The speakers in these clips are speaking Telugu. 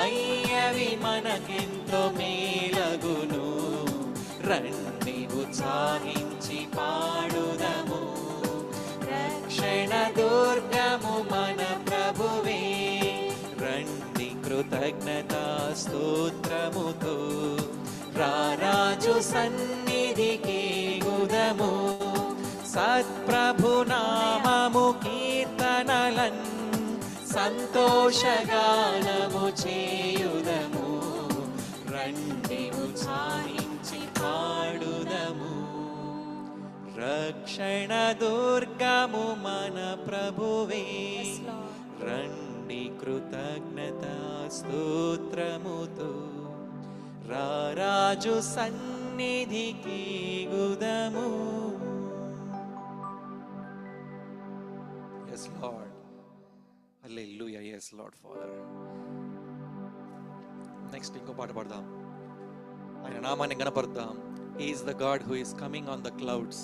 అయ్యవి మనకెంతో మేలగును. రండి ఉత్సాహించి పాడుదము, రక్షణ దుర్గము మన ప్రభువే. రండి కృతజ్ఞతా స్తోత్రముతో రారాజు సన్నిధికి గుదము. సత్ప్రభు నామము కీర్తనలన్ సంతోషగానము చేయుదము. రండి ఉత్సాహించి పాడుదము, రక్షణ దుర్గము మన ప్రభువే. రండి కృతజ్ఞతా స్తోత్రముతో రారాజు సన్నిధికి గుదము. Yes Lord, hallelujah. Yes Lord Father. Next ఇంకో పాట పాడదాం, ఆయన నామాన్ని గణపరుద్దాం. He is the God who is coming on the clouds.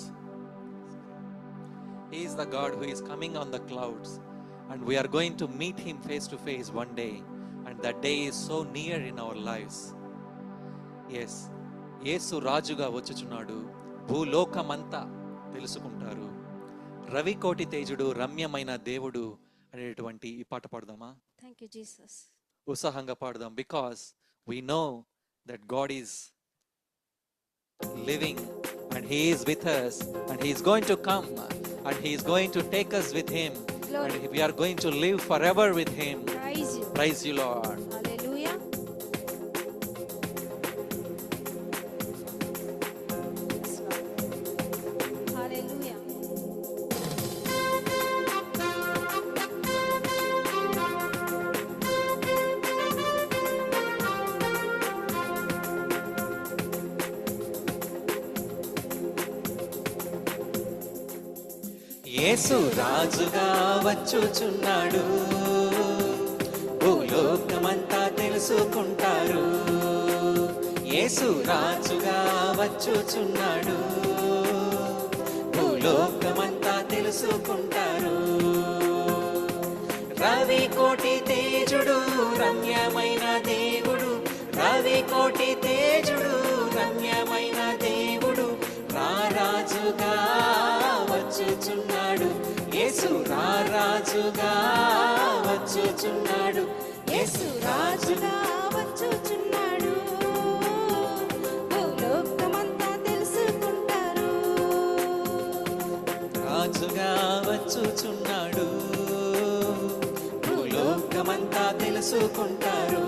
He is the God who is coming on the clouds, and we are going to meet him face to face one day, and that day is so near in our lives. Yes, యేసు రాజుగా వచ్చుచున్నాడు, భూలోకమంతా తెలుసుకుంటారు. రవికోటి తేజుడు, రమ్యమైన దేవుడు అనేటువంటి ఈ పాట పాడదామా? Thank you Jesus. ఉత్సాహంగా పాడదాం, because we know that God is living and he is with us, and he is going to come and he is going to take us with him. Glory. And we are going to live forever with him. Praise you Lord. Hallelujah. Hallelujah. యేసు రాజుగా వచ్చుచున్నాడు, భూలోకమంతా తెలుసుకుంటారు. యేసు రాజుగా వచ్చుచున్నాడు, భూలోకమంతా తెలుసుకుంటారు. రవి కోటి తేజుడు, రమ్యమైన దేవుడు. రవి కోటి తేజుడు, రమ్యమైన దేవుడు రారాజుగా వచ్చుచున్నాడు. యేసు రారాజుగా వచ్చుచున్నాడు. యేసు రాజుగా వచ్చుచున్నాడు, భూలోకమంతా తెలుసుకుంటారు. రాజుగా వచ్చుచున్నాడు, భూలోకమంతా తెలుసుకుంటారు.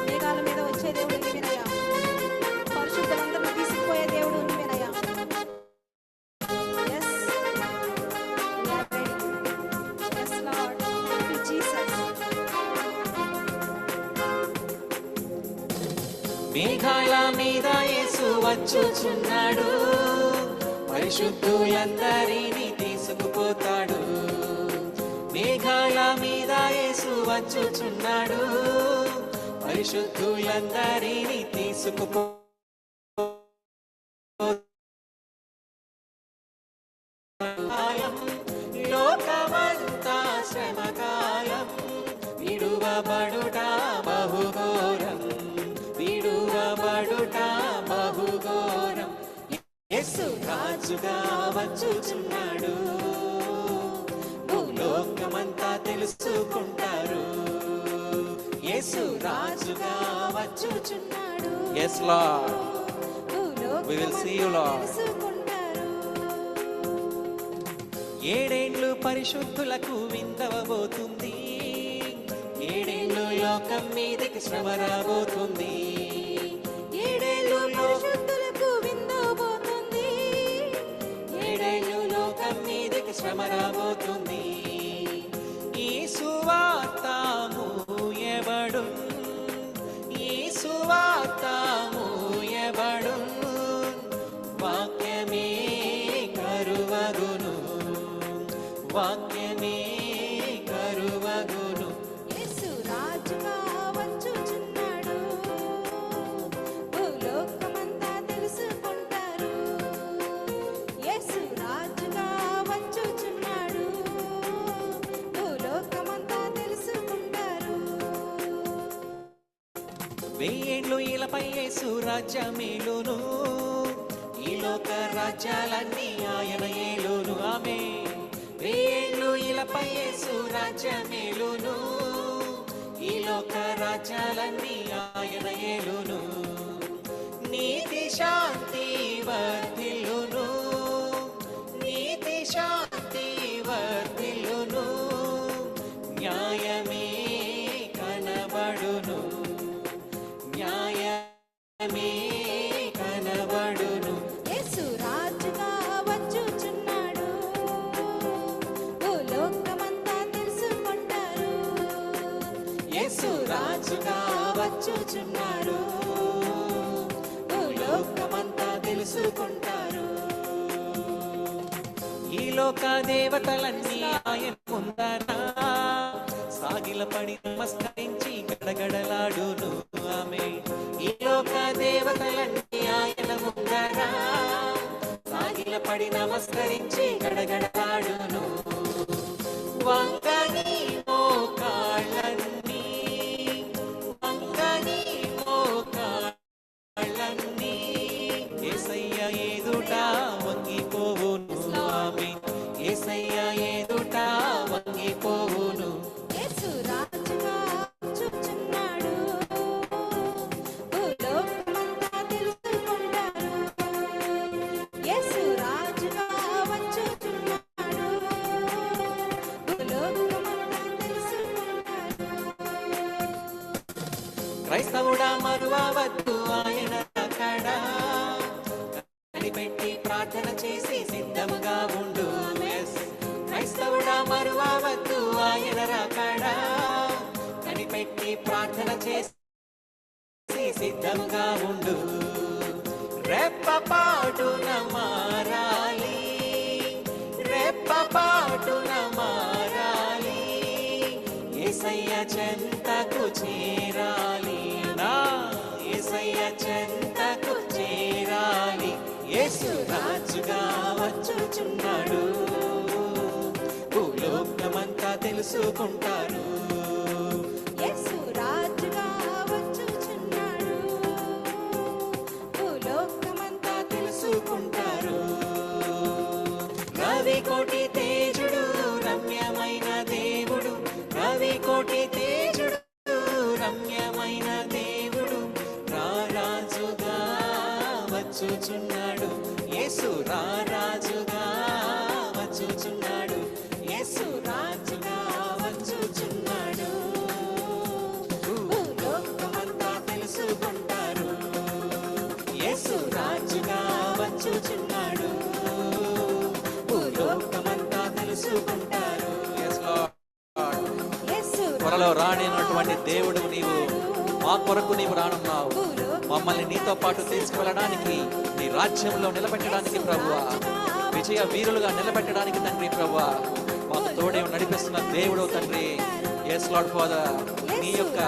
మేఘాల మీద వచ్చే దేవుడు నీవేనయ్యా, పరిశుద్ధులందరినీ తీసుకుపోయే దేవుడు నీవేనయ్యా. Yes, we are ready. Yes Lord, thank you Jesus. మేఘాల మీద యేసు వచ్చుచున్నాడు, పరిశుద్ధులందరినీ తీసుకుపోతాడు. మేఘాల మీద యేసు వచ్చుచున్నాడు, పరిశుద్ధులందరినీ తీసుకుపో. లోకమంతా శ్రమకాలం, విడువబడుట బహుఘోరం, విడువబడుట బహుఘోరం. యేసు రాజుగా వచ్చుచున్నాడు, భూలోకమంతా తెలుసుకుంటారు. యేసు రాజుగా వచ్చుచున్నాడు. Yes Lord, we will see you Lord. ఏడేండ్లు పరిశుద్ధులకు విందవబోతుంది, ఏడేండ్లు లోకం మీదకి శ్రమ రాబోతుంది. ఏడేండ్లు పరిశుద్ధులకు విందవబోతుంది, ఏడేండ్లు లోకం మీదకి శ్రమ రాబోతుంది. ఈ సువార్త మూయబడు, ఈ సువార్త మూయబడు, వాక్యమే కరువగును, వాక్యమే కరువగును. యేసు రాజుగా వచ్చుచున్నాడు, భూలోకమంతా తెలుసుకుంటారు. యేసు రాజుగా వచ్చుచున్నాడు. వెయ్యేండ్లు ఇలపై యేసు రాజ్యమేలును, ఈ లోక రాజ్యాలన్నీ ఆయన ఏలును. ఆమె వెయ్యేండ్లు ఇలపై యేసు రాజ్యమేలును, ఈ లోక రాజ్యాలన్నీ ఆయన ఏలును. నీతి శాంతి వర్ధిల్లును, నీతి శాంతి వర్ధిల్లును, న్యాయమే కనబడును, న్యాయమే కనబడును. యేసు రాజుగా వచ్చుచున్నాడు, భూలోకమంతా తెలుసుకుంటారు. యేసు రాజుగా వచ్చుచున్నాడు, భూలోకమంతా తెలుసుకుంటారు. ఈ లోక దేవతలన్నీ ఆయన ముందర సాగిలపడి నమస్కరించి గడగడలాడును. ఆమె ఈ లోక దేవతలన్నీ ఆయన ముందర సాగిలపడి నమస్కరించి గడగడలాడును. వంగని మోకాళ్ళన్నీ, వంగని మోకాళ్ళన్నీ యేసయ్య ఎదుట వంగిపోవును. ఆమె యేసయ్య ఎదుట వంగిపోవును. యేసు రాజుగా వచ్చుచున్నాడు, భూలోకమంతా తెలుసుకుంటారు. యేసు రాజుగా వచ్చుచున్నాడు, భూలోకమంతా తెలుసుకుంటారు. క్రైస్తవుడా మరువవద్దు ఆయన అక్కడ, కనిపెట్టి ప్రార్థన చేసి సిద్ధముగా ఉండు. Yes. క్రైస్తవుడా మరువవద్దు ఆయన రాకడ, కనిపెట్టి ప్రార్థన చేసి సిద్ధముగా ఉండు. రెప్పపాటున మారాలి, రెప్పపాటున మారాలి, యేసయ్య చెంతకు చేరాలి, నా యేసయ్య చెంతకు చేరాలి. యేసు రాజుగా వచ్చుచున్నాడు, భూలోకమంతా తెలుసుకుంటారు. యేసు రాజుగా వచ్చుచున్నాడు, భూలోకమంతా తెలుసుకుంటారు. రవి కోటి తేజుడు రమ్యమైన దేవుడు, రవి కోటి తేజుడు రమ్యమైన దేవుడు, రారాజుగా వచ్చుచున్నాడు. యేసు రారాజుగా వచ్చుచున్నాడు, యేసు రాజుగా వచ్చుచున్నాడు. భూలోకమంతా తెలుసుకుంటారు. యేసు రాజుగా వచ్చుచున్నాడు, భూలోకమంతా తెలుసుకుంటారు. Yes, Lord. యేసు త్వరలో రానైనటువంటి దేవుడు నీవు, మా కొరకు నీవు రానున్నావు. మమ్మల్ని నీతో పాటు తీసుకువెళ్ళడానికి, నీ రాజ్యంలో నిలబెట్టడానికి ప్రభువా, విజయ వీరులుగా నిలబెట్టడానికి తండ్రి ప్రభువా, మాకు తోడే నడిపిస్తున్న దేవుడు తండ్రి. yes Lord Father, నీ యొక్క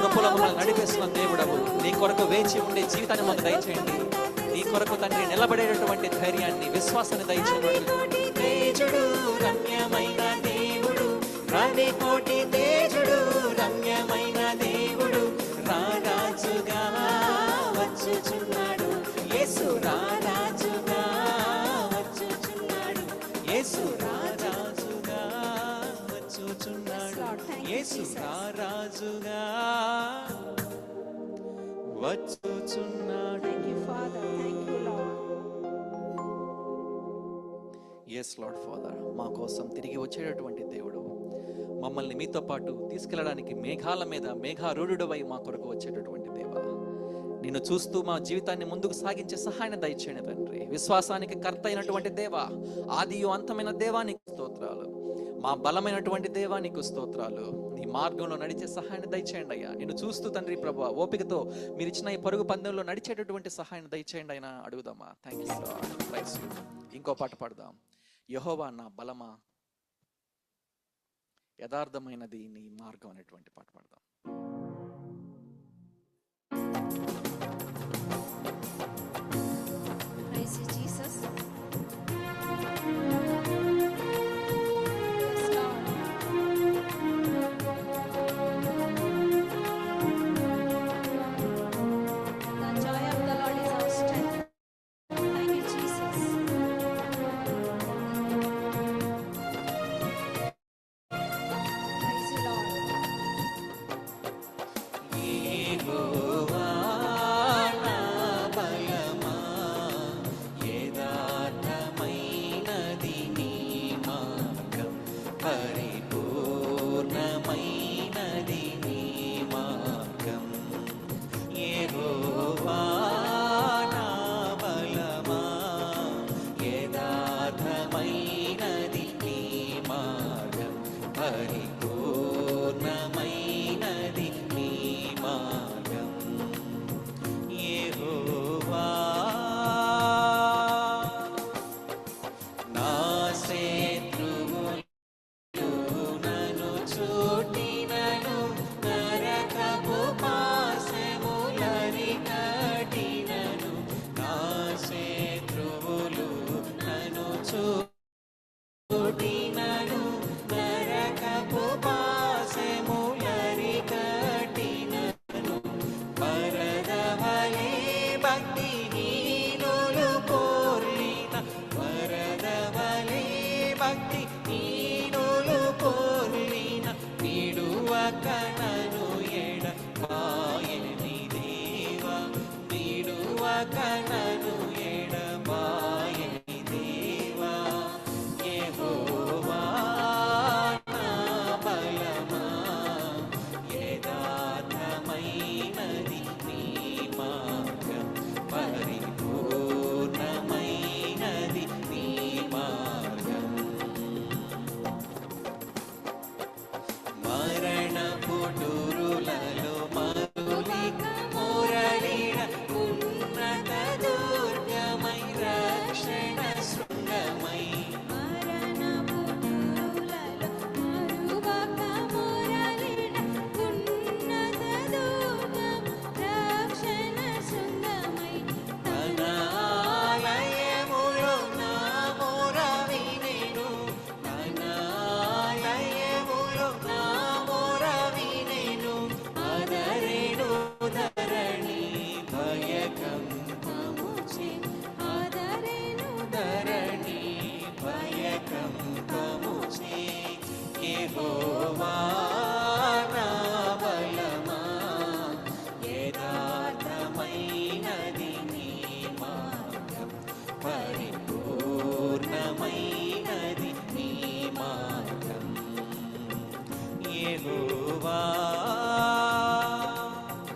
కృపలో మమ్మల్ని నడిపిస్తున్న దేవుడవు. నీ కొరకు వేచి ఉండే జీవితాన్ని మాకు దయచేయండి. నీ కొరకు తండ్రి నిలబడేటటువంటి ధైర్యాన్ని, విశ్వాసాన్ని దయచేయండి. తేజుడు రమ్యమైన దేవుడు, రవి కోటి తేజుడు రమ్యమైన దేవుడు, రారాజుగా వచ్చుచున్నాడు. యేసు రారాజుగా వచ్చుచున్నాడు, యేసు రారాజుగా వచ్చుచున్నాడు, యేసు రారాజుగా వచ్చుచున్నాడు. Thank you, Father. Thank you, Lord. yes Lord Father, మా కోసం తిరిగి వచ్చేటటువంటి దేవుడు, మమ్మల్ని మీతో పాటు తీసుకెళ్ళడానికి మేఘాల మీద మేఘారూఢుడవై మా కొరకు వచ్చేటటువంటి దేవా, నిన్ను చూస్తూ మా జీవితాన్ని ముందుకు సాగించే సహాయాన్ని దయచేయండి తండ్రి. విశ్వాసానికి కర్త అయినటువంటి దేవా, ఆదియు అంతమైన దేవానికి స్తోత్రాలు. మా బలమైనటువంటి దేవానికి స్తోత్రాలు. నీ మార్గంలో నడిచే సహాయాన్ని దయచేయండి అయ్యా. నిన్ను చూస్తూ తండ్రి ప్రభువా, ఓపికతో మీరు ఇచ్చిన ఈ పరుగు పందెంలో నడిచేటటువంటి సహాయాన్ని దయచేయండి అయినా అడుగుదామా. Thank you Lord. ఇంకో పాట పాడదాం. యెహోవా నా బలమా, యథార్థమైనది నీ మార్గం అనేటువంటి పాట పాడదాం. Praise you, Jesus. Yes, Lord. పరిపూర్ణమైనది నీ మార్గం. యెహోవా నా బలమా, యథార్థమైనది నీ మార్గం. పరిపూర్ణమైనది నీ మార్గం. యెహోవా నా శత్రువులు నన్ను చుట్టినను, నరకపు పాశములరికట్టినను. నా శత్రువులు నన్ను చుట్టినను, నరకపు పాశములరికట్టినను. వరదవలే భక్తిహీనులు పొర్లిన, వరదవలే భక్తిహీనులు పొర్లిన, విడువక నన్ను ఎడబాయని దేవా, విడువక నన్ను ఎడబాయని దేవా. యెహోవా నా బలమా, యథార్థమైనది నీ మార్గం. పరిపూర్ణమైనది నీ మార్గం. మరణపు డోరులలో మరులిక మురళిన, ఉన్నత దుర్గమై రక్షణ శృంగమై. మరణపు డోరులలో మరువక మురళిన, ఉన్నత దుర్గం రక్షణ శృంగమై. తన ఆలయములో నా మొర వినెను, తన ఆలయములో నా మొర వినెను. అదరెను ధరణి భయకంపముచే, ఆదరేను ధరణి భయకంపముచే. యెహోవా నా బలమా, యథార్థమైనది నీ మార్గం. పరిపూర్ణమైనది నీ మార్గం. యెహోవా.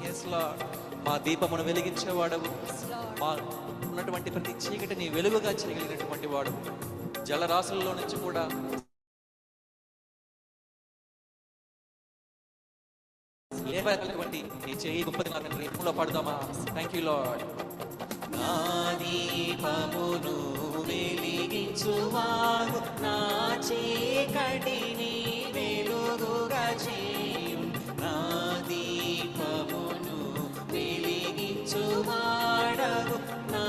Yes, Lord. మా దీపమును వెలిగించేవాడవు, మా ఉన్నటువంటి ప్రతి చీకటిని వెలుగుగా చేయగలిగినటువంటి వాడు. జలరాశుల్లో నుంచి కూడా లేవనటువంటి నీ చేయి గొప్పది నా తండ్రి. లో పాడుదామా? Thank you lord. నా దీపమును వెలిగించువాడు, నా చీకటిని వెలుగుగా చేయు. నా దీపమును వెలిగించువాడవు, నా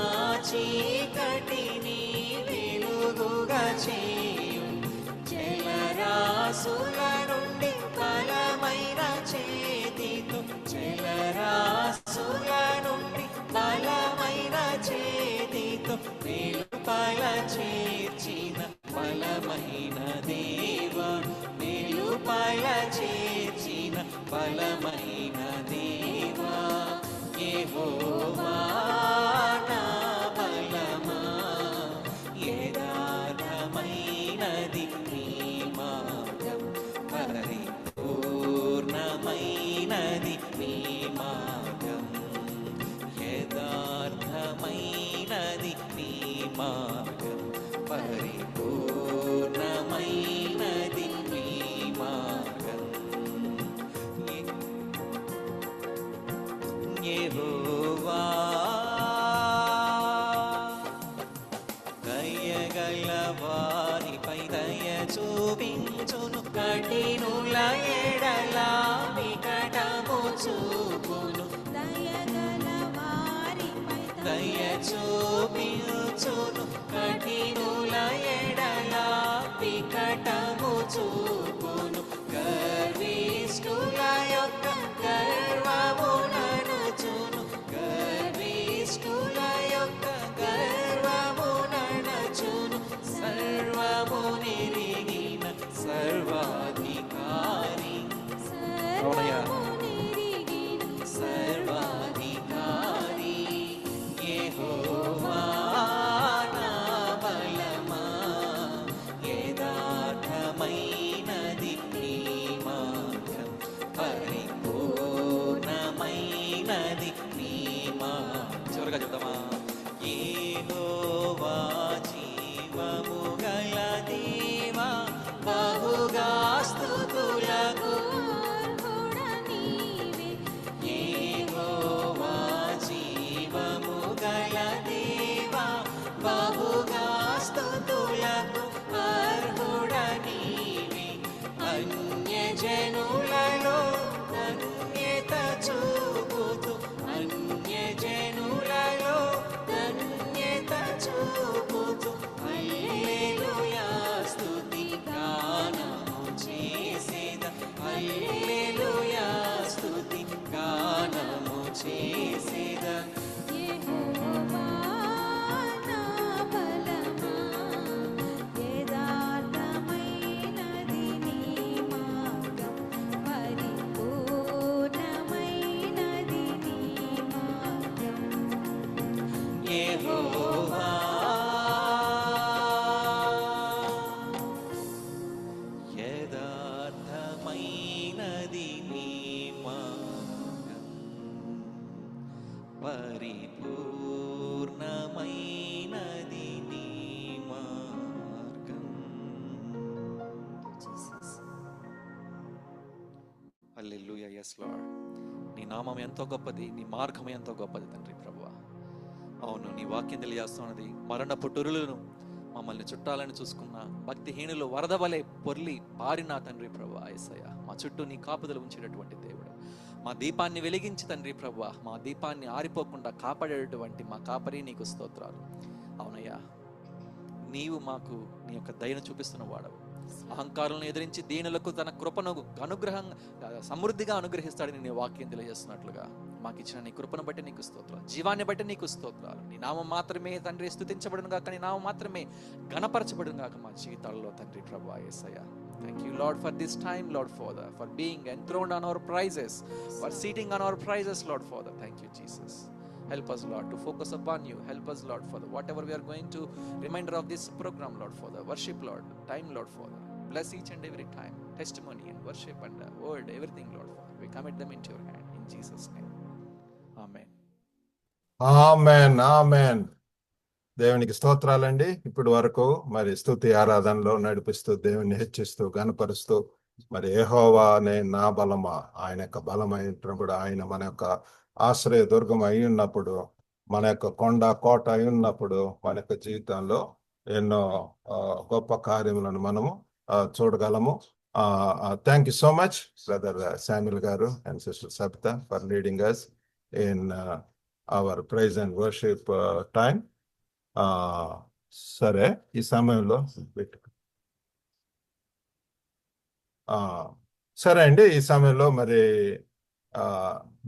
చీకటిని వెలుగుగా చేయు. జలరాశుల నుండి బలమైన చేతితో, జలరాశుల నుండి బలమైన చేతితో వెలుపల చేర్చిన బలమైన దేవా, వెలుపల చేర్చిన బలమైన దేవా. యెహోవా నా బలమా, యథార్థమైనది నీ మార్గం. పరిపూర్ణమైనది నీ మార్గం. యథార్థమైనది నీ మార్గం. పరిపూర్ణమైనది నీ మార్గం. యెహోవా దయగల వారిపై దయ చూపించును, కఠినుల ఎడల వికటము చూపును. దయగల వారిపై దయ చూపించును, కఠినుల ఎడల వికటము చూపును. గర్విష్ఠుల యొక్క గర్వముననుచును, గర్విష్ఠుల యొక్క గర్వముననుచును. సర్వము నెరిగిన సర్వాధికారి, సర్వము నెరిగిన సర్వాధికారి. యెహోవా నా బలమా, యథార్థమైన బహుగా స్తుతులకు అర్హుడా నీవే. యెహోవా జీవము గల దేవా, బహుగా స్తుతులకు అర్హుడా నీవే. అన్యజనులలో ధన్యత చూపుతూ, అన్యజనులలో ధన్యత చూపుతూ, హల్లెలూయా స్తుతి గానము చేసేద, హల్లెలూయా స్తుతి గానము చేసేద. యెహోవా నా బలమా, యథార్థమైనది నీ మార్గం, పరిపూర్ణమైనది నీ మార్గం. యెహోవా యథార్థమైనది నీ మార్గం, పరిపూర్ణమైనది నీ మార్గం. హల్లెలూయా. yes Lord, నీ నామం ఎంతో గొప్పది, నీ మార్గం ఎంతో గొప్పది తండ్రి ప్రభువా. అవును, నీ వాక్యం తెలియజేస్తున్నది, మరణ పుట్టురులను మమ్మల్ని చుట్టాలని చూసుకున్న భక్తిహీనులు వరద వలె పొర్లి పారిన తండ్రి ప్రభువా యేసయ్య, మా చుట్టూ నీ కాపుదలు ఉంచేటటువంటి దేవుడు, మా దీపాన్ని వెలిగించి తండ్రి ప్రభువా, మా దీపాన్ని ఆరిపోకుండా కాపాడేటటువంటి మా కాపరి నీకు స్తోత్రాలు. అవునయ్యా, నీవు మాకు నీ యొక్క దయను చూపిస్తున్న వాడవు. అహంకారులను ఎదిరించి దీనులకు తన కృపను సమృద్ధిగా అనుగ్రహిస్తాడని నీ వాక్యం తెలియజేస్తున్నట్లుగా మాకు ఇచ్చిన నీ కృపను బట్టి నీకు స్తోత్రాలు, జీవాన్ని బట్టి నీకు స్తోత్రాలు. నీ నామం మాత్రమే తండ్రి స్తుతించబడును గాక, నీ నామం మాత్రమే గణపరచబడును గాక మా జీవితాల్లో తండ్రి ప్రభువా యేసయ్య. Thank you Lord for this time, Lord Father, for being enthroned on our prizes, for seating on our prizes, Lord Father. Thank you Jesus. Help us Lord to focus upon you. Help us Lord for whatever we are going to reminder of this program, Lord Father, worship Lord, time Lord Father, bless each and every time, testimony and worship and word, everything Lord Father, we commit them into your hand in Jesus name. Amen. Amen amen. దేవునికి స్తోత్రాలండి. ఇప్పటి వరకు మరి స్తుతి ఆరాధనలో నడిపిస్తూ దేవుని హెచ్చిస్తూ గనపరుస్తూ మరి యెహోవా అనే నా బలమా, ఆయన యొక్క బలమైనప్పుడు, ఆయన మన యొక్క ఆశ్రయ దుర్గం అయి ఉన్నప్పుడు, మన యొక్క కొండ కోట అయి ఉన్నప్పుడు మన యొక్క జీవితంలో ఎన్నో గొప్ప కార్యములను మనము చూడగలము. Thank you so much brother Samuel గారు and sister Sabitha for leading us in our praise and worship time. సరే, ఈ సమయంలో సరే అండి, ఈ సమయంలో మరి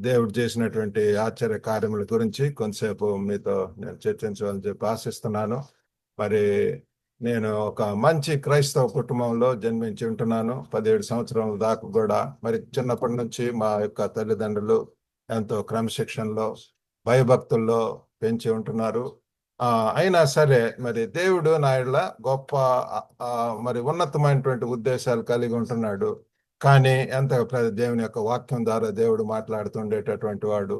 దేవుడు చేసినటువంటి ఆశ్చర్య కార్యముల గురించి కొంతసేపు మీతో నేను చర్చించాలని చెప్పి ఆశిస్తున్నాను. మరి నేను ఒక మంచి క్రైస్తవ కుటుంబంలో జన్మించి ఉంటున్నాను. 17 సంవత్సరాల దాకా కూడా మరి చిన్నప్పటి నుంచి మా యొక్క తల్లిదండ్రులు ఎంతో క్రమశిక్షణలో భయభక్తుల్లో పెంచి ఉంటున్నారు. అయినా సరే మరి దేవుడు నాయన గొప్ప మరి ఉన్నతమైనటువంటి ఉద్దేశాలు కలిగి ఉంటున్నాడు. కానీ ఎంత దేవుని యొక్క వాక్యం ద్వారా దేవుడు మాట్లాడుతుండేటటువంటి వాడు.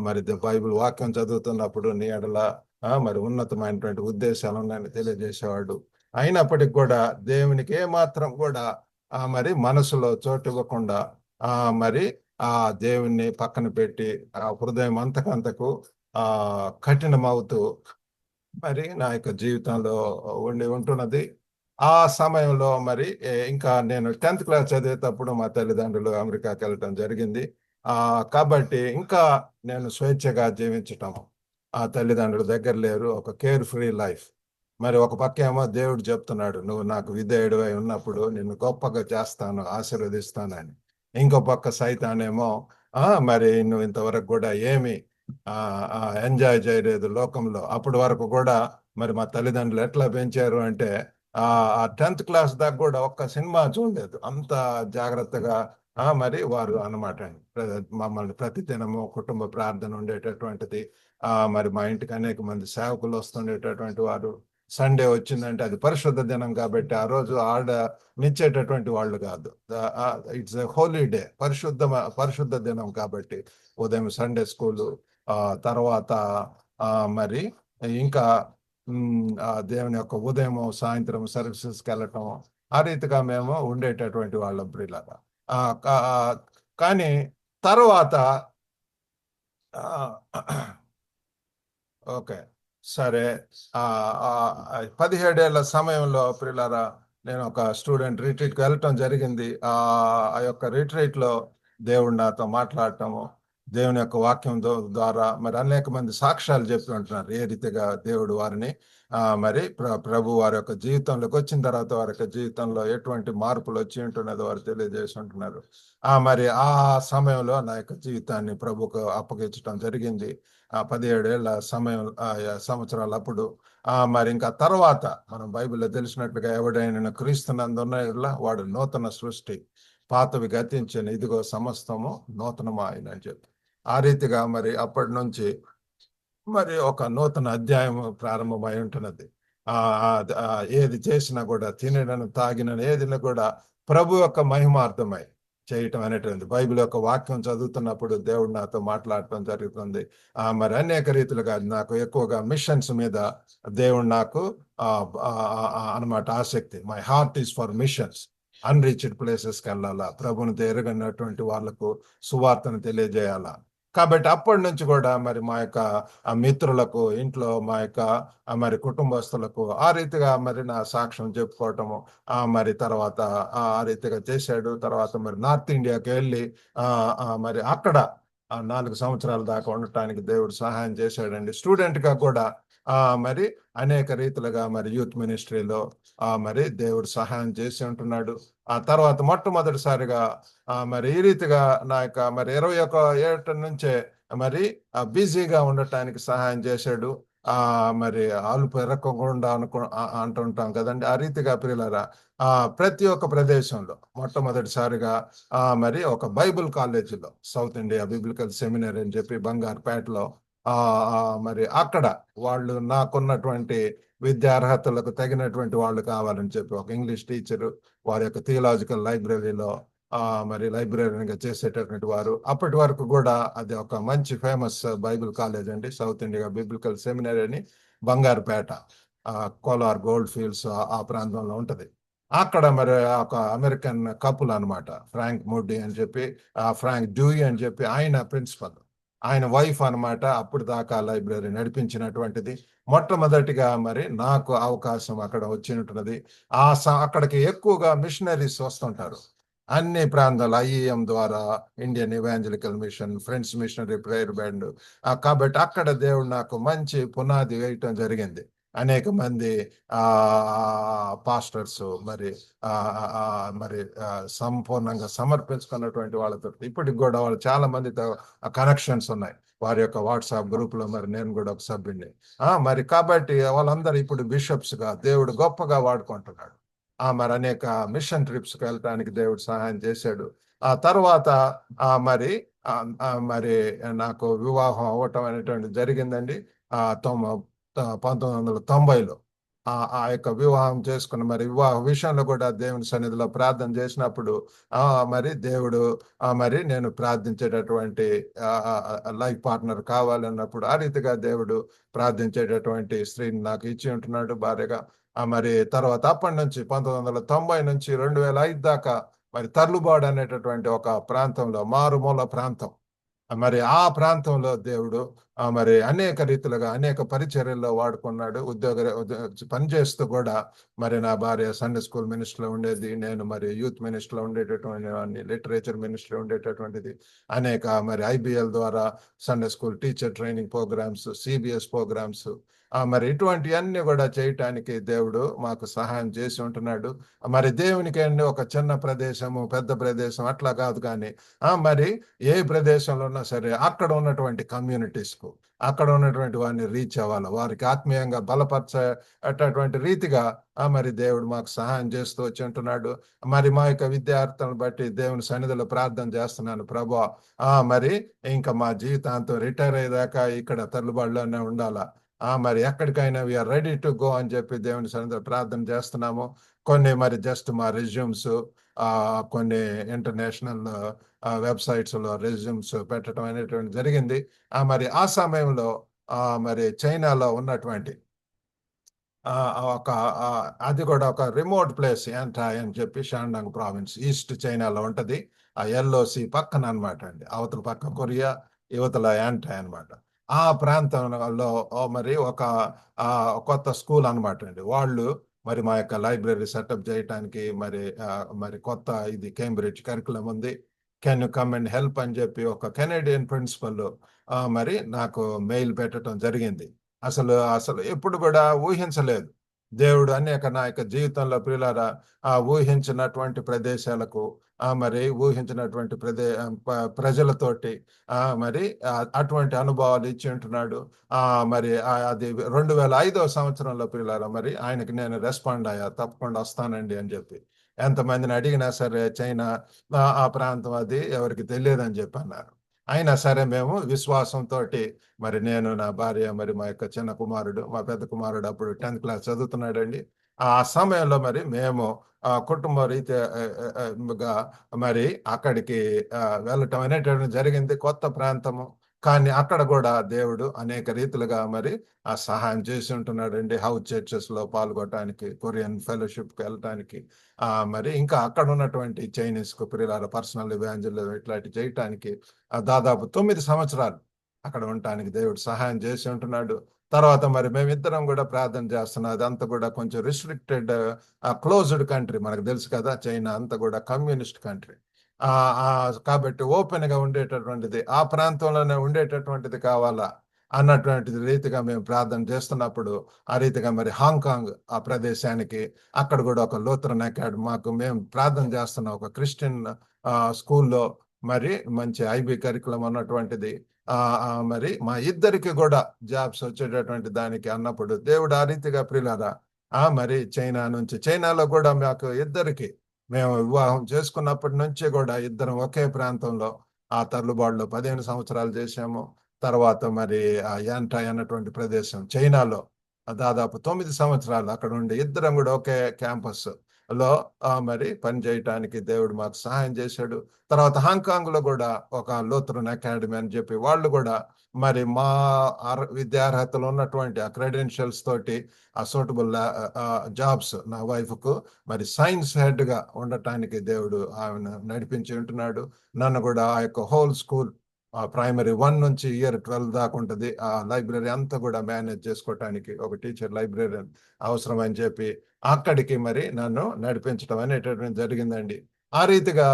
మరి బైబిల్ వాక్యం చదువుతున్నప్పుడు నీ ఎడల మరి ఉన్నతమైనటువంటి ఉద్దేశాలు ఉన్నాయని తెలియజేసేవాడు. అయినప్పటికి కూడా దేవునికి ఏమాత్రం కూడా మరి మనసులో చోటు ఇవ్వకుండా మరి ఆ దేవుణ్ణి పక్కన పెట్టి ఆ హృదయం అంతకంతకు కఠినమవుతూ మరి నా యొక్క జీవితంలో ఉంటున్నది. ఆ సమయంలో మరి ఇంకా నేను 10th క్లాస్ చదివేటప్పుడు మా తల్లిదండ్రులు అమెరికాకి వెళ్ళటం జరిగింది. కాబట్టి ఇంకా నేను స్వేచ్ఛగా జీవించటం, ఆ తల్లిదండ్రుల దగ్గర లేరు, ఒక కేర్ ఫ్రీ లైఫ్. మరి ఒక పక్క ఏమో దేవుడు చెప్తున్నాడు, నువ్వు నాకు విధేయుడివై ఉన్నప్పుడు నిన్ను గొప్పగా చేస్తాను, ఆశీర్వదిస్తానని. ఇంకో పక్క సైతానేమో మరి నువ్వు ఇంతవరకు కూడా ఏమి ఎంజాయ్ చేయలేదు లోకంలో. అప్పటి వరకు కూడా మరి మా తల్లిదండ్రులు ఎట్లా పెంచారు అంటే 10th క్లాస్ దాకా కూడా ఒక్క సినిమా చూడలేదు, అంత జాగ్రత్తగా మరి వారు అన్నమాట. మమ్మల్ని ప్రతిదినము కుటుంబ ప్రార్థన ఉండేటటువంటిది. మరి మా ఇంటికి అనేక మంది సేవకులు వస్తుండేటటువంటి వారు. సండే వచ్చిందంటే అది పరిశుద్ధ దినం కాబట్టి ఆ రోజు నిచ్చేటటువంటి వాళ్ళు కాదు. ఇట్స్ ఎ హోలీ డే, పరిశుద్ధ దినం కాబట్టి ఉదయం సండే స్కూలు, తర్వాత మరి ఇంకా దేవుని యొక్క ఉదయం సాయంత్రం సర్వీసెస్కి వెళ్ళటం, ఆ రీతిగా మేము ఉండేటటువంటి వాళ్ళం ప్రియులారా. కానీ తర్వాత ఓకే, సరే. 17 ఏళ్ల సమయంలో ప్రియులారా, నేను ఒక స్టూడెంట్ రిట్రీట్కి వెళ్ళటం జరిగింది. ఆ యొక్క రిట్రీట్లో దేవుడు నాతో మాట్లాడటము, దేవుని యొక్క వాక్యం ద్వారా మరి అనేక మంది సాక్ష్యాలు చెప్పి ఉంటున్నారు ఏ రీతిగా దేవుడు వారిని మరి ప్రభు వారి యొక్క జీవితంలోకి వచ్చిన తర్వాత వారి యొక్క జీవితంలో ఎటువంటి మార్పులు వచ్చి ఉంటున్నదో వారు తెలియజేసి ఉంటున్నారు. మరి ఆ సమయంలో నా యొక్క జీవితాన్ని ప్రభుకు అప్పగించడం జరిగింది. 17 ఏళ్ల సంవత్సరాలు అప్పుడు. మరి ఇంకా తర్వాత మనం బైబిల్లో తెలిసినట్లుగా ఎవడైనా క్రీస్తునందున్న వాడు నూతన సృష్టి, పాతవి గతించిన, ఇదిగో సమస్తము నూతనమాయన అని చెప్పి. ఆ రీతిగా మరి అప్పటి నుంచి మరి ఒక నూతన అధ్యాయం ప్రారంభమై ఉంటున్నది. ఏది చేసినా కూడా, తినడం తాగిన ఏదినా కూడా ప్రభు యొక్క మహిమార్థమై చేయటం అనేటువంటి బైబిల్ యొక్క వాక్యం చదువుతున్నప్పుడు దేవుడు నాతో మాట్లాడటం జరుగుతుంది. మరి అనేక రీతిలుగా నాకు ఎక్కువగా మిషన్స్ మీద దేవుడు నాకు అన్నమాట ఆసక్తి. My heart is for machines. Unreached ప్లేసెస్కి వెళ్ళాలా, ప్రభుని ఎరగనటువంటి వాళ్లకు సువార్తను తెలియజేయాలా. కాబట్టి అప్పటి నుంచి కూడా మరి మా యొక్క మిత్రులకు, ఇంట్లో మా యొక్క మరి కుటుంబస్తులకు ఆ రీతిగా మరి నా సాక్ష్యం చెప్పుకోవటము, మరి తర్వాత ఆ రీతిగా చేశాడు. తర్వాత మరి నార్త్ ఇండియాకి వెళ్ళి మరి అక్కడ 4 సంవత్సరాల దాకా ఉండటానికి దేవుడు సహాయం చేశాడండి. స్టూడెంట్గా కూడా మరి అనేక రీతిలుగా మరి యూత్ మినిస్ట్రీలో మరి దేవుడు సహాయం చేసి ఉంటున్నాడు. ఆ తర్వాత మొట్టమొదటిసారిగా మరి ఈ రీతిగా నా యొక్క మరి 21 ఏట నుంచే మరి బిజీగా ఉండటానికి సహాయం చేశాడు. మరి అలుపు ఎరగకుండా అంటుంటాం కదండి. ఆ రీతిగా ప్రియులారా, ప్రతి ఒక్క ప్రదేశంలో మొట్టమొదటిసారిగా మరి ఒక బైబిల్ కాలేజీలో, సౌత్ ఇండియా బిబ్లికల్ సెమినరీ అని చెప్పి బంగారుపేటలో, మరి అక్కడ వాళ్ళు నాకున్నటువంటి విద్యా అర్హతలకు తగినటువంటి వాళ్ళు కావాలని చెప్పి ఒక ఇంగ్లీష్ టీచరు వారి యొక్క థియలాజికల్ లైబ్రరీలో మరి లైబ్రరీగా చేసేటటువంటి వారు. అప్పటి వరకు కూడా అది ఒక మంచి ఫేమస్ బైబిల్ కాలేజ్ అండి, సౌత్ ఇండియా బిబ్లికల్ సెమినరీ అని, బంగారుపేట, కోలార్ గోల్డ్ ఫీల్డ్స్ ఆ ప్రాంతంలో ఉంటది. అక్కడ మరి ఒక అమెరికన్ కపుల్ అనమాట, ఫ్రాంక్ మోడీ అని చెప్పి, ఫ్రాంక్ డ్యూయి అని చెప్పి, ఆయన ప్రిన్సిపల్, ఆయన వైఫ్ అనమాట. అప్పుడు దాకా లైబ్రరీ నడిపించినటువంటిది. మొట్టమొదటిగా మరి నాకు అవకాశం అక్కడ వచ్చినట్టున్నది. అక్కడికి ఎక్కువగా మిషనరీస్ వస్తుంటారు అన్ని ప్రాంతాలు, ఐఈఎం ద్వారా, Indian evangelical mission, friends missionary prayer band. కాబట్టి అక్కడ దేవుడు నాకు మంచి పునాది వేయటం జరిగింది. అనేక మంది పాస్టర్స్ మరి మరి సంపూర్ణంగా సమర్పించుకున్నటువంటి వాళ్ళతో ఇప్పటికి కూడా వాళ్ళు చాలా మందితో కనెక్షన్స్ ఉన్నాయి. వారి యొక్క వాట్సాప్ గ్రూప్ లో మరి నేను కూడా ఒక సభ్యుడిని. మరి కాబట్టి వాళ్ళందరూ ఇప్పుడు బిషప్స్ గా దేవుడు గొప్పగా వాడుకుంటున్నాడు. మరి అనేక మిషన్ ట్రిప్స్కి వెళ్ళటానికి దేవుడు సహాయం చేశాడు. ఆ తర్వాత మరి మరి నాకు వివాహం అవ్వటం అనేటువంటి జరిగిందండి 1990లో. ఆ యొక్క వివాహం చేసుకున్న మరి వివాహ విషయంలో కూడా దేవుని సన్నిధిలో ప్రార్థన చేసినప్పుడు మరి దేవుడు మరి నేను ప్రార్థించేటటువంటి లైఫ్ పార్ట్నర్ కావాలన్నప్పుడు ఆ రీతిగా దేవుడు ప్రార్థించేటటువంటి స్త్రీని నాకు ఇచ్చి ఉంటున్నాడు భార్యగా. మరి తర్వాత అప్పటి నుంచి 1990 నుంచి 2005 దాకా మరి తర్లుబాడు అనేటటువంటి ఒక ప్రాంతంలో, మారుమూల ప్రాంతం, మరి ఆ ప్రాంతంలో దేవుడు మరి అనేక రీతిలుగా అనేక పరిచర్యల్లో వాడుకున్నాడు. పనిచేస్తూ కూడా మరి నా భార్య సండే స్కూల్ మినిస్టర్లో ఉండేది, నేను మరి యూత్ మినిస్టర్లో ఉండేటటువంటి, లిటరేచర్ మినిస్టర్లో ఉండేటటువంటిది. అనేక మరి IBL ద్వారా Sunday school teacher training programmes, CBS programmes, మరి ఇటువంటివన్నీ కూడా చేయటానికి దేవుడు మాకు సహాయం చేసి ఉంటున్నాడు. మరి దేవునికి ఒక చిన్న ప్రదేశము, పెద్ద ప్రదేశం అట్లా కాదు, కానీ మరి ఏ ప్రదేశంలో ఉన్నా సరే అక్కడ ఉన్నటువంటి కమ్యూనిటీస్కు, అక్కడ ఉన్నటువంటి వారిని రీచ్ అవ్వాలి, వారికి ఆత్మీయంగా బలపరచేటటువంటి రీతిగా మరి దేవుడు మాకు సహాయం చేస్తూ వచ్చి ఉంటున్నాడు. మరి మా యొక్క విద్యార్థులను బట్టి దేవుని సన్నిధిలో ప్రార్థన చేస్తున్నాను, ప్రభువా మరి ఇంకా మా జీవితాంతం రిటైర్ అయ్యేదాకా ఇక్కడ తర్లుబాడులోనే ఉండాలా, మరి ఎక్కడికైనా వీఆర్ రెడీ టు గో అని చెప్పి దేవుని సన్నిధిలో ప్రార్థన చేస్తున్నాము. కొన్ని మరి జస్ట్ మా రెజ్యూమ్స్ కొన్ని ఇంటర్నేషనల్ వెబ్సైట్స్ లో రెజ్యూమ్స్ పెట్టడం అనేటువంటి జరిగింది. మరి ఆ సమయంలో మరి చైనాలో ఉన్నటువంటి ఒక అది కూడా ఒక రిమోట్ ప్లేస్ యాంటాయ్ అని చెప్పి షాండాంగ్ ప్రావిన్స్ ఈస్ట్ చైనాలో ఉంటది. ఆ ఎల్ఓసి పక్కన అనమాట అండి, అవతల పక్క కొరియా, యువతల యాంటాయ్ అనమాట. ఆ ప్రాంతంలో మరి ఒక కొత్త స్కూల్ అనమాట అండి. వాళ్ళు మరి మా యొక్క లైబ్రరీ సెటప్ చేయడానికి మరి కొత్త ఇది కేంబ్రిడ్జ్ కరికులం ఉంది, can you come and help అని చెప్పి ఒక కెనేడియన్ ప్రిన్సిపల్ మరి నాకు మెయిల్ పెట్టడం జరిగింది. అసలు అసలు ఎప్పుడు కూడా ఊహించలేదు. దేవుడు అనేక నా యొక్క జీవితంలో ప్రియులారా ఊహించినటువంటి ప్రదేశాలకు మరి ఊహించినటువంటి ప్రజలతోటి మరి అటువంటి అనుభవాలు ఇచ్చి ఉంటున్నాడు. మరి అది 2005వ సంవత్సరంలో ప్రియులారా మరి ఆయనకి నేను రెస్పాండ్ అయ్యా, తప్పకుండా వస్తానండి అని చెప్పి. ఎంతమందిని అడిగినా సరే చైనా ఆ ప్రాంతం అది ఎవరికి తెలియదని చెప్పి అన్నారు. అయినా సరే మేము విశ్వాసంతో మరి నేను, నా భార్య, మరి మా యొక్క చిన్న కుమారుడు, మా పెద్ద కుమారుడు అప్పుడు 10th క్లాస్ చదువుతున్నాడండి. ఆ సమయంలో మరి మేము కుటుంబ రీతిగా మరి అక్కడికి వెళ్ళటం అనేటువంటి జరిగింది. కొత్త ప్రాంతము, కానీ అక్కడ కూడా దేవుడు అనేక రీతిలుగా మరి సహాయం చేసి ఉంటున్నాడండి. హౌస్ చర్చెస్ లో పాల్గొనడానికి, కొరియన్ ఫెలోషిప్కి వెళ్ళటానికి, మరి ఇంకా అక్కడ ఉన్నటువంటి చైనీస్ ప్రియులార పర్సనల్ ఇవాంజల్ ఇట్లాంటి చేయటానికి దాదాపు 9 సంవత్సరాలు అక్కడ ఉండటానికి దేవుడు సహాయం చేసి ఉంటున్నాడు. తర్వాత మరి మేమిద్దరం కూడా ప్రార్థన చేస్తున్నాం. అదంతా కూడా కొంచెం రిస్ట్రిక్టెడ్ క్లోజ్డ్ కంట్రీ, మనకు తెలుసు కదా, చైనా అంతా కూడా కమ్యూనిస్ట్ కంట్రీ. కాబట్టి ఓపెన్ గా ఉండేటటువంటిది, ఆ ప్రాంతంలోనే ఉండేటటువంటిది కావాలా అన్నటువంటి రీతిగా మేము ప్రార్థన చేస్తున్నప్పుడు, ఆ రీతిగా మరి హాంకాంగ్ ఆ ప్రదేశానికి, అక్కడ కూడా ఒక లూథరన్ అకాడమీ, మాకు మేము ప్రార్థన చేస్తున్న ఒక క్రిస్టియన్ స్కూల్లో మరి మంచి ఐబీ కరికులం అన్నటువంటిది మరి మా ఇద్దరికి కూడా జాబ్స్ వచ్చేటటువంటి దానికి అన్నప్పుడు దేవుడు ఆ రీతిగా ప్రియులారా మరి చైనాలో కూడా మాకు ఇద్దరికి, మేము వివాహం చేసుకున్నప్పటి నుంచి కూడా ఇద్దరం ఒకే ప్రాంతంలో ఆ తల్లుబాడులో 15 సంవత్సరాలు చేశాము. తర్వాత మరి ఆ యాంటాయ్ అన్నటువంటి ప్రదేశం చైనాలో దాదాపు 9 సంవత్సరాలు అక్కడ ఉండి ఇద్దరం కూడా ఒకే క్యాంపస్ లో మరి పని చేయటానికి దేవుడు మాకు సహాయం చేశాడు. తర్వాత హాంకాంగ్ లో కూడా ఒక లూథరన్ అకాడమీ అని చెప్పి వాళ్ళు కూడా మరి మా విద్యార్హతలు ఉన్నటువంటి ఆ క్రెడెన్షియల్స్ తోటి ఆ సూటబుల్ జాబ్స్ నా వైఫ్ కు మరి సైన్స్ హెడ్ గా ఉండటానికి దేవుడు ఆమెను నడిపించి ఉంటున్నాడు. నన్ను కూడా ఆ యొక్క హోల్ స్కూల్ ప్రైమరీ 1 నుంచి ఇయర్ 12 దాకా ఉంటుంది, ఆ లైబ్రరీ అంతా కూడా మేనేజ్ చేసుకోవటానికి ఒక టీచర్ లైబ్రరీ అవసరం అని చెప్పి అక్కడికి మరి నన్ను నడిపించడం అనేటటువంటి జరిగిందండి. ఆ రీతిగా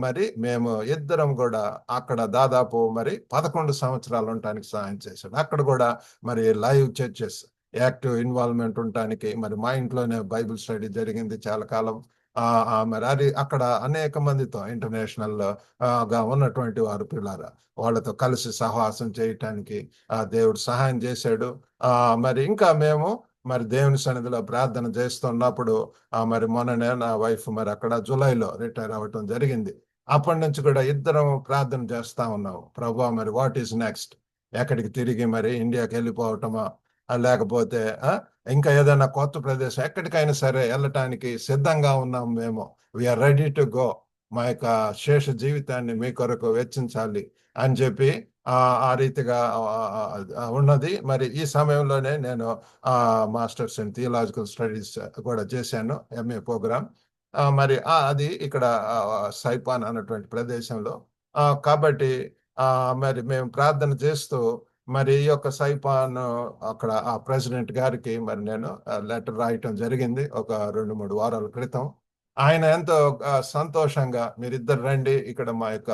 మరి మేము ఇద్దరం కూడా అక్కడ దాదాపు మరి 11 సంవత్సరాలు ఉండటానికి సహాయం చేశాడు. అక్కడ కూడా మరి లైవ్ చర్చెస్ యాక్టివ్ ఇన్వాల్వ్మెంట్ ఉండటానికి మరి మా ఇంట్లోనే బైబిల్ స్టడీ జరిగింది చాలా కాలం. మరి అది అక్కడ అనేక మందితో ఇంటర్నేషనల్ గా ఉన్నటువంటి వారు పిల్లారా వాళ్ళతో కలిసి సహవాసం చేయటానికి దేవుడు సహాయం చేశాడు. మరి ఇంకా మేము మరి దేవుని సన్నిధిలో ప్రార్థన చేస్తున్నప్పుడు మరి మొన్ననే నా వైఫ్ మరి అక్కడ జూలైలో రిటైర్ అవ్వటం జరిగింది. అప్పటి నుంచి కూడా ఇద్దరం ప్రార్థన చేస్తా ఉన్నాం, ప్రభువా మరి వాట్ ఈస్ నెక్స్ట్, ఎక్కడికి తిరిగి మరి ఇండియాకి వెళ్ళిపోవటమా లేకపోతే ఇంకా ఏదైనా కొత్త ప్రదేశం ఎక్కడికైనా సరే వెళ్ళటానికి సిద్ధంగా ఉన్నాం మేము. వీఆర్ రెడీ టు గో, మా యొక్క శేష జీవితాన్ని మీ కొరకు వెచ్చించాలి అని చెప్పి ఆ రీతిగా ఉన్నది. మరి ఈ సమయంలోనే నేను మాస్టర్స్ ఇన్ థియలాజికల్ స్టడీస్ కూడా చేశాను, ఎంఏ ప్రోగ్రామ్. మరి అది ఇక్కడ సైపాన్ అన్నటువంటి ప్రదేశంలో. కాబట్టి మరి మేము ప్రార్థన చేస్తూ మరి ఈ యొక్క సైపాన్ అక్కడ ఆ ప్రెసిడెంట్ గారికి మరి నేను లెటర్ రాయటం జరిగింది ఒక 2-3 వారాల క్రితం. ఆయన ఎంతో సంతోషంగా మీరిద్దరు రండి, ఇక్కడ మా యొక్క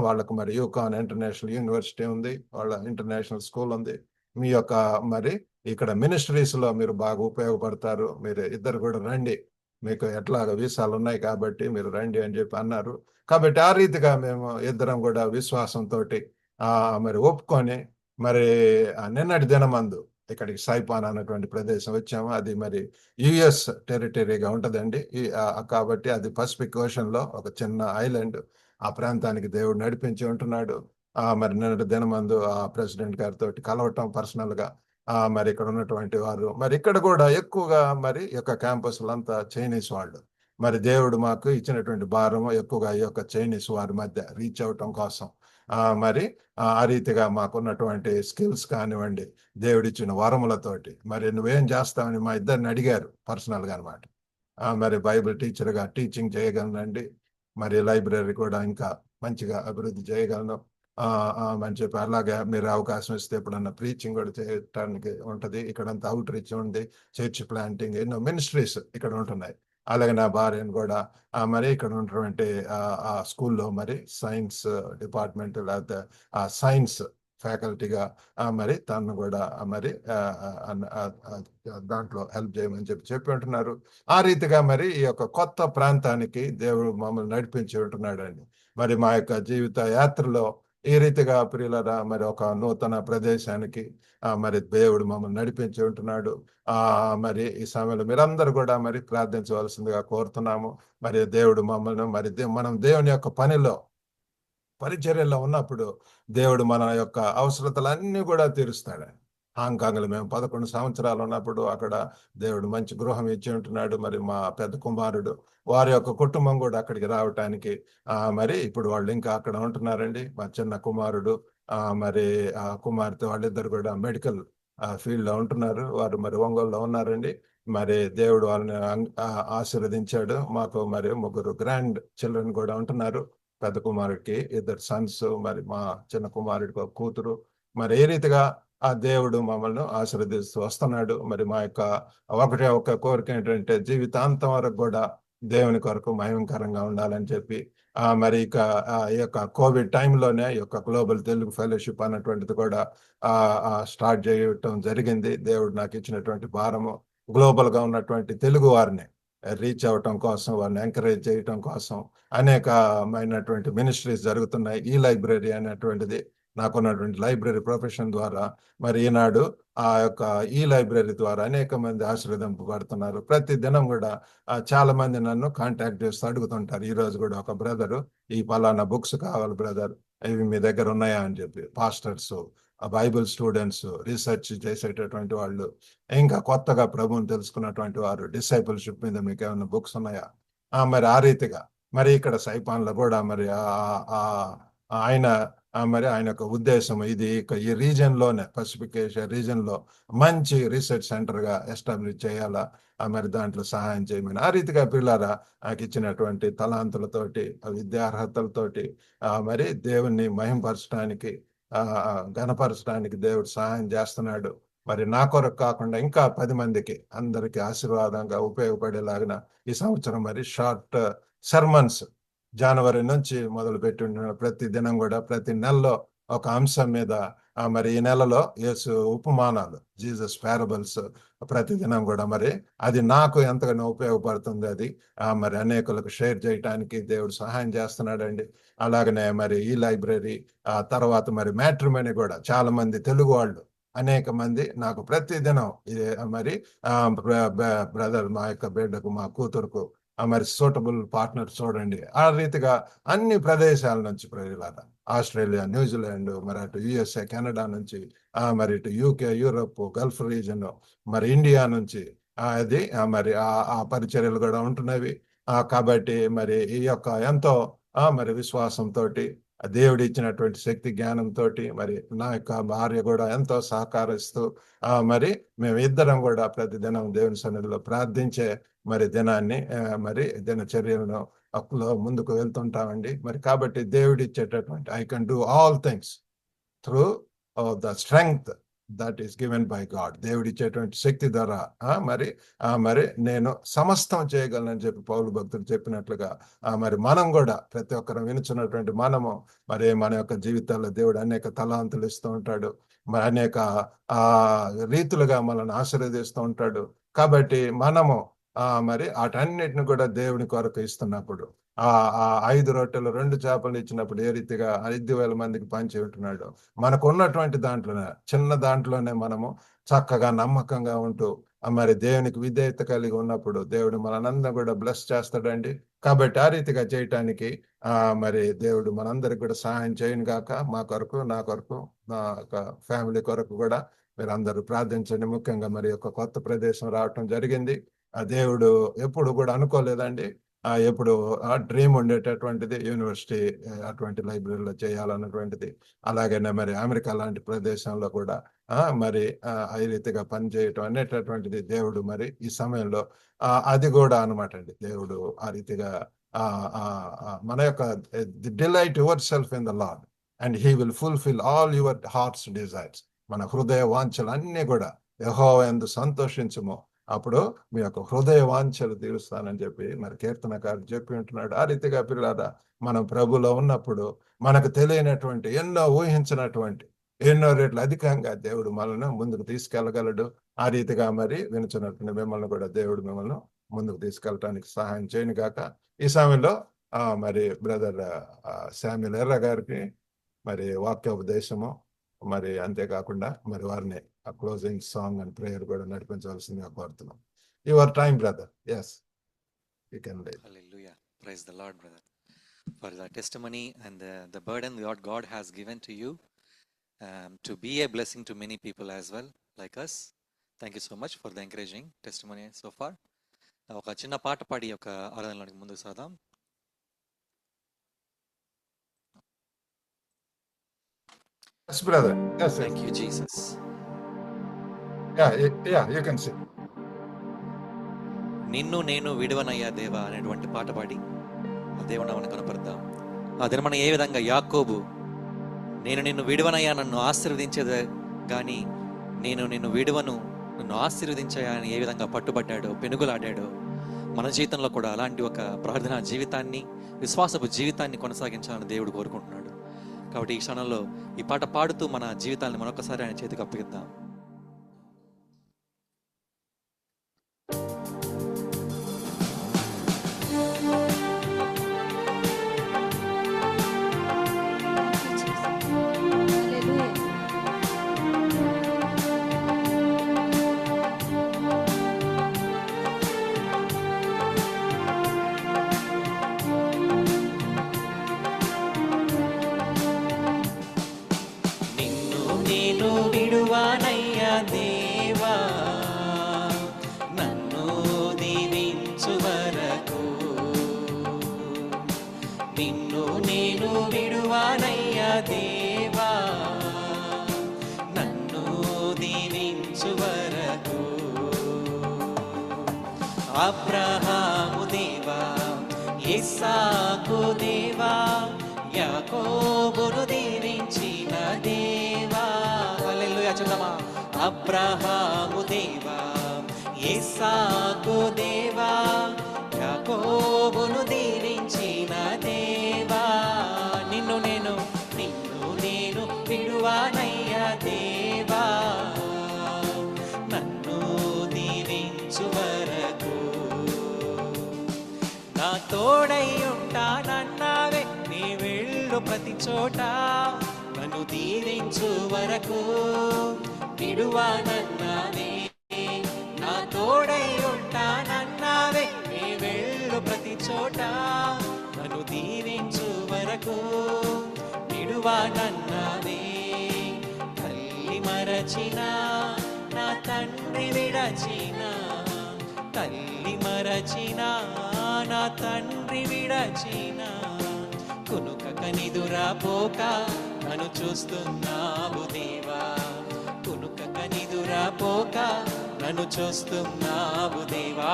వాళ్ళకు మరి యూకాన్ ఇంటర్నేషనల్ యూనివర్సిటీ ఉంది, వాళ్ళ ఇంటర్నేషనల్ స్కూల్ ఉంది, మీ యొక్క మరి ఇక్కడ మినిస్ట్రీస్ లో మీరు బాగా ఉపయోగపడతారు, మీరు ఇద్దరు కూడా రండి, మీకు ఎట్లాగ వీసాలు ఉన్నాయి కాబట్టి మీరు రండి అని చెప్పి అన్నారు. కాబట్టి ఆ రీతిగా మేము ఇద్దరం కూడా విశ్వాసంతో మరి ఒప్పుకొని మరి నిన్నటి దినమందు ఇక్కడికి సైపాన్ అన్నటువంటి ప్రదేశం వచ్చాము. అది మరి యుఎస్ టెరిటరీగా ఉంటదండి. కాబట్టి అది పసిఫిక్ ఓషన్ లో ఒక చిన్న ఐలాండ్. ఆ ప్రాంతానికి దేవుడు నడిపించి ఉంటున్నాడు. మరి నిన్నటి దినమందు ఆ ప్రెసిడెంట్ గారితో కలవటం పర్సనల్ గా, మరి ఇక్కడ ఉన్నటువంటి వారు మరి ఇక్కడ కూడా ఎక్కువగా మరి ఈ యొక్క క్యాంపస్లంతా చైనీస్ వాళ్ళు. మరి దేవుడు మాకు ఇచ్చినటువంటి భారం ఎక్కువగా ఈ యొక్క చైనీస్ వారి మధ్య రీచ్ అవటం కోసం మరి ఆ రీతిగా మాకున్నటువంటి స్కిల్స్ కానివ్వండి, దేవుడిచ్చిన వరములతోటి మరి నువ్వేం చేస్తావని మా ఇద్దరిని అడిగారు పర్సనల్గా అనమాట. మరి బైబిల్ టీచర్గా టీచింగ్ చేయగలనండి, మరి లైబ్రరీ కూడా ఇంకా మంచిగా అభివృద్ధి చేయగలను అని చెప్పి, అలాగే మీరు అవకాశం ఇస్తే ఎప్పుడన్నా ప్రీచింగ్ కూడా చేయడానికి ఉంటుంది. ఇక్కడంతా అవుట్ రీచ్ ఉంది, చర్చ్ ప్లాంటింగ్, ఎన్నో మినిస్ట్రీస్ ఇక్కడ ఉంటున్నాయి. అలాగే నా భార్యను కూడా మరి ఇక్కడ ఉన్నటువంటి ఆ స్కూల్లో మరి సైన్స్ డిపార్ట్మెంట్ లేకపోతే ఆ సైన్స్ ఫ్యాకల్టీగా మరి తను కూడా మరి దాంట్లో హెల్ప్ చేయమని చెప్పి ఉంటున్నారు. ఆ రీతిగా మరి ఈ యొక్క కొత్త ప్రాంతానికి దేవుడు మమ్మల్ని నడిపించి ఉంటున్నాడు అండి. మరి మా యొక్క జీవిత యాత్రలో ఈ రీతిగా ప్రియులరా మరి ఒక నూతన ప్రదేశానికి మరి దేవుడు మమ్మల్ని నడిపించి ఉంటున్నాడు. మరి ఈ సమయంలో మీరందరూ కూడా మరి ప్రార్థించవలసిందిగా కోరుతున్నాము. మరి దేవుడు మమ్మల్ని మరి మనం దేవుని యొక్క పనిలో పరిచర్యలో ఉన్నప్పుడు దేవుడు మన యొక్క అవసరతలన్నీ కూడా తీరుస్తాడు. హాంకాంగ్లో మేము 11 సంవత్సరాలు ఉన్నప్పుడు అక్కడ దేవుడు మంచి గృహం ఇచ్చి ఉంటున్నాడు. మరి మా పెద్ద కుమారుడు వారి యొక్క కుటుంబం కూడా అక్కడికి రావటానికి మరి ఇప్పుడు వాళ్ళు ఇంకా అక్కడ ఉంటున్నారండి. మా చిన్న కుమారుడు మరి కుమార్తె వాళ్ళిద్దరు కూడా మెడికల్ ఫీల్డ్ లో ఉంటున్నారు. వారు మరి ఒంగోలులో ఉన్నారండి. మరి దేవుడు వాళ్ళని ఆశీర్వదించాడు. మాకు మరి 3 గ్రాండ్ చిల్డ్రన్ కూడా ఉంటున్నారు. పెద్ద కుమారుడికి 2 సన్స్, మరి మా చిన్న కుమారుడికి ఒక కూతురు. మరి ఏ రీతిగా ఆ దేవుడు మమ్మల్ని ఆశీర్వదిస్తూ వస్తున్నాడు. మరి మా యొక్క ఒక కోరిక ఏంటంటే జీవితాంతం వరకు కూడా దేవుని కొరకు మహిమకరంగా ఉండాలని చెప్పి మరి ఇక ఈ యొక్క కోవిడ్ టైంలోనే ఈ యొక్క గ్లోబల్ తెలుగు ఫెలోషిప్ అన్నటువంటిది కూడా స్టార్ట్ చేయటం జరిగింది. దేవుడు నాకు ఇచ్చినటువంటి భారము గ్లోబల్ గా ఉన్నటువంటి తెలుగు వారిని రీచ్ అవ్వటం కోసం, వారిని ఎంకరేజ్ చేయటం కోసం అనేకమైనటువంటి మినిస్ట్రీస్ జరుగుతున్నాయి. ఈ లైబ్రరీ అనేటువంటిది నాకున్నటువంటి లైబ్రరీ ప్రొఫెషన్ ద్వారా మరి ఈనాడు ఆ యొక్క ఈ లైబ్రరీ ద్వారా అనేక మంది ఆశీర్వదింపబడుతున్నారు. ప్రతి దినం కూడా చాలా మంది నన్ను కాంటాక్ట్ చేస్తూ అడుగుతుంటారు. ఈ రోజు కూడా ఒక బ్రదరు, ఈ పలానా బుక్స్ కావాలి బ్రదర్, ఇవి మీ దగ్గర ఉన్నాయా అని చెప్పి. పాస్టర్స్, బైబిల్ స్టూడెంట్స్, రీసెర్చ్ చేసేటటువంటి వాళ్ళు, ఇంకా కొత్తగా ప్రభువుని తెలుసుకున్నటువంటి వారు, డిసైపుల్షిప్ మీద మీకు ఏమైనా బుక్స్ ఉన్నాయా? మరి ఆ రీతిగా మరి ఇక్కడ సైపాన్లో కూడా మరి ఆయన మరి ఆయన యొక్క ఉద్దేశం ఇది ఈ రీజన్ లోనే, పసిఫిక్ ఏషియా రీజన్ లో మంచి రీసెర్చ్ సెంటర్ గా ఎస్టాబ్లిష్ చేయాలా, మరి దాంట్లో సహాయం చేయమని. ఆ రీతిగా పిల్లరా నాకు ఇచ్చినటువంటి తలాంతులతోటి, విద్యార్హతలతోటి మరి దేవుణ్ణి మహింపరచడానికి ఘనపరచడానికి దేవుడు సహాయం చేస్తున్నాడు. మరి నా కొరకు కాకుండా ఇంకా 10 మందికి అందరికి ఆశీర్వాదంగా ఉపయోగపడేలాగిన ఈ సంవత్సరం మరి షార్ట్ సర్మన్స్ జనవరి నుంచి మొదలు పెట్టి ప్రతి దినం కూడా ప్రతి నెలలో ఒక అంశం మీద మరి ఈ నెలలో యేసు ఉపమానాలు, జీసస్ పారబుల్స్ ప్రతి దినం కూడా మరి అది నాకు ఎంతగానో ఉపయోగపడుతుంది. అది మరి అనేకులకు షేర్ చేయడానికి దేవుడు సహాయం చేస్తున్నాడండి. అలాగనే మరి ఈ లైబ్రరీ తర్వాత మరి మ్యాట్రిమనీ కూడా చాలా మంది తెలుగు వాళ్ళు అనేక మంది నాకు ప్రతి దినం మరి బ్రదర్, మా యొక్క బిడ్డకు, మా కూతురుకు మరి సూటబుల్ పార్ట్నర్ చూడండి. ఆ రీతిగా అన్ని ప్రదేశాల నుంచి ప్రజలారా, ఆస్ట్రేలియా, న్యూజిలాండ్, మరి అటు యుఎస్ఏ, కెనడా నుంచి మరి ఇటు యూకే, యూరోప్, గల్ఫ్ రీజన్, మరి ఇండియా నుంచి అది మరి ఆ పరిచర్యలు కూడా ఉంటున్నవి. కాబట్టి మరి ఈ యొక్క ఎంతో మరి విశ్వాసంతో, దేవుడు ఇచ్చినటువంటి శక్తి జ్ఞానంతో మరి నా యొక్క భార్య కూడా ఎంతో సహకరిస్తూ మరి మేమిద్దరం కూడా ప్రతి దినం దేవుని సన్నిధిలో ప్రార్థించే మరి దినాన్ని మరి దినచర్యలను అప్పులో ముందుకు వెళ్తుంటామండి. మరి కాబట్టి దేవుడు ఇచ్చేటటువంటి I can do all things through the strength that is given by God. దేవుడు ఇచ్చేటువంటి శక్తి ద్వారా మరి నేను సమస్తం చేయగలనని చెప్పి పౌలు భక్తుడు చెప్పినట్లుగా మరి మనం కూడా ప్రతి ఒక్కరు వినుచున్నటువంటి మనము మరి మన యొక్క జీవితాల్లో దేవుడు అనేక తలాంతులు ఇస్తూ ఉంటాడు. మరి అనేక రీతులుగా మనల్ని ఆశీర్వదిస్తూ ఉంటాడు. కాబట్టి మనము మరి వాటన్నిటిని కూడా దేవుని కొరకు ఇస్తున్నప్పుడు 5 రొట్టెలు 2 చేపలు ఇచ్చినప్పుడు ఏ రీతిగా 5,000 మందికి పంచి ఉంటున్నాడు, మనకు ఉన్నటువంటి దాంట్లోనే, చిన్న దాంట్లోనే మనము చక్కగా నమ్మకంగా ఉంటూ మరి దేవునికి విధేయత కలిగి ఉన్నప్పుడు దేవుడు మనందరం కూడా బ్లెస్ చేస్తాడండి. కాబట్టి ఆ రీతిగా చేయటానికి మరి దేవుడు మనందరికి కూడా సహాయం చేయను గాక. మా కొరకు, నా కొరకు, నా ఫ్యామిలీ కొరకు కూడా మీరు అందరూ ప్రార్థించండి. ముఖ్యంగా మరి ఒక కొత్త ప్రదేశం రావటం జరిగింది. ఆ దేవుడు ఎప్పుడు కూడా అనుకోలేదండి ఎప్పుడు ఆ డ్రీమ్ ఉండేటటువంటిది యూనివర్సిటీ అటువంటి లైబ్రరీలో చేయాలన్నటువంటిది. అలాగనే మరి అమెరికా లాంటి ప్రదేశంలో కూడా మరి ఈ రీతిగా పనిచేయటం అనేటటువంటిది దేవుడు మరి ఈ సమయంలో అది కూడా అనమాట అండి. దేవుడు ఆ రీతిగా మన యొక్క delight your self in the lord and he will fulfil all your hearts desires. మన హృదయ వాంఛలు అన్నీ కూడా యెహోవా యందు సంతోషించుము, అప్పుడు మీ యొక్క హృదయ వాంఛలు తీరుస్తానని చెప్పి మరి కీర్తనకారు చెప్పి ఉంటున్నాడు. ఆ రీతిగా పిల్లారా, మనం ప్రభులో ఉన్నప్పుడు మనకు తెలియనటువంటి ఎన్నో ఊహించినటువంటి ఎన్నో రెట్లు అధికంగా దేవుడు మనల్ని ముందుకు తీసుకెళ్ళగలడు. ఆ రీతిగా మరి వినుచున్నటువంటి మిమ్మల్ని కూడా దేవుడు మిమ్మల్ని ముందుకు తీసుకెళ్ళటానికి సహాయం చేయను గాక. ఈ సమయంలో మరి బ్రదర్ శామ్యుల్ ఎర్ర గారికి మరి వాక్యోపదేశము, మరి అంతేకాకుండా మరి వారిని ఆ క్లోజింగ్ సాంగ్ అండ్ ప్రేయర్ కూడా నడిపించవలసిందిగా కోరుతున్నాం. Your time brother. Yes, you can lead. Hallelujah. Praise the Lord, brother, for the testimony and the burden that God has given to you to be a blessing to many people as well, like us. Thank you so much for the encouraging testimony so far. ఒక చిన్న పాట పాడి ఒక ఆరాధనలోకి ముందుకు సాదాం. Yes, brother. Yes, yes. Thank you, Jesus. Yeah, you can sing. నిన్ను నేను విడువనయ్యా దేవా అనేటువంటి పాట పాడి ఆ దేవుని నామమును కనపరుద్దాం. ఆ దినమున ఏ విధంగా యాకోబు నేను నిన్ను విడువనయ్యా, నన్ను ఆశీర్వదించేదే కానీ నేను నిన్ను విడువను, నన్ను ఆశీర్వదించయా అని ఏ విధంగా పట్టుబడ్డాడో, పెనుగులాడాడో, మన జీవితంలో కూడా అలాంటి ఒక ప్రార్థనా జీవితాన్ని, విశ్వాసపు జీవితాన్ని కొనసాగించాలని దేవుడు కోరుకుంటున్నాడు. కాబట్టి ఈ క్షణంలో ఈ పాట పాడుతూ మన జీవితాన్ని మరొకసారి ఆయన చేతికి అప్పగిద్దాం. అబ్రహాము దేవా, ఇస్సాకు దేవా, యాకోబును దీవించిన దేవా. హల్లెలూయా చెప్దామా? అబ్రహాము దేవా, ఇస్సాకు దేవా, యాకోబును దీవించిన దేవా. నిన్ను నేను విడువనయ్యా దేవా, నన్ను దీవించు వరకు. నా తోడై ఉంటానన్నావే, నీ వెళ్ళు ప్రతి చోట, నన్ను దీవించు వరకు విడువనన్నావే. నా తోడై ఉంటానన్నావే, నీ వెళ్ళు ప్రతి చోట, నన్ను దీవించు వరకు విడువనన్నావే. తల్లి మరచిన నా తండ్రి విడచిన, తల్లి మరచిన నా తండ్రి విడచిన, కునుకక నిదురపోక నన్ను చూస్తున్నావు దేవా, కునుకక నిదురపోక నన్ను చూస్తున్నావు దేవా.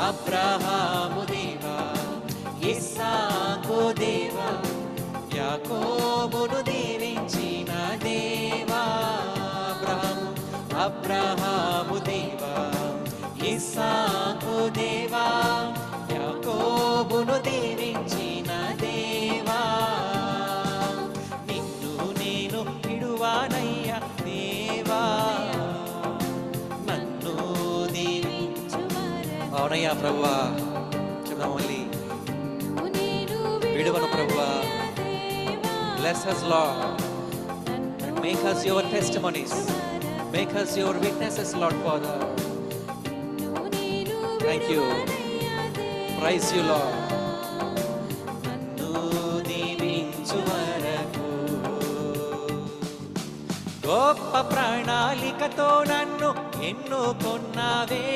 అబ్రహాము దేవా, ఇస్సాకు దేవా, యాకోబును దీవించిన దేవా. అబ్రహాము దేవా, ఇస్సాకు దేవా, యాకోబును దీవించిన దేవా. నిన్ను నేను విడువనయ్యా దేవా, నన్ను దీవించు. అవునయ్యా ప్రభువా, చెప్దాం మళ్ళీ. విడువను ప్రభువా. Bless us, Lord, and make us your testimonies, make us your witnesses, Lord Father. Thank you, praise you, Lord. నన్ను దీవించు వరకు గొప్ప ప్రణాళికతో నన్ను ఎన్నుకొన్నావే,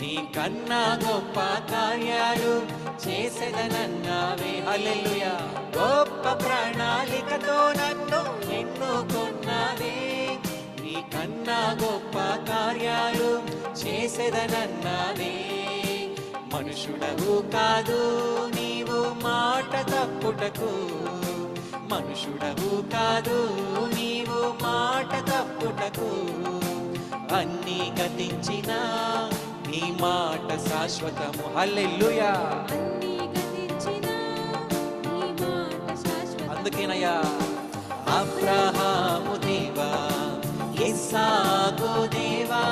నీ కన్నా గొప్ప కార్యాలు చేసేదనన్నావే. హల్లెలూయా. గొప్ప ప్రణాళికతో నన్ను ఎన్నుకున్నావే, నీ కన్నా గొప్ప కార్యాలు చేసేదనన్నావే. మనుషుడవు కాదు నీవు మాట తప్పుటకు, మనుషుడవు కాదు నీవు మాట తప్పుటకు. అన్నీ గతించిన నీ మాట శాశ్వతము. హల్లెలూయా. అన్నీ గతించిన నీ మాట శాశ్వతం. అందుకేనయ్యా అబ్రహాము దేవా, ఇస్సాకు దేవా,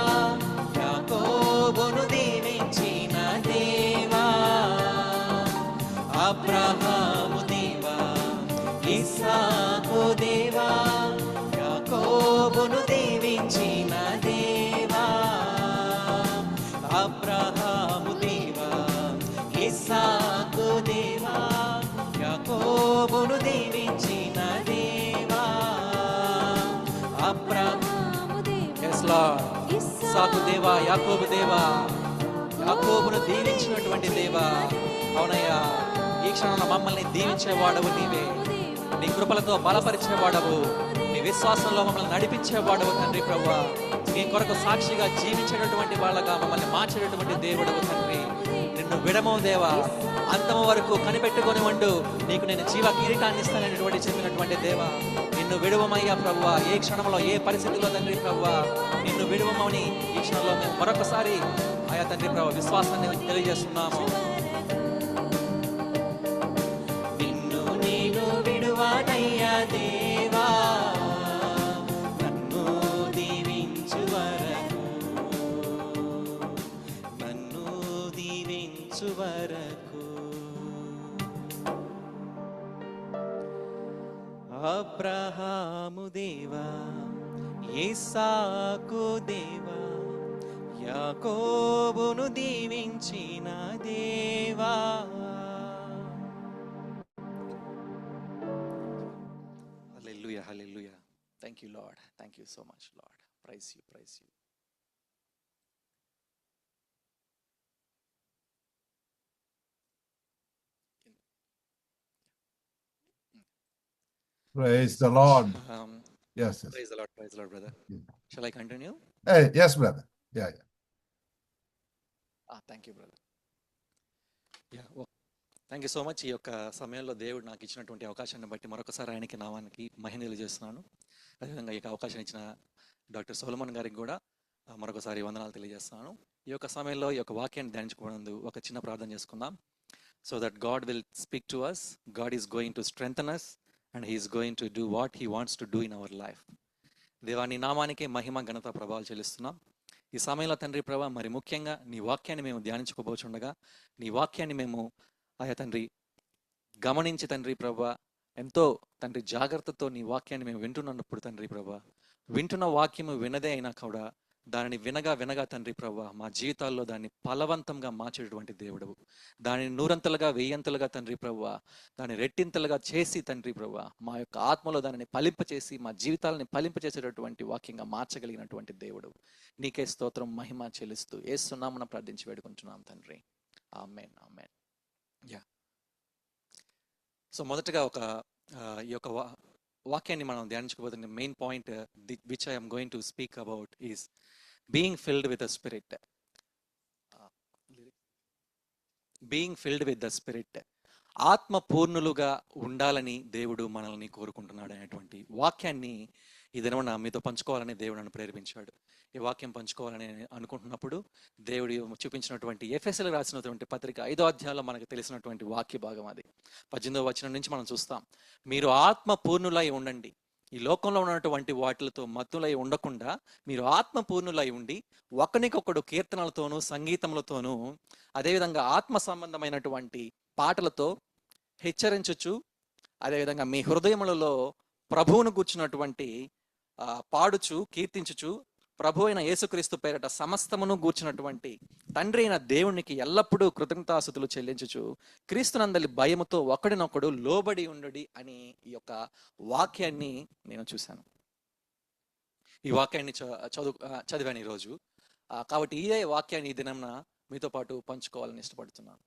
యాకోబును దీవించిన దేవా. అబ్రహాము దేవా, ఇస్సాకు దేవా, యాకోబును దీవించిన దేవా. అబ్రహాము దేవా, ఇస్సాకు దేవా, యాకోబును దీవించిన దేవా. అబ్రహాము దేవా, Yes, Lord. ఇస్సాకు దేవా, యాకోబు దేవా, యాకోబును దీవించినటువంటి దేవా. అవునయ్యా, ఈ క్షణంలో మమ్మల్ని దీవించేవాడవు నీవే. నీ కృపలతో బలపరిచేవాడవు, నీ విశ్వాసంలో మమ్మల్ని నడిపించేవాడవు తండ్రి ప్రభువా. నీ కొరకు సాక్షిగా జీవించేటటువంటి వాళ్ళగా మమ్మల్ని మార్చేటటువంటి దేవుడవు తండ్రి. నిన్ను విడమవు దేవా, అంతము వరకు కనిపెట్టుకొని ఉండు, నీకు నేను జీవ కిరీటాన్ని ఇస్తాననేటువంటి చెప్పినటువంటి దేవా. నిన్ను విడువమయ్యా ప్రభువా. ఏ క్షణంలో ఏ పరిస్థితుల్లో తండ్రి ప్రభువా నిన్ను విడువమని ఈ క్షణంలో మేము మరొకసారి ఆయా తండ్రి ప్రభు విశ్వాసాన్ని తెలియజేస్తున్నాము. నిన్ను నేను విడువానయ్యా దేవా, నన్ను దీవించు వరకు, నన్ను దీవించు వరకు. అబ్రహాము దేవా, ఇస్సాకు దేవా, యాకోబును దీవించిన దేవా. Hallelujah, hallelujah. Thank you Lord, thank you so much Lord. Praise you, praise you. Praise the Lord. Yes, yes. Praise the Lord, brother. Shall I continue? Hey, yes, brother. Yeah, yeah. Thank you brother. Thank you so much. ఈ యొక్క సమయంలో దేవుడు నాకు ఇచ్చినటువంటి అవకాశాన్ని బట్టి మరొకసారి ఆయనకి నామానికి మహిమలు చేస్తున్నాను. అదేవిధంగా ఈ అవకాశం ఇచ్చిన డాక్టర్ సోలమన్ గారికి కూడా మరొకసారి వందనాలు తెలియజేస్తున్నాను. ఈ యొక్క సమయంలో ఈ యొక్క వాక్యాన్ని ధ్యానించుకోవడం ఒక చిన్న ప్రార్థన చేసుకుందాం. So that God will speak to us, God is going to strengthen us and he is going to do what he wants to do in our life. దేవా, నీ నామానికే మహిమ ఘనత ప్రభావాలు చెల్లిస్తున్నాం. ఈ సమయంలో తండ్రి ప్రభా, మరి ముఖ్యంగా నీ వాక్యాన్ని మేము ధ్యానించుకోబోచుండగా, నీ వాక్యాన్ని మేము ఆయా తండ్రి గమనించి తండ్రి ప్రభా, ఎంతో తండ్రి జాగ్రత్తతో నీ వాక్యాన్ని మేము వింటున్నప్పుడు తండ్రి ప్రభా, వింటున్న వాక్యము వినదే అయినా కూడా దానిని వినగా తండ్రి ప్రభా మా జీవితాల్లో దాన్ని ఫలవంతంగా మార్చేటువంటి దేవుడవు. దానిని నూరంతలుగా వెయ్యంతలుగా తండ్రి ప్రభా, దాన్ని రెట్టింతలుగా చేసి తండ్రి ప్రభా మా యొక్క ఆత్మలో దానిని ఫలింపచేసి మా జీవితాలని ఫలింపచేసేటటువంటి వాక్యంగా మార్చగలిగినటువంటి దేవుడవు. నీకే స్తోత్రం మహిమ చెల్లిస్తూ యేసు నామమున ప్రార్థించి వేడుకుంటున్నాం తండ్రి. ఆమేన్, ఆమేన్. యా. సో మొదటగా ఈ యొక్క వాక్యాన్ని మనం ధ్యానించుకోబోతున్న main point which I'm going to speak about is being filled with the spirit. Being filled with the spirit. ఆత్మ పూర్ణులుగా ఉండాలని దేవుడు మనల్ని కోరుకుంటున్నాడు అనేటువంటి వాక్యాన్ని ఈ దినమున మీతో పంచుకోవాలని దేవుడు నన్ను ప్రేరేపించాడు. ఈ వాక్యం పంచుకోవాలని అనుకుంటున్నప్పుడు దేవుడు చూపించినటువంటి ఎఫెసీయులకు రాసినటువంటి పత్రిక 5వ అధ్యాయంలో మనకు తెలిసినటువంటి వాక్య భాగం అది. 18వ వచనం నుంచి మనం చూస్తాం. మీరు ఆత్మ పూర్ణులై ఉండండి, ఈ లోకంలో ఉన్నటువంటి వాటిలతో మత్తులై ఉండకుండా మీరు ఆత్మ పూర్ణులై ఉండి ఒకరికొకడు కీర్తనలతోనూ సంగీతములతోనూ అదేవిధంగా ఆత్మ సంబంధమైనటువంటి పాటలతో హెచ్చరించుచు, అదేవిధంగా మీ హృదయములలో ప్రభువును గూర్చినటువంటి పాడుచు కీర్తించుచు, ప్రభు అయిన యేసుక్రీస్తు పేరట సమస్తమును గూర్చినటువంటి తండ్రి అయిన దేవునికి ఎల్లప్పుడూ కృతజ్ఞతాస్తుతులు చెల్లించుచు క్రీస్తునందలి భయముతో ఒకడినొకడు లోబడి ఉండడి అని ఈ యొక్క వాక్యాన్ని నేను చూశాను. ఈ వాక్యాన్ని చదివాను ఈరోజు. కాబట్టి ఇదే వాక్యాన్ని ఈ దినంన మీతో పాటు పంచుకోవాలని ఇష్టపడుతున్నాను.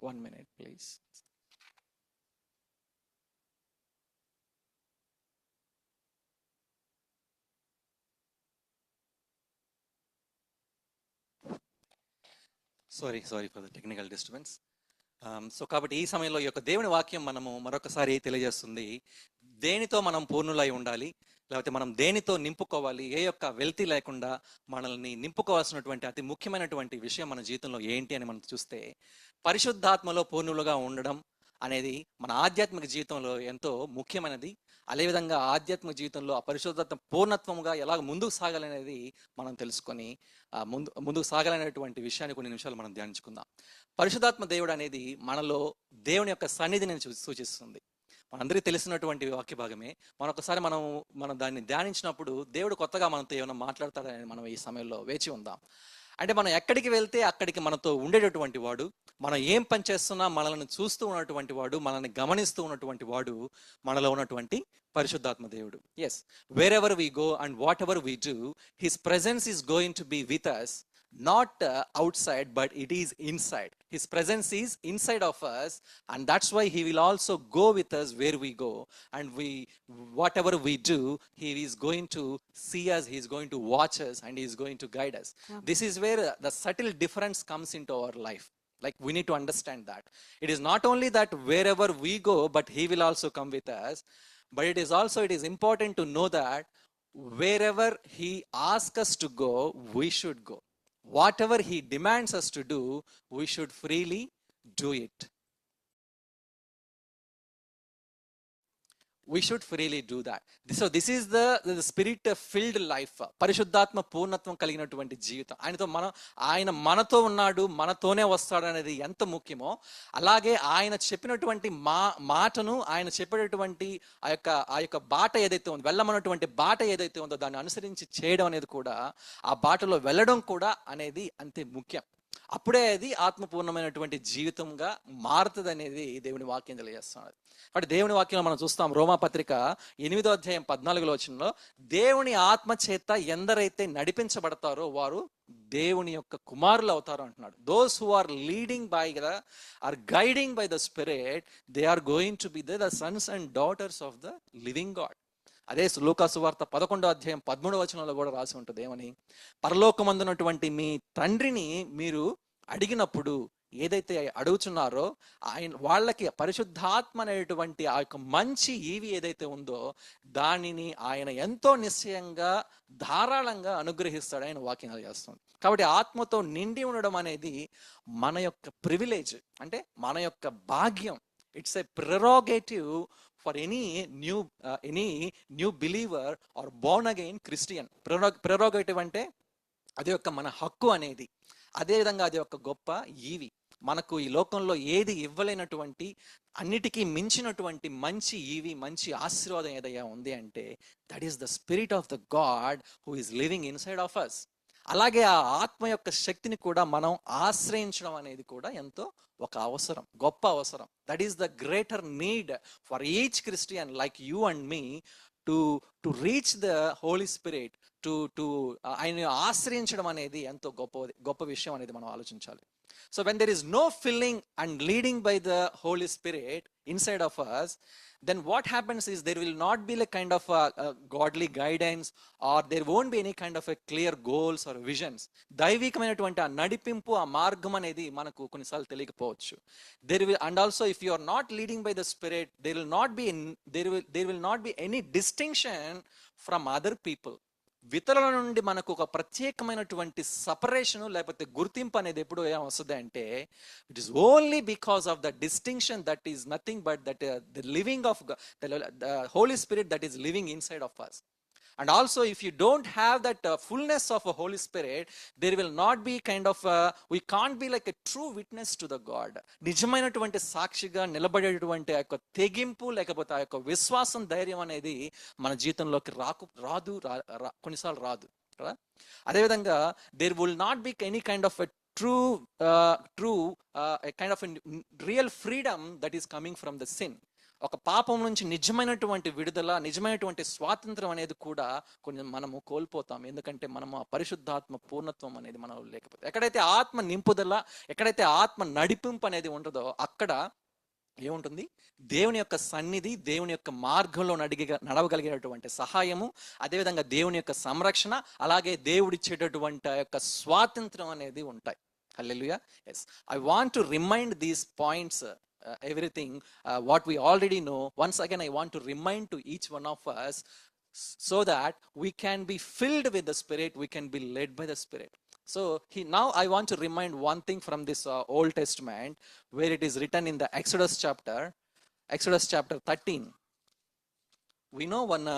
1 minute, please. Sorry for the technical disturbance. So కాబట్టి ఈ సమయంలో ఈ యొక్క దేవుని వాక్యం మనము మరొకసారి తెలియజేస్తుంది, దేనితో మనం పూర్ణులై ఉండాలి, లేకపోతే మనం దేనితో నింపుకోవాలి, ఏ యొక్క వెల్తీ లేకుండా మనల్ని నింపుకోవాల్సినటువంటి అతి ముఖ్యమైనటువంటి విషయం మన జీవితంలో ఏంటి అని మనం చూస్తే, పరిశుద్ధాత్మలో పూర్ణులుగా ఉండడం అనేది మన ఆధ్యాత్మిక జీవితంలో ఎంతో ముఖ్యమైనది. అదేవిధంగా ఆధ్యాత్మిక జీవితంలో ఆ పరిశుద్ధత పూర్ణత్వముగా ఎలా ముందుకు సాగాలనేది మనం తెలుసుకొని ముందుకు సాగాలనేటువంటి విషయాన్ని కొన్ని నిమిషాలు మనం ధ్యానించుకుందాం. పరిశుద్ధాత్మ దేవుడు అనేది మనలో దేవుని యొక్క సన్నిధిని సూచిస్తుంది. మనందరికీ తెలిసినటువంటి వాక్య భాగమే. మనం దాన్ని ధ్యానించినప్పుడు దేవుడు కొత్తగా మనతో ఏమైనా మాట్లాడతాడని మనం ఈ సమయంలో వేచి ఉందాం. అంటే మనం ఎక్కడికి వెళ్తే అక్కడికి మనతో ఉండేటటువంటి వాడు, మనం ఏం పని చేస్తున్నా మనల్ని చూస్తూ ఉన్నటువంటి వాడు, మనల్ని గమనిస్తూ ఉన్నటువంటి వాడు మనలో ఉన్నటువంటి పరిశుద్ధాత్మ దేవుడు. Yes, wherever we go and whatever we do, his presence is going to be with us, not outside, but it is inside. His presence is inside of us, and that's why he will also go with us where we go, and whatever we do, he is going to see us, he is going to watch us, and he is going to guide us. This is where the subtle difference comes into our life. Like, we need to understand that it is not only that wherever we go, but he will also come with us, but it is important to know that wherever he asks us to go, we should go. Whatever he demands us to do, we should freely do it. We should freely do that. So this is the spirit filled life. పరిశుద్ధాత్మ పూర్ణత్వం కలిగినటువంటి జీవితం. ఆయన మనతో ఉన్నాడు, మనతోనే వస్తాడు అనేది ఎంత ముఖ్యమో, అలాగే ఆయన చెప్పినటువంటి మాటను, ఆయన చెప్పేటటువంటి ఆ యొక్క బాట ఏదైతే ఉందో, వెళ్ళమన్నటువంటి బాట ఏదైతే ఉందో దాన్ని అనుసరించి చేయడం అనేది కూడా, ఆ బాటలో వెళ్ళడం కూడా అనేది అంతే ముఖ్యం. అప్పుడే అది ఆత్మపూర్ణమైనటువంటి జీవితంగా మారుతుంది అనేది దేవుని వాక్యం తెలియజేస్తున్నది. బట్ దేవుని వాక్యంలో మనం చూస్తాం, రోమాపత్రిక 8వ అధ్యాయం 14వ వచనంలో, దేవుని ఆత్మ చేత ఎందరైతే నడిపించబడతారో వారు దేవుని యొక్క కుమారులు అవుతారు అంటున్నాడు. Those who are leading by or guiding by the spirit, they are going to be the sons and daughters of the living God. అదే లూకా సువార్త 11వ అధ్యాయం 13వ వచనంలో కూడా రాసి ఉంటుంది ఏమని, పరలోకమందున్నటువంటి మీ తండ్రిని మీరు అడిగినప్పుడు ఏదైతే అడుగుచున్నారో వాళ్ళకి పరిశుద్ధాత్మ అనేటువంటి ఆ యొక్క మంచి ఈవి ఏదైతే ఉందో దానిని ఆయన ఎంతో నిశ్చయంగా ధారాళంగా అనుగ్రహిస్తాడు ఆయన వాక్యం చేస్తుంది. కాబట్టి ఆత్మతో నిండి ఉండడం అనేది మన యొక్క ప్రివిలేజ్, అంటే మన యొక్క భాగ్యం. It's a prerogative for any new believer or born again Christian. Prerogative అంటే అది యొక్క మన హక్కు అనేది. అదేవిధంగా అది ఒక గొప్ప ఈవి. మనకు ఈ లోకంలో ఏది ఇవ్వలేనటువంటి, అన్నిటికీ మించినటువంటి మంచి ఈవి, మంచి ఆశీర్వాదం ఏదైనా ఉంది అంటే that is the spirit of the God who is living inside of us. అలాగే ఆ ఆత్మ యొక్క శక్తిని కూడా మనం ఆశ్రయించడం అనేది కూడా ఎంతో ఒక అవసరం, గొప్ప అవసరం. That is the greater need for each Christian like you and me to reach the holy spirit, to ఆయన ఆశ్రయించడం అనేది ఎంతో గొప్ప విషయం అనేది మనం ఆలోచించాలి. So when there is no filling and leading by the Holy Spirit inside of us, then what happens is there will not be a kind of a godly guidance, or there won't be any kind of a clear goals or visions. దైవికమైనటువంటి ఆ నడిపింపు, ఆ మార్గం అనేది మనకు కొన్నిసార్లు తెలియకపోవచ్చు. And also if you are not leading by the Spirit, there will not be any distinction from other people. ఇతరుల నుండి మనకు ఒక ప్రత్యేకమైనటువంటి సపరేషన్ లేకపోతే గుర్తింపు అనేది ఎప్పుడు ఏమొస్తుంది అంటే, it is only because of the distinction that is nothing but that the living of the holy spirit that is living inside of us. And also if you don't have that fullness of a Holy Spirit, there will not be kind of we can't be like a true witness to the God. నిజమైనటువంటి సాక్షిగా నిలబడేటువంటి ఆ యొక్క తెగింపు లేకపోతే ఆ యొక్క విశ్వాసం, ధైర్యం అనేది మన జీవితంలోకి రాదు, కొన్నిసార్లు రాదు కదా. అదేవిధంగా there will not be any kind of a true kind of a real freedom that is coming from the sin. ఒక పాపం నుంచి నిజమైనటువంటి విడుదల, నిజమైనటువంటి స్వాతంత్రం అనేది కూడా కొంచెం మనము కోల్పోతాం. ఎందుకంటే మనము ఆ పరిశుద్ధాత్మ పూర్ణత్వం అనేది మనలో లేకపోతే, ఎక్కడైతే ఆత్మ నింపుదల, ఎక్కడైతే ఆత్మ నడిపింపు అనేది ఉంటుందో అక్కడ ఏముంటుంది? దేవుని యొక్క సన్నిధి, దేవుని యొక్క మార్గంలో నడవగలిగేటటువంటి సహాయము, అదేవిధంగా దేవుని యొక్క సంరక్షణ, అలాగే దేవుడిచ్చేటటువంటి ఆ యొక్క స్వాతంత్రం అనేది ఉంటాయి. హల్లెలూయా. Yes, I want to remind these points, everything what we already know. Once again I want to remind to each one of us, so that we can be filled with the Spirit, we can be led by the Spirit. So now I want to remind one thing from this Old Testament, where it is written in the Exodus chapter 13. We know one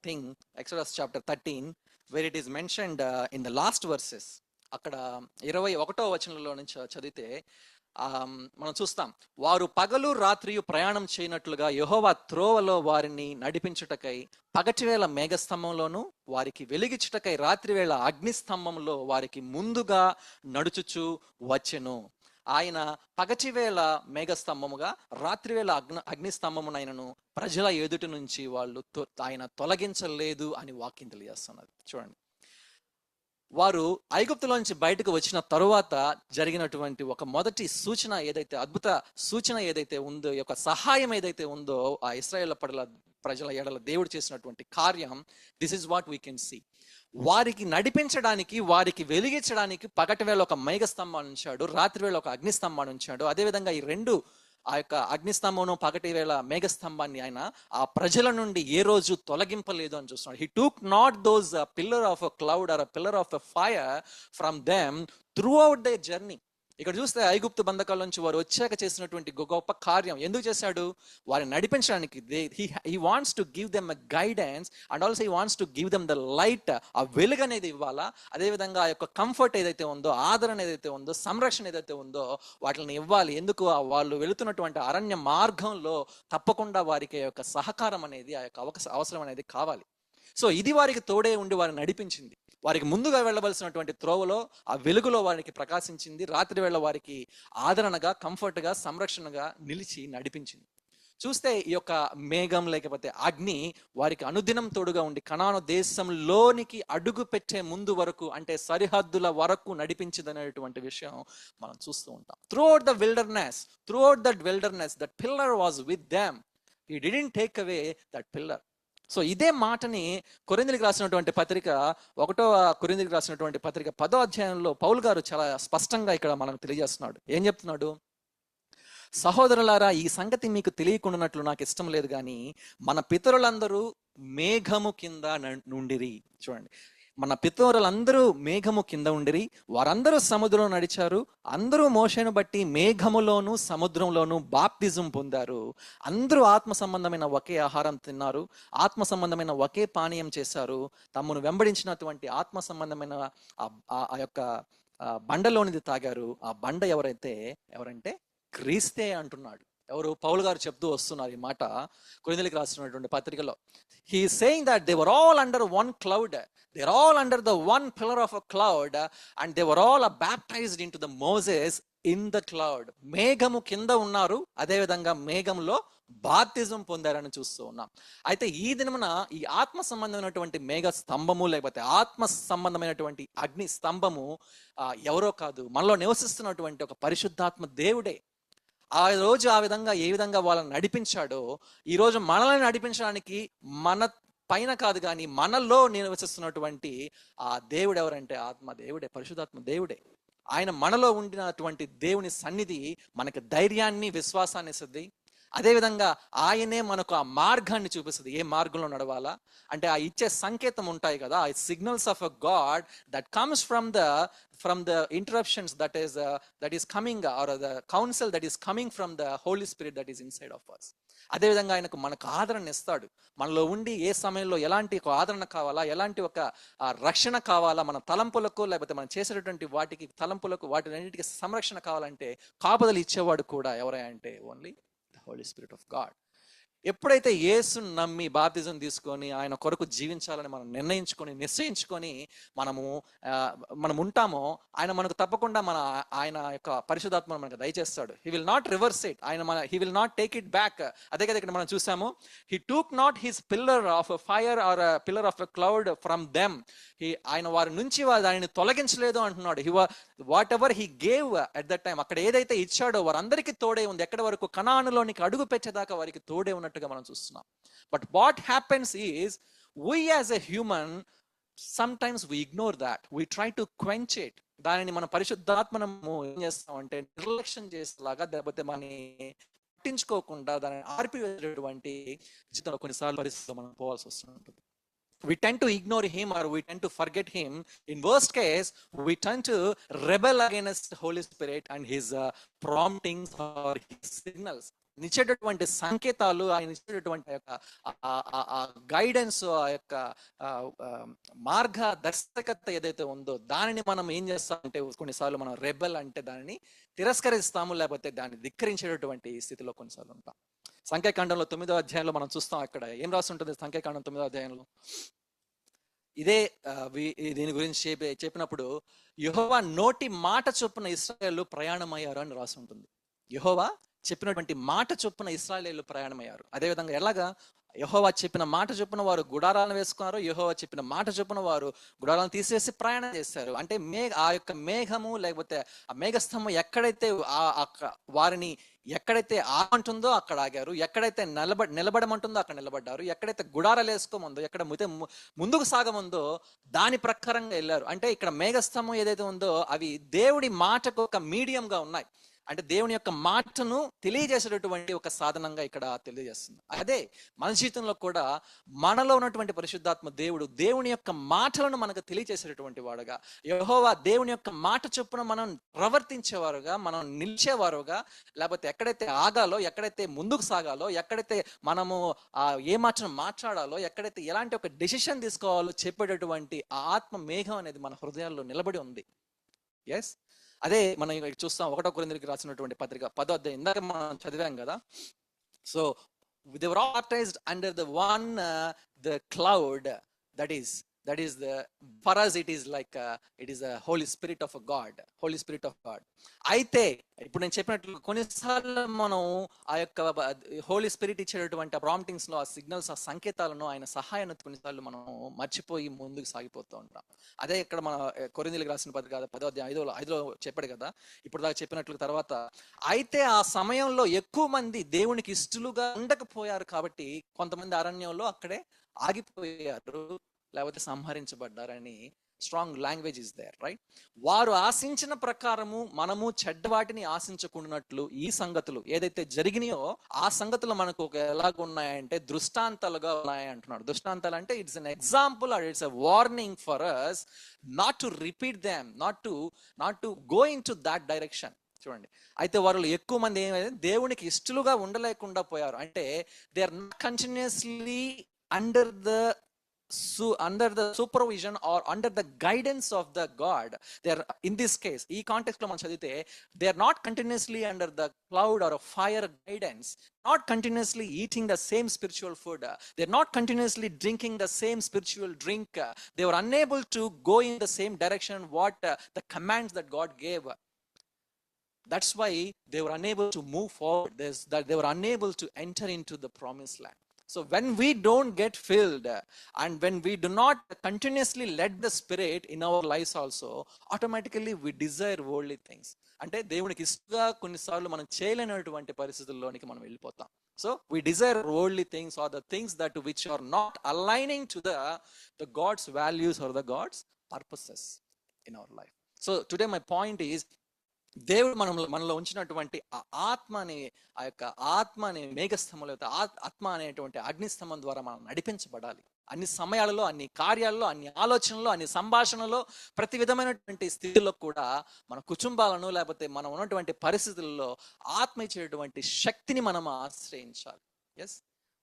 thing, Exodus chapter 13, where it is mentioned in the last verses. అక్కడ 21వ వచనంలో నుంచి చదివితే మనం చూస్తాం, వారు పగలు రాత్రియు ప్రయాణం చేయనట్లుగా యెహోవా త్రోవలో వారిని నడిపించుటకై పగటివేళ మేఘస్తంభంలోను, వారికి వెలిగించుటకై రాత్రివేళ అగ్నిస్తంభంలో వారికి ముందుగా నడుచుచు వచ్చెను. ఆయన పగటివేళ మేఘస్తంభముగా, రాత్రివేళ అగ్నిస్తంభమునైనను ప్రజల ఎదుటి నుంచి వాళ్ళు ఆయన తొలగించలేదు అని వాక్యం తెలియజేస్తున్నది. చూడండి, వారు ఐగుప్తులోంచి బయటకు వచ్చిన తరువాత జరిగినటువంటి ఒక మొదటి సూచన ఏదైతే, అద్భుత సూచన ఏదైతే ఉందో, ఈ యొక్క సహాయం ఏదైతే ఉందో ఆ ఇశ్రాయేలు ప్రజల ఎడల దేవుడు చేసినటువంటి కార్యం, this is what we can see. వారికి నడిపించడానికి, వారికి వెలిగించడానికి పగటి వేళ ఒక మేఘస్తంభాన్ని ఉంచాడు, రాత్రి వేళ ఒక అగ్నిస్తంభాన్ని ఉంచాడు. అదేవిధంగా ఈ రెండు, ఆ యొక్క అగ్నిస్తంభమును పగటి వేళ మేఘస్తంభాన్ని ఆయన ఆ ప్రజల నుండి ఏ రోజు తొలగింపలేదు అని చూస్తున్నాడు. He took not those pillar of a cloud or a pillar of a fire from them throughout they journey. ఇక్కడ చూస్తే ఐగుప్తు బంధకాల నుంచి వారు వచ్చాక చేసినటువంటి గొప్ప కార్యం ఎందుకు చేశాడు? వారిని నడిపించడానికి. He wants to give them a guidance and also he wants to give them the light. ఆ వెలుగు అనేది ఇవ్వాలా, అదేవిధంగా ఆ యొక్క కంఫర్ట్ ఏదైతే ఉందో, ఆదరణ ఏదైతే ఉందో, సంరక్షణ ఏదైతే ఉందో వాటిని ఇవ్వాలి. ఎందుకు? వాళ్ళు వెళుతున్నటువంటి అరణ్య మార్గంలో తప్పకుండా వారికి ఆ యొక్క సహకారం అనేది, ఆ యొక్క అవసరం అనేది కావాలి. సో ఇది వారికి తోడే ఉండి వారిని నడిపించింది. వారికి ముందుగా వెళ్ళవలసినటువంటి త్రోవలో ఆ వెలుగులో వారికి ప్రకాశించింది. రాత్రి వేళ వారికి ఆదరణగా, కంఫర్ట్గా, సంరక్షణగా నిలిచి నడిపించింది. చూస్తే ఈ యొక్క మేఘం లేకపోతే అగ్ని వారికి అనుదినం తోడుగా ఉండి కనాను దేశంలోనికి అడుగు పెట్టే ముందు వరకు, అంటే సరిహద్దుల వరకు నడిపించదనేటువంటి విషయం మనం చూస్తూ ఉంటాం. Throughout the wilderness that pillar was with them. He didn't take away that pillar. So ఇదే మాటని కొరింథీయులకు రాసినటువంటి పత్రిక 1వ కొరింథీయులకు రాసినటువంటి పత్రిక 10వ అధ్యాయంలో పౌలు గారు చాలా స్పష్టంగా ఇక్కడ మనకు తెలియజేస్తున్నాడు. ఏం చెప్తున్నాడు? సహోదరులారా, ఈ సంగతి మీకు తెలియకుండానట్లు నాకు ఇష్టం లేదు, కానీ మన పితరులందరూ మేఘము కింద నుండిరి. చూడండి, మన పితరులందరూ మేఘము కింద ఉండిరి, వారందరూ సముద్రంలో నడిచారు, అందరూ మోషేను బట్టి మేఘములోను సముద్రంలోను బాప్తిజం పొందారు, అందరూ ఆత్మ సంబంధమైన ఒకే ఆహారం తిన్నారు, ఆత్మ సంబంధమైన ఒకే పానీయం చేశారు, తమను వెంబడించినటువంటి ఆత్మ సంబంధమైన ఆ యొక్క బండలోనిది తాగారు. ఆ బండ ఎవరంటే క్రీస్తే అంటున్నాడు. ఎవరు? పౌలు గారు చెప్తూ వస్తున్నారు ఈ మాట కొరింథీయులకు రాసినటువంటి పత్రికలో. He is saying that they were all under one cloud, they are all under the one pillar of a cloud, and they were all baptized into the Moses in the cloud. మేఘము కింద ఉన్నారు, అదేవిధంగా మేఘంలో బాప్తిజం పొందారని చూస్తూ ఉన్నాం. అయితే ఈ దినమున ఈ ఆత్మ సంబంధమైనటువంటి మేఘ స్తంభము లేకపోతే ఆత్మ సంబంధమైనటువంటి అగ్ని స్తంభము ఎవరో కాదు, మనలో నివసిస్తున్నటువంటి ఒక పరిశుద్ధాత్మ దేవుడే. ఆ రోజు ఆ విధంగా ఏ విధంగా వాళ్ళని నడిపించాడో, ఈ రోజు మనల్ని నడిపించడానికి మన పైన కాదు కానీ మనలో నివసిస్తున్నటువంటి ఆ దేవుడు ఎవరంటే ఆత్మ దేవుడే, పరిశుద్ధాత్మ దేవుడే. ఆయన మనలో ఉండినటువంటి దేవుని సన్నిధి మనకు ధైర్యాన్ని, విశ్వాసాన్ని ఇస్తుంది. అదేవిధంగా ఆయనే మనకు ఆ మార్గాన్ని చూపిస్తుంది, ఏ మార్గంలో నడవాలా. అంటే ఆ ఇచ్చే సంకేతం ఉంటాయి కదా, ఆ signals of a God that comes from the interruptions that is coming, or the council that is coming from the holy spirit that is inside of us. అదేవిధంగా ఆయనకు మనకు ఆదరణ ఇస్తాడు. మనలో ఉండి ఏ సమయంలో ఎలాంటి ఒక ఆదరణ కావాలా, ఎలాంటి ఒక రక్షణ కావాలా, మన తలంపులకు లేకపోతే మనం చేసేటటువంటి వాటికి తలంపులకు వాటిన్నిటికీ సంరక్షణ కావాలంటే కాపుదలు ఇచ్చేవాడు కూడా ఎవరై అంటే only Holy Spirit of God. ఎప్పుడైతే యేసుని నమ్మి బాప్తిజం తీసుకొని ఆయన కొరకు జీవించాలని మనం నిశ్చయించుకొని మనం ఉంటామో ఆయన మనకు తప్పకుండా ఆయన యొక్క పరిశుద్ధాత్మను మనకు దయచేస్తాడు. He will not reverse it. He will not take it back. అదే కదా ఇక్కడ మనం చూసాము, he took not his pillar of fire or pillar of cloud from them. ఆయన వారి నుంచి దానిని తొలగించలేదు అంటున్నాడు. Whatever he gave at that time, అక్కడ ఏదైతే ఇచ్చాడో వారందరికీ తోడే ఉంది. ఎక్కడి వరకు కనానులోనికి అడుగు పెట్టేదాకా వారికి తోడే ఉన్నట్టుగా మనం చూస్తున్నాం. But what happens is, we as a human sometimes we ignore that, we try to quench it. దానిని మన పరిశుద్ధాత్మను ఏం చేస్తామంటే నిర్లక్ష్యం చేసేలాగా, లేకపోతే మనని పట్టించుకోకుండా దానిని ఆర్పివేసేటువంటి జీవితంలో కొన్నిసార్లు పరిస్థితుల్లో మనం పోవాల్సి వస్తుంటుంది. We tend to ignore him or we tend to forget him. In worst case, we tend to rebel against the Holy Spirit and his promptings or his signals. ఇచ్చేటటువంటి సంకేతాలు, ఆయన ఇచ్చేటటువంటి గైడెన్స్, ఆ యొక్క మార్గదర్శకత ఏదైతే ఉందో దానిని మనం ఏం చేస్తామంటే కొన్నిసార్లు మనం రెబెల్ అంటే దానిని తిరస్కరిస్తాము, లేకపోతే దాన్ని ధిక్కరించేటటువంటి స్థితిలో కొన్నిసార్లు ఉంటాం. సంఖ్యాకాండంలో 9వ అధ్యాయంలో మనం చూస్తాం. అక్కడ ఏం రాసి ఉంటుంది సంఖ్యాకాండం 9వ అధ్యాయంలో? ఇదే దీని గురించి చెప్పినప్పుడు, యెహోవా నోటి మాట చొప్పున ఇశ్రాయేలు ప్రయాణమయ్యారు అని రాసి ఉంటుంది. యెహోవా చెప్పినటువంటి మాట చొప్పున ఇశ్రాయేలు ప్రయాణమయ్యారు. అదేవిధంగా ఎలాగా? యెహోవా చెప్పిన మాట చొప్పున వారు గుడారాలను వేసుకున్నారు. యెహోవా చెప్పిన మాట చొప్పున వారు గుడారాలను తీసేసి ప్రయాణం చేశారు. అంటే ఆ యొక్క మేఘము, లేకపోతే ఆ మేఘస్తంభం ఎక్కడైతే వారిని ఎక్కడైతే ఆగమంటుందో అక్కడ ఆగారు, ఎక్కడైతే నిలబడమంటుందో అక్కడ నిలబడ్డారు, ఎక్కడైతే గుడారాలు వేసుకోమందో, ఎక్కడ ముందుకు సాగముందో దాని ప్రకారంగా వెళ్ళారు. అంటే ఇక్కడ మేఘస్తంభం ఏదైతే ఉందో అవి దేవుడి మాటకు ఒక మీడియంగా ఉన్నాయి. అంటే దేవుని యొక్క మాటను తెలియజేసేటటువంటి ఒక సాధనంగా ఇక్కడ తెలియజేస్తుంది. అదే మన జీవితంలో కూడా మనలో ఉన్నటువంటి పరిశుద్ధాత్మ దేవుడు దేవుని యొక్క మాటలను మనకు తెలియజేసేటటువంటి వాడుగా, యెహోవా దేవుని యొక్క మాట చొప్పున మనం ప్రవర్తించేవారుగా, మనం నిలిచేవారుగా, లేకపోతే ఎక్కడైతే ఆగాలో, ఎక్కడైతే ముందుకు సాగాలో, ఎక్కడైతే మనము ఏ మాటను మాట్లాడాలో, ఎక్కడైతే ఎలాంటి ఒక డెసిషన్ తీసుకోవాలో చెప్పేటటువంటి ఆ ఆత్మ మేఘం అనేది మన హృదయాల్లో నిలబడి ఉంది. ఎస్, అదే మనం చూస్తాం 1 కొరింథీయులకు రాసినటువంటి పత్రిక 10వ అధ్యాయం, ఇందాక మనం చదివాం కదా. So they were all baptized under the one the cloud, that is for us it is like it is a holy spirit of a god. అయితే ఇప్పుడు నేను చెప్పినట్లు కొన్నిసార్లు మనం ఆ యొక్క హోలీ స్పిరిట్ ఇచ్చేటటువంటి ప్రాంప్టింగ్స్ లో, ఆ సిగ్నల్స్, ఆ సంకేతాలను, ఆయన సహాయాన్ని కొన్నిసార్లు మనం మర్చిపోయి ముందుకు సాగిపోతూ ఉంటాం. అదే ఇక్కడ మన కొరింథీయులకు రాసిన పత్రిక 10వ అధ్యాయం 5లో చెప్పాడు కదా, ఇప్పుడు దాకా చెప్పినట్లు. తర్వాత అయితే ఆ సమయంలో ఎక్కువ మంది దేవునికి ఇష్టలుగా ఉండకపోయారు కాబట్టి కొంతమంది అరణ్యంలో అక్కడే ఆగిపోయారు, లేకపోతే సంహరించబడ్డారని strong language is there, right? వారు ఆశించిన ప్రకారము మనము చెడ్డవాటిని ఆశించకుండానట్లు ఈ సంగతులు ఏదైతే జరిగినాయో ఆ సంగతులు మనకు ఎలాగ ఉన్నాయంటే దృష్టాంతాలుగా ఉన్నాయి అంటున్నాడు. దృష్టాంతాలు అంటే it's an example or it's a warning for us not to repeat them, not to go into that direction. చూడండి, అయితే వారిలో ఎక్కువ మంది ఏమైంది, దేవునికి ఇష్టలుగా ఉండలేకుండా పోయారు. అంటే they are not continuously under the supervision or under the guidance of the God. They are, in this case, ఈ కాంటెక్స్ట్ లో మనం చదివితే, they are not continuously under the cloud or a fire guidance, not continuously eating the same spiritual food, they are not continuously drinking the same spiritual drink, they were unable to go in the same direction what the commands that God gave. That's why they were unable to move forward, that they were unable to enter into the promised land. So when we don't get filled and when we do not continuously let the Spirit in our lives also, automatically we desire worldly things. అంటే దేవునికి ఇష్టంగా కొన్నిసార్లు మనం చేయలేనటువంటి పరిస్థితుల్లోనికి మనం వెళ్ళిపోతాం. So we desire worldly things or the things that which are not aligning to the God's values or the God's purposes in our life. So today my point is, దేవుడు మనలో ఉంచినటువంటి ఆ ఆత్మ అనే మేఘస్తంభం, లేకపోతే ఆత్మ అనేటువంటి అగ్నిస్తంభం ద్వారా మనం నడిపించబడాలి. అన్ని సమయాలలో, అన్ని కార్యాలలో, అన్ని ఆలోచనలో, అన్ని సంభాషణలో, ప్రతి విధమైనటువంటి స్థితిలో కూడా మన కుటుంబాలను, లేకపోతే మనం ఉన్నటువంటి పరిస్థితుల్లో ఆత్మ ఇచ్చేటువంటి శక్తిని మనం ఆశ్రయించాలి. ఎస్,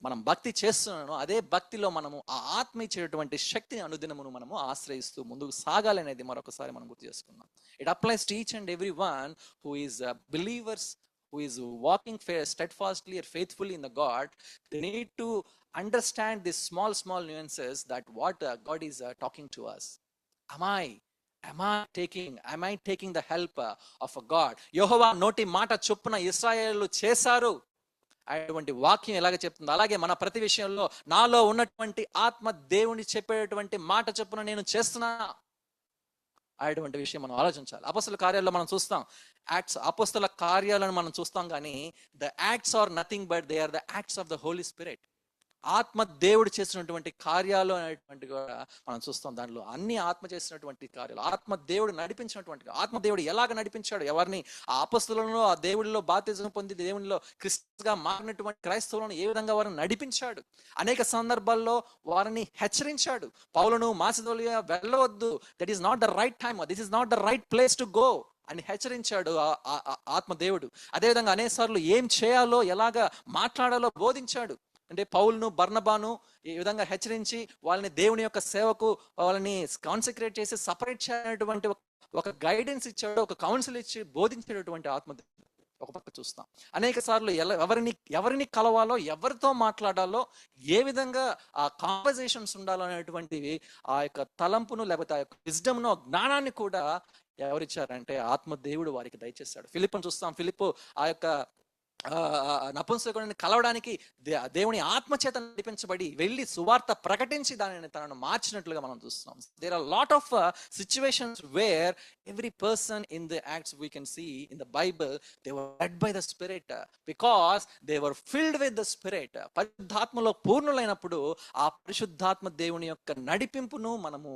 మనం భక్తి చేస్తున్నాను, అదే భక్తిలో మనము ఆ ఆత్మ ఇచ్చేటువంటి శక్తిని అనుదినమును మనము ఆశ్రయిస్తూ ముందుకు సాగాలి అనేది మరొకసారి మనం గుర్తు చేసుకున్నాం. It applies to each and every one who is believers who is walking steadfastly or faithfully in the God, they need to understand these small nuances that what God is talking to us. Am I taking the help of a God? యెహోవా నోటి మాట చొప్పున ఇశ్రాయేలు చేశారు అటువంటి వాక్యం ఎలాగ చెప్తుంది, అలాగే మన ప్రతి విషయంలో నాలో ఉన్నటువంటి ఆత్మ దేవుని చెప్పేటువంటి మాట చొప్పున నేను చేస్తున్నా అటువంటి విషయం మనం ఆలోచించాలి. అపొస్తలుల కార్యాల్లో మనం చూస్తాం, అపొస్తలుల కార్యాలను మనం చూస్తాం, కానీ the acts are nothing but they are the acts of the holy spirit. ఆత్మ దేవుడు చేసినటువంటి కార్యాలు అనేటువంటి కూడా మనం చూస్తాం. దాంట్లో అన్ని ఆత్మ చేసినటువంటి కార్యాలు, ఆత్మ దేవుడు నడిపించినటువంటి, ఆత్మ దేవుడు ఎలాగ నడిపించాడు ఎవరిని, ఆ అపొస్తలులను ఆ దేవుడిలో బాప్తిజం పొంది దేవునిలో క్రిస్టియన్స్గా మారినటువంటి క్రైస్తవులను ఏ విధంగా వారిని నడిపించాడు. అనేక సందర్భాల్లో వారిని హెచ్చరించాడు. పౌలును మాసిదోనియా వెళ్ళవద్దు, that is not the right time, this is not the right place to go అని హెచ్చరించాడు ఆత్మదేవుడు. అదేవిధంగా అనేకసార్లు ఏం చేయాలో ఎలాగ మాట్లాడాలో బోధించాడు. అంటే పౌలును బర్నబాను ఈ విధంగా హెచ్చరించి వాళ్ళని దేవుని యొక్క సేవకు వాళ్ళని కాన్సన్ట్రేట్ చేసి సపరేట్ చేయనటువంటి ఒక గైడెన్స్ ఇచ్చాడు, ఒక కౌన్సిల్ ఇచ్చి బోధించేటటువంటి ఆత్మదేవుడు. ఒక పక్క చూస్తాం అనేక సార్లు ఎవరిని కలవాలో, ఎవరితో మాట్లాడాలో, ఏ విధంగా ఆ కాన్వర్జేషన్స్ ఉండాలో అనేటువంటివి ఆ యొక్క తలంపును లేకపోతే ఆ యొక్క విజ్డమ్ను, జ్ఞానాన్ని కూడా ఎవరిచ్చారంటే ఆత్మదేవుడు వారికి దయచేశాడు. ఫిలిప్పును చూస్తాం, ఫిలిప్పు ఆ యొక్క నపుంసకుడిని కలవడానికి దేవుని ఆత్మచేత నడిపించబడి వెళ్ళి సువార్త ప్రకటించి దానిని తనను మార్చినట్లుగా మనం చూస్తున్నాం. There are lot of situations where every person in the acts we can see in the Bible, they were led by the Spirit because they were filled with the Spirit. పరిశుద్ధాత్మలో పూర్ణులైనప్పుడు ఆ పరిశుద్ధాత్మ దేవుని యొక్క నడిపింపును మనము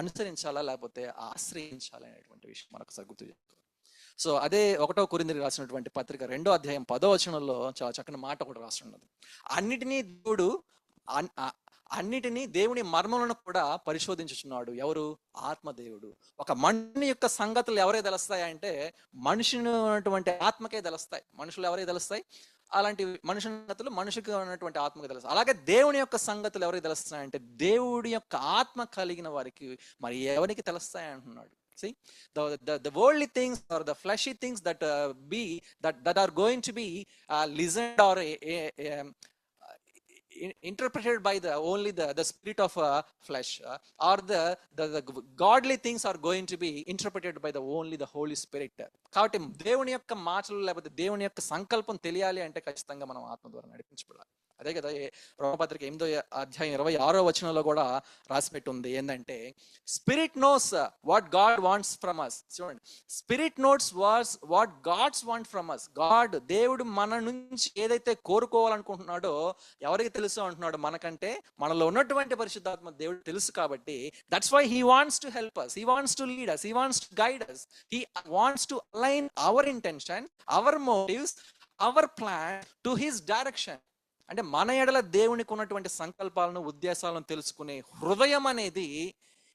అనుసరించాలా లేకపోతే ఆశ్రయించాలా అనేటువంటి విషయం మనకు గుర్తు చేస్తుంది. సో అదే 1 కొరింథీయులకు రాసినటువంటి పత్రిక 2వ అధ్యాయం 10వ వచనంలో చాలా చక్కని మాట ఒకటి రాస్తున్నది. అన్నిటినీ దేవుని మర్మలను కూడా పరిశోధించుచున్నాడు. ఎవరు? ఆత్మదేవుడు. ఒక మనిషి యొక్క సంగతులు ఎవరే తెలుస్తాయంటే మనిషిని ఉన్నటువంటి ఆత్మకే తెలుస్తాయి. మనుషులు ఎవరే తెలుస్తాయి? అలాంటి మనుషుల సంగతులు మనిషికి ఉన్నటువంటి ఆత్మకి తెలుస్తాయి. అలాగే దేవుని యొక్క సంగతులు ఎవరికి తెలుస్తాయంటే దేవుడి యొక్క ఆత్మ కలిగిన వారికి మరి ఎవరికి తెలుస్తాయి అంటున్నాడు. See, the worldly things or the fleshy things that that are going to be listened or interpreted by only the spirit of flesh, or the godly things are going to be interpreted by only the Holy Spirit. కాబట్టి దేవుని యొక్క మాటలు లేకపోతే దేవుని యొక్క సంకల్పం తెలియాలి అంటే ఖచ్చితంగా మనం ఆత్మ ద్వారా నడిపించబడాలి. అదే కదా రోమపత్రిక 8వ అధ్యాయం 26వ వచనంలో కూడా రాసిపెట్టి ఉంది ఏంటంటే, spirit knows what God wants from us. చూడండి, spirit notes what God's want from us. God దేవుడు మన నుంచి ఏదైతే కోరుకోవాలనుకుంటున్నాడో ఎవరికి తెలుసు అంటున్నాడు? మనకంటే మనలో ఉన్నటువంటి పరిశుద్ధాత్మ దేవుడు తెలుసు. కాబట్టి that's why he wants to help us, he wants to lead us, he wants to guide us, he wants to align our intention, our motives, our plan to his direction. అంటే మన ఎడల దేవునికి ఉన్నటువంటి సంకల్పాలను, ఉద్దేశాలను తెలుసుకునే హృదయం అనేది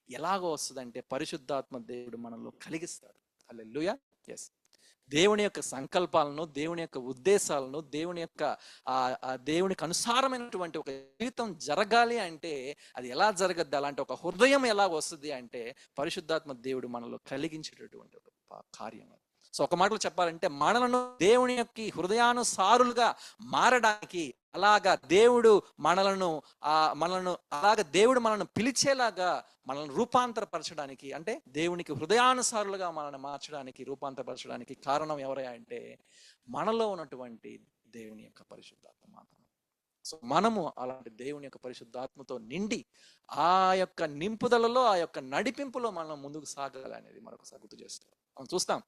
ఎలాగో వస్తుందంటే పరిశుద్ధాత్మ దేవుడు మనలో కలిగిస్తాడు. హల్లెలూయా. ఎస్, దేవుని యొక్క సంకల్పాలను, దేవుని యొక్క ఉద్దేశాలను, దేవునికి అనుసారమైనటువంటి ఒక జీవితం జరగాలి అంటే అది ఎలా జరగద్ది? అలాంటి ఒక హృదయం ఎలా వస్తుంది అంటే పరిశుద్ధాత్మ దేవుడు మనలో కలిగించేటటువంటి ఒక కార్యం. సో ఒక మాటలో చెప్పాలంటే మనలను దేవుని యొక్క హృదయానుసారులుగా మారడానికి, అలాగా దేవుడు మనలను పిలిచేలాగా మనల్ని రూపాంతరపరచడానికి, అంటే దేవునికి హృదయానుసారులుగా మనల్ని మార్చడానికి, రూపాంతరపరచడానికి కారణం ఎవరయ్యా అంటే మనలో ఉన్నటువంటి దేవుని యొక్క పరిశుద్ధాత్మ మాత్రమే. సో మనము అలాంటి దేవుని యొక్క పరిశుద్ధాత్మతో నిండి ఆ యొక్క నింపుదలలో, ఆ యొక్క నడిపింపులో మనం ముందుకు సాగాలి అనేది మరొకసారి గుర్తు చేస్తాం. మనం చూస్తాం,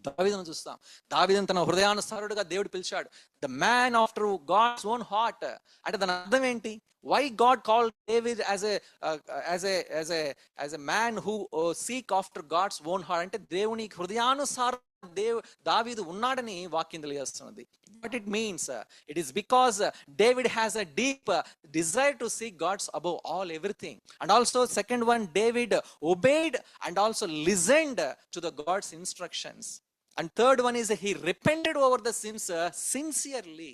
దావీదును చూస్తాం. దావీదును తన హృదయానుసారుడుగా దేవుడు పిలిచాడు. The man after God's own heart. అంటే దాని అర్థం ఏంటి? Why God called David as a man who seek after God's own heart అంటే దేవుని హృదయానుసారం దావీదు ఉన్నాడని వాక్యం తెలియజేస్తున్నది. What it means, it is because David has a deep desire to seek God's above all everything. And also second one, David obeyed and also listened to the God's instructions. And third one is he repented over the sins sincerely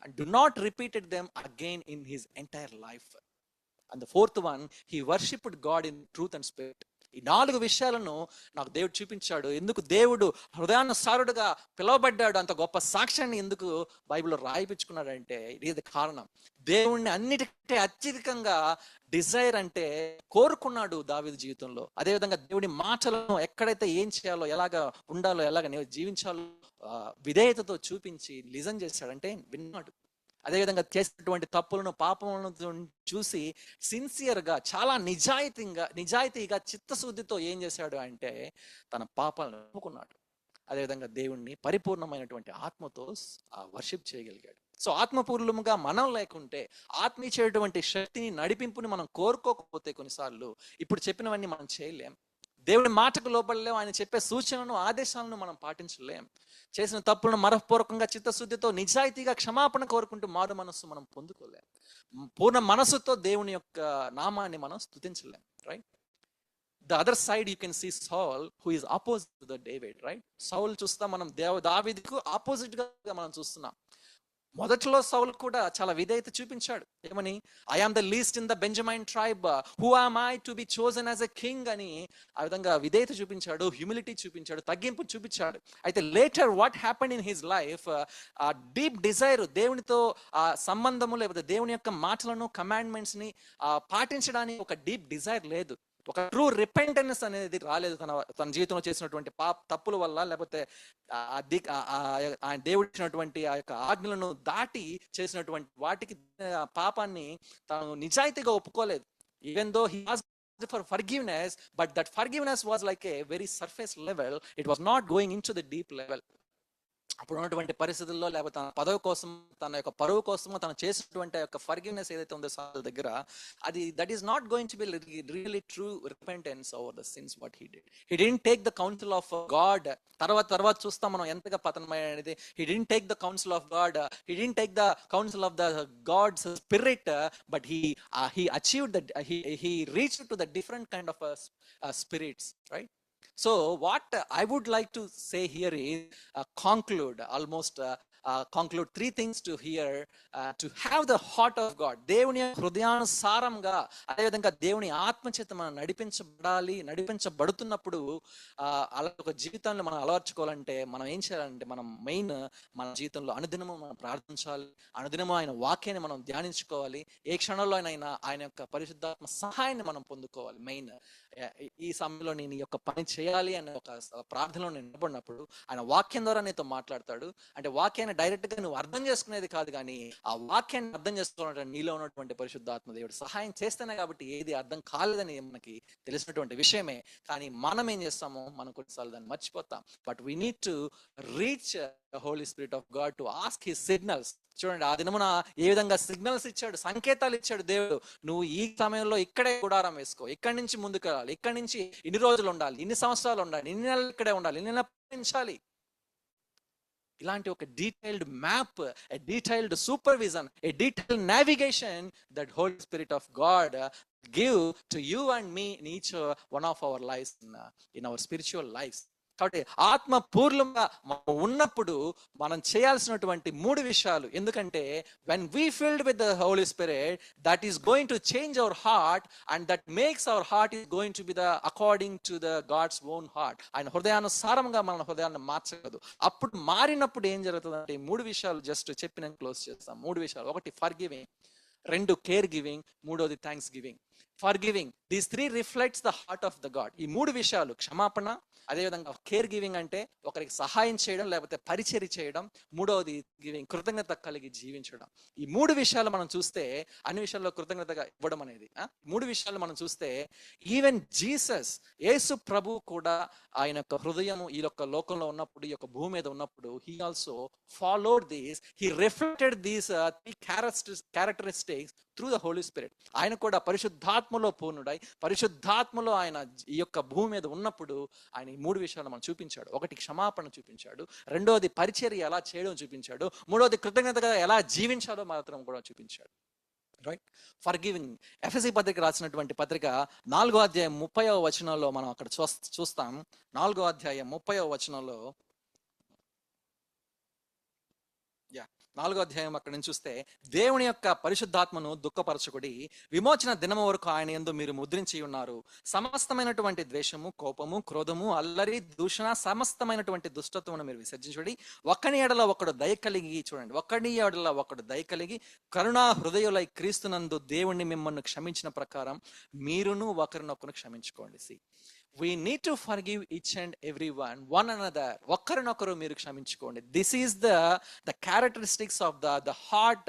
and do not repeated them again in his entire life. And the fourth one, he worshipped God in truth and spirit. ఈ 4 విషయాలను నాకు దేవుడు చూపించాడు. ఎందుకు దేవుడు హృదయానుసారుడుగా పిలువబడ్డాడు, అంత గొప్ప సాక్ష్యాన్ని ఎందుకు బైబిల్లో రాయిపించుకున్నాడంటే ఇది కారణం. దేవుణ్ణి అన్నిటికంటే అత్యధికంగా డిజైర్ అంటే కోరుకున్నాడు దావీదు జీవితంలో. అదేవిధంగా దేవుడి మాటలను ఎక్కడైతే ఏం చేయాలో, ఎలాగ ఉండాలో, ఎలాగ జీవించాలో విధేయతతో చూపించి లిజన్ చేశాడంటే విన్నాడు. అదేవిధంగా చేసినటువంటి తప్పులను, పాపములను చూసి సిన్సియర్గా, చాలా నిజాయితీగా చిత్తశుద్ధితో ఏం చేశాడు అంటే తన పాపాలను ఒప్పుకున్నాడు. అదేవిధంగా దేవుణ్ణి పరిపూర్ణమైనటువంటి ఆత్మతో వర్షిప్ చేయగలిగాడు. సో ఆత్మపూర్ణముగా మనం లేకుంటే, ఆత్మీయటువంటి శక్తిని, నడిపింపుని మనం కోరుకోకపోతే కొన్నిసార్లు ఇప్పుడు చెప్పినవన్నీ మనం చేయలేం. దేవుడి మాటకు లోపడలేం. ఆయన చెప్పే సూచనలను, ఆదేశాలను మనం పాటించలేం. చేసిన తప్పులను మనఃపూర్వకంగా, చిత్తశుద్ధితో, నిజాయితీగా క్షమాపణ కోరుకుంటూ మారు మనస్సు మనం పొందుకోలేం. పూర్ణ మనస్సుతో దేవుని యొక్క నామాన్ని మనం స్తుతించలేం. Right? The other side you can see Saul, who is opposite to the David, right? సౌలు చూస్తాం మనం, దావీదుకు ఆపోజిట్ గా మనం చూస్తున్నాం. మొదట్లో సౌలు కూడా చాలా విధేయత చూపించాడు. ఏమని? I am the least in the Benjamin tribe, who am I to be chosen as a king అని ఆ విధంగా విధేయత చూపించాడు, హ్యూమిలిటీ చూపించాడు, తగ్గింపు చూపించాడు. అయితే later what happened in his life, ఆ డీప్ డిజైర్, దేవునితో ఆ సంబంధము, లేకపోతే దేవుని యొక్క మాటలను, కమాండ్మెంట్స్ ని పాటించడానికి ఒక డీప్ డిజైర్ లేదు. ఒక ట్రూ రిపెంటెన్స్ అనేది రాలేదు తన జీవితంలో చేసినటువంటి తప్పుల వల్ల, లేకపోతే దేవుడు ఇచ్చినటువంటి ఆ యొక్క ఆజ్ఞలను దాటి చేసినటువంటి వాటికి పాపాన్ని తాను నిజాయితీగా ఒప్పుకోలేదు. Even though he asked for forgiveness, but that forgiveness was like a very surface level. It was not going into the deep level. అప్పుడు ఉన్నటువంటి పరిస్థితుల్లో, లేకపోతే తన పదవి కోసం, తన యొక్క పరువు కోసము తను చేసినటువంటి యొక్క ఫర్గివ్నెస్ ఏదైతే ఉందో సాల్ దగ్గర, అది that is not going to be really true repentance over the sins what he did. He didn't take the counsel of God. తర్వాత చూస్తాం మనం ఎంతగా పతనమైనది. He didn't take the counsel of God, he didn't take the counsel of the God's spirit, but he achieved that, he reached to the different kind of spirits, right? So what I would like to say here is conclude 3 things to here, to have the heart of God. దేవుని హృదయానుసారంగా, అదేవిధంగా దేవుని ఆత్మచేత మనం నడిపించబడుతున్నప్పుడు అలా ఒక జీవితాన్ని మనం అలవర్చుకోవాలంటే మనం ఏం చేయాలంటే, మనం మెయిన్ మన జీవితంలో అనుదినము మనం ప్రార్థించాలి, అనుదినము ఆయన వాక్యాన్ని మనం ధ్యానించుకోవాలి. ఏ క్షణంలో అయినా ఆయన యొక్క పరిశుద్ధాత్మ సహాయాన్ని మనం పొందుకోవాలి. మెయిన్ ఈ సమయంలో నేను ఈ యొక్క పని చేయాలి అనే ఒక ప్రార్థనలో నేను నిలబడినప్పుడు ఆయన వాక్యం ద్వారా నీతో మాట్లాడతాడు. అంటే వాక్యాన్ని డైరెక్ట్ గా నువ్వు అర్థం చేసుకునేది కాదు, కానీ ఆ వాక్యాన్ని అర్థం చేసుకోవాలంటే నీలో ఉన్నటువంటి పరిశుద్ధాత్మ దేవుడు సహాయం చేస్తేనే. కాబట్టి ఏది అర్థం కాలేదని మనకి తెలిసినటువంటి విషయమే. కానీ మనం ఏం చేస్తామో మనం కొన్నిసార్లు దాన్ని మర్చిపోతాం. But we need to reach holy spirit of God to ask his signals. చూడండి, ఆ దినమున ఏ విధంగా సిగ్నల్స్ ఇచ్చాడు, సంకేతాలు ఇచ్చాడు దేవుడు. నువ్వు ఈ సమయంలో ఇక్కడే గుడారం వేసుకో, ఇక్కడి నుంచి ముందుకు వెళ్ళాలి, ఇక్కడి నుంచి ఇన్ని రోజులు ఉండాలి, ఇన్ని సంవత్సరాలు ఉండాలి, ఇన్ని నెలలు ఇక్కడే ఉండాలి, ఇన్ని నెలలు పాటించాలి. ఇలాంటి ఒక detailed map, a detailed supervision, a detailed navigation that holy spirit of God give to you and me in each one of our lives, in our spiritual lives. కాబట్టి ఆత్మ పూర్ణంగా ఉన్నప్పుడు మనం చేయాల్సినటువంటి 3 విషయాలు. ఎందుకంటే when we filled with the Holy Spirit, that is going to change our heart, and that makes our heart is going to be the according to the God's own heart. ఆయన హృదయానుసారంగా మన హృదయాన్ని మార్చగలదు. అప్పుడు మారినప్పుడు ఏం జరుగుతుందంటే 3 విషయాలు జస్ట్ చెప్పి నేను క్లోజ్ చేస్తాం. 3 విషయాలు. 1 ఫర్గివింగ్, 2 కేర్ గివింగ్, 3వది thanksgiving. Forgiving, these 3 reflects the heart of the God. ఈ 3 విషయాలు, క్షమాపణ, అదేవిధంగా కేర్ గివింగ్ అంటే ఒకరికి సహాయం చేయడం, లేకపోతే పరిచర్య చేయడం, 3వది గివింగ్, కృతజ్ఞత కలిగి జీవించడం. ఈ 3 విషయాలు మనం చూస్తే, అన్ని విషయాల్లో కృతజ్ఞతగా ఇవ్వడం అనేది 3 విషయాలు మనం చూస్తే, ఈవెన్ జీసస్, యేసు ప్రభు కూడా ఆయన యొక్క హృదయము ఈ యొక్క లోకంలో ఉన్నప్పుడు, ఈ యొక్క భూమి మీద ఉన్నప్పుడు, he also followed these, he reflected these 3 characteristics through the holy spirit. ఆయన కూడా పరిశుద్ధాత్మలో పూర్ణుడై, పరిశుద్ధాత్మలో ఆయన ఈ యొక్క భూమి మీద ఉన్నప్పుడు ఆయన ఈ 3 విషయాలు మనం చూపించాడు. 1 క్షమాపణ చూపించాడు, 2వది పరిచర్య ఎలా చేయడం చూపించాడు, 3వది కృతజ్ఞతగా ఎలా జీవించాలో మాత్రం కూడా చూపించాడు. రైట్? ఫర్గివింగ్. ఎఫెసీ పత్రిక రాసినటువంటి పత్రిక 4వ అధ్యాయం 30వ వచనంలో మనం అక్కడ చూస్తాం. 4వ అధ్యాయం 30వ వచనంలో 4వ అధ్యాయం అక్కడ నుంచి చూస్తే, దేవుని యొక్క పరిశుద్ధాత్మను దుఃఖపరచుకుడి, విమోచన దినము వరకు ఆయన యందు మీరు ముద్రించి ఉన్నారు. సమస్తమైనటువంటి ద్వేషము, కోపము, క్రోధము, అల్లరి, దూషణ, సమస్తమైనటువంటి దుష్టత్వమును మీరు విసర్జించుడి. ఒకని ఎడల ఒకడు దయ కలిగి, చూడండి, ఒకని ఎడల ఒకడు దయ కలిగి కరుణా హృదయులై క్రీస్తునందు దేవుణ్ణి మిమ్మల్ని క్షమించిన ప్రకారం మీరును ఒకరినొకరు క్షమించుకోండి. We need to forgive each and everyone, one another. ఒకరినొకరు మీరు క్షమించుకోండి. This is the characteristics of the heart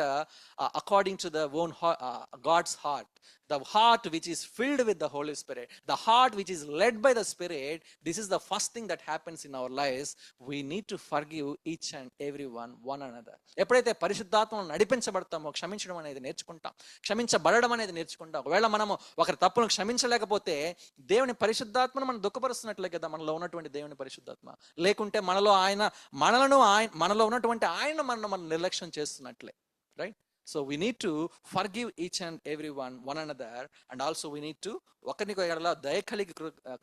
according to the own God's heart. The heart which is filled with the Holy Spirit, the heart which is led by the Spirit. This is the first thing that happens in our lives. We need to forgive each and everyone, one another. ఎప్పుడైతే పరిశుద్ధాత్మను నడిపించబడతామో క్షమించడం అనేది నేర్చుకుంటాం, క్షమించబడడం అనేది నేర్చుకుంటాం. ఒకవేళ మనము ఒకరి తప్పును క్షమించలేకపోతే దేవుని పరిశుద్ధాత్మను మనం దుఃఖపరుస్తున్నట్లే కదా, మనలో ఉన్నటువంటి దేవుని పరిశుద్ధాత్మ. లేకుంటే మనలో ఉన్నటువంటి ఆయన మనం నిర్లక్ష్యం చేస్తున్నట్లే, right? So we need to forgive each and everyone, one another, and also we need to ఒకరికి ఎడల దయ కలిగి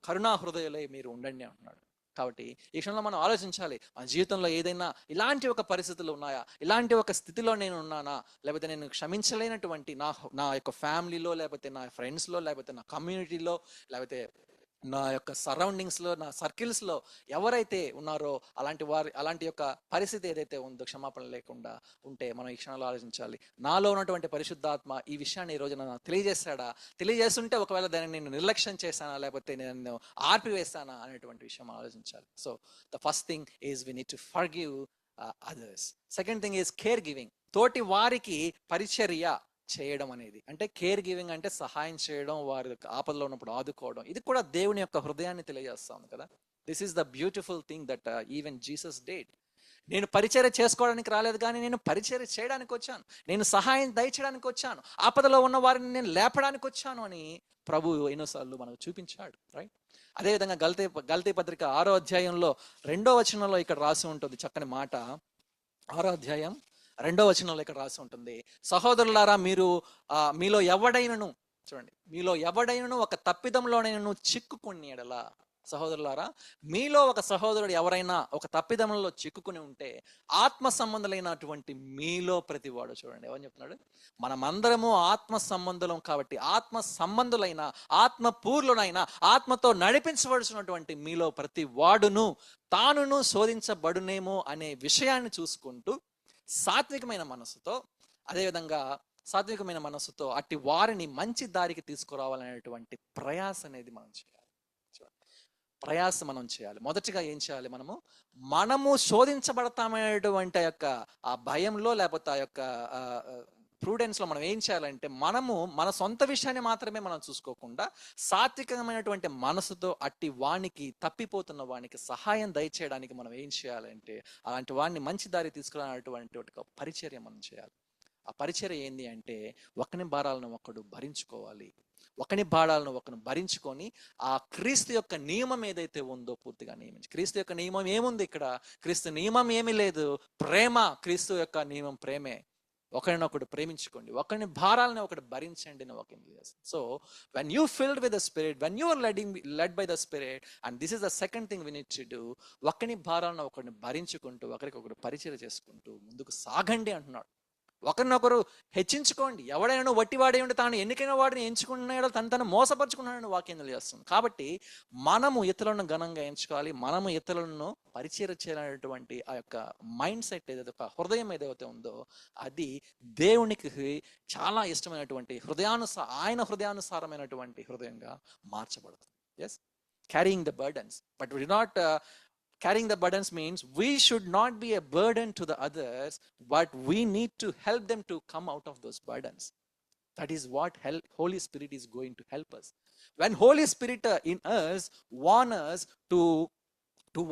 కరుణా హృదయులై మీరు ఉండండి అంటున్నాడు. కాబట్టి ఈ క్షణంలో మనం ఆలోచించాలి, మన జీవితంలో ఏదైనా ఇలాంటి ఒక పరిస్థితులు ఉన్నాయా, ఇలాంటి ఒక స్థితిలో నేను ఉన్నానా, లేకపోతే నేను క్షమించలేనటువంటి నా యొక్క ఫ్యామిలీలో, లేకపోతే నా ఫ్రెండ్స్లో, లేకపోతే నా కమ్యూనిటీలో, లేకపోతే నా యొక్క సరౌండింగ్స్లో, నా సర్కిల్స్లో ఎవరైతే ఉన్నారో అలాంటి యొక్క పరిస్థితి ఏదైతే ఉందో క్షమాపణ లేకుండా ఉంటే మనం ఈ క్షణంలో ఆలోచించాలి, నాలో ఉన్నటువంటి పరిశుద్ధాత్మ ఈ విషయాన్ని ఈ రోజు నాకు తెలియజేస్తుంటే ఒకవేళ దాన్ని నేను నిర్లక్ష్యం చేశానా, లేకపోతే నేను ఆర్పివేస్తానా అనేటువంటి విషయం ఆలోచించాలి. So the first thing is we need to forgive others. Second thing is care giving. తోటి వారికి పరిచర్య చేయడం అనేది, అంటే కేర్ గివింగ్ అంటే సహాయం చేయడం, వారి ఆపదలో ఉన్నప్పుడు ఆదుకోవడం. ఇది కూడా దేవుని యొక్క హృదయాన్ని తెలియజేస్తాం కదా. This is the beautiful thing that even Jesus did. నేను పరిచర్య చేసుకోవడానికి రాలేదు, కానీ నేను పరిచర్య చేయడానికి వచ్చాను, నేను సహాయం దయచేయడానికి వచ్చాను, ఆపదలో ఉన్న వారిని నేను లేపడానికి వచ్చాను అని ప్రభు ఎన్నోసార్లు మనకు చూపించాడు, రైట్? అదేవిధంగా గలతీ పత్రిక 6వ అధ్యాయంలో 2వ వచనంలో ఇక్కడ రాసి ఉంటుంది చక్కని మాట. 6వ అధ్యాయం 2వ వచనంలో ఇక్కడ రాసి ఉంటుంది, సహోదరులారా మీలో ఎవడైనను, చూడండి, మీలో ఎవడైనను ఒక తప్పిదంలోనైనను చిక్కుకుని ఎడలా, సహోదరులారా మీలో ఒక సహోదరుడు ఎవరైనా ఒక తప్పిదంలో చిక్కుకుని ఉంటే ఆత్మ సంబంధులైనటువంటి మీలో ప్రతివాడు, చూడండి ఎవరు చెప్తున్నాడు, మనమందరము ఆత్మ సంబంధులం కాబట్టి ఆత్మ సంబంధులైన, ఆత్మ పూర్ణులైన, ఆత్మతో నడిపించబడుతున్నటువంటి మీలో ప్రతి వాడును తానును శోధించబడునేమో అనే విషయాన్ని చూసుకుంటూ సాత్వికమైన మనస్సుతో అట్టి వారిని మంచి దారికి తీసుకురావాలనేటువంటి ప్రయాస అనేది మనం చేయాలి. మొదటిగా ఏం చేయాలి, మనము శోధించబడతామనేటువంటి యొక్క ఆ భయంలో, లేకపోతే ఆ యొక్క ప్రూడెన్స్ లో మనం ఏం చేయాలంటే, మన సొంత విషయాన్ని మాత్రమే మనం చూసుకోకుండా సాత్వికమైనటువంటి మనసుతో అట్టి వానికి, తప్పిపోతున్న వానికి సహాయం దయచేయడానికి మనం ఏం చేయాలంటే, అలాంటి వాడిని మంచి దారి తీసుకురానటువంటి ఒక పరిచర్య మనం చేయాలి. ఆ పరిచర్య ఏంది అంటే, ఒకని భారాలను ఒకడు భరించుకోవాలి, ఒకని భారాలను ఒకను భరించుకొని ఆ క్రీస్తు యొక్క నియమం ఏదైతే ఉందో పూర్తిగా నియమించి. క్రీస్తు యొక్క నియమం ఏముంది ఇక్కడ? క్రీస్తు నియమం ఏమీ లేదు, ప్రేమ. క్రీస్తు యొక్క నియమం ప్రేమే. ఒకరినొకడు ప్రేమించుకోండి, ఒకరిని భారాలను ఒకటి భరించండి. So when you filled with the spirit, when you are led by the spirit, and this is the second thing we need to do, ఒకరిని భారాలను ఒకరిని భరించుకుంటూ, ఒకరికొకరు పరిచయం చేసుకుంటూ ముందుకు సాగండి అంటున్నాడు. ఒకరినొకరు హెచ్చించుకోండి. ఎవడైనా వట్టివాడే ఉండి తాను ఎన్నికైన వాడిని ఎంచుకున్నాడో తను మోసపరుచుకున్నాడని వాక్యం తెలియజేస్తుంది. కాబట్టి మనము ఇతరులను ఘనంగా ఎంచుకోవాలి, మనము ఇతరులను పరిచయం చేయాలనేటువంటి ఆ యొక్క మైండ్ సెట్ ఏదైతే, ఒక హృదయం ఏదైతే ఉందో, అది దేవునికి చాలా ఇష్టమైనటువంటి ఆయన హృదయానుసారమైనటువంటి హృదయంగా మార్చబడుతుంది. Yes, carrying the burdens, but we do not carrying the burdens means we should not be a burden to the others, but we need to help them to come out of those burdens. That is what Holy Spirit is going to help us. When Holy Spirit in us warn us to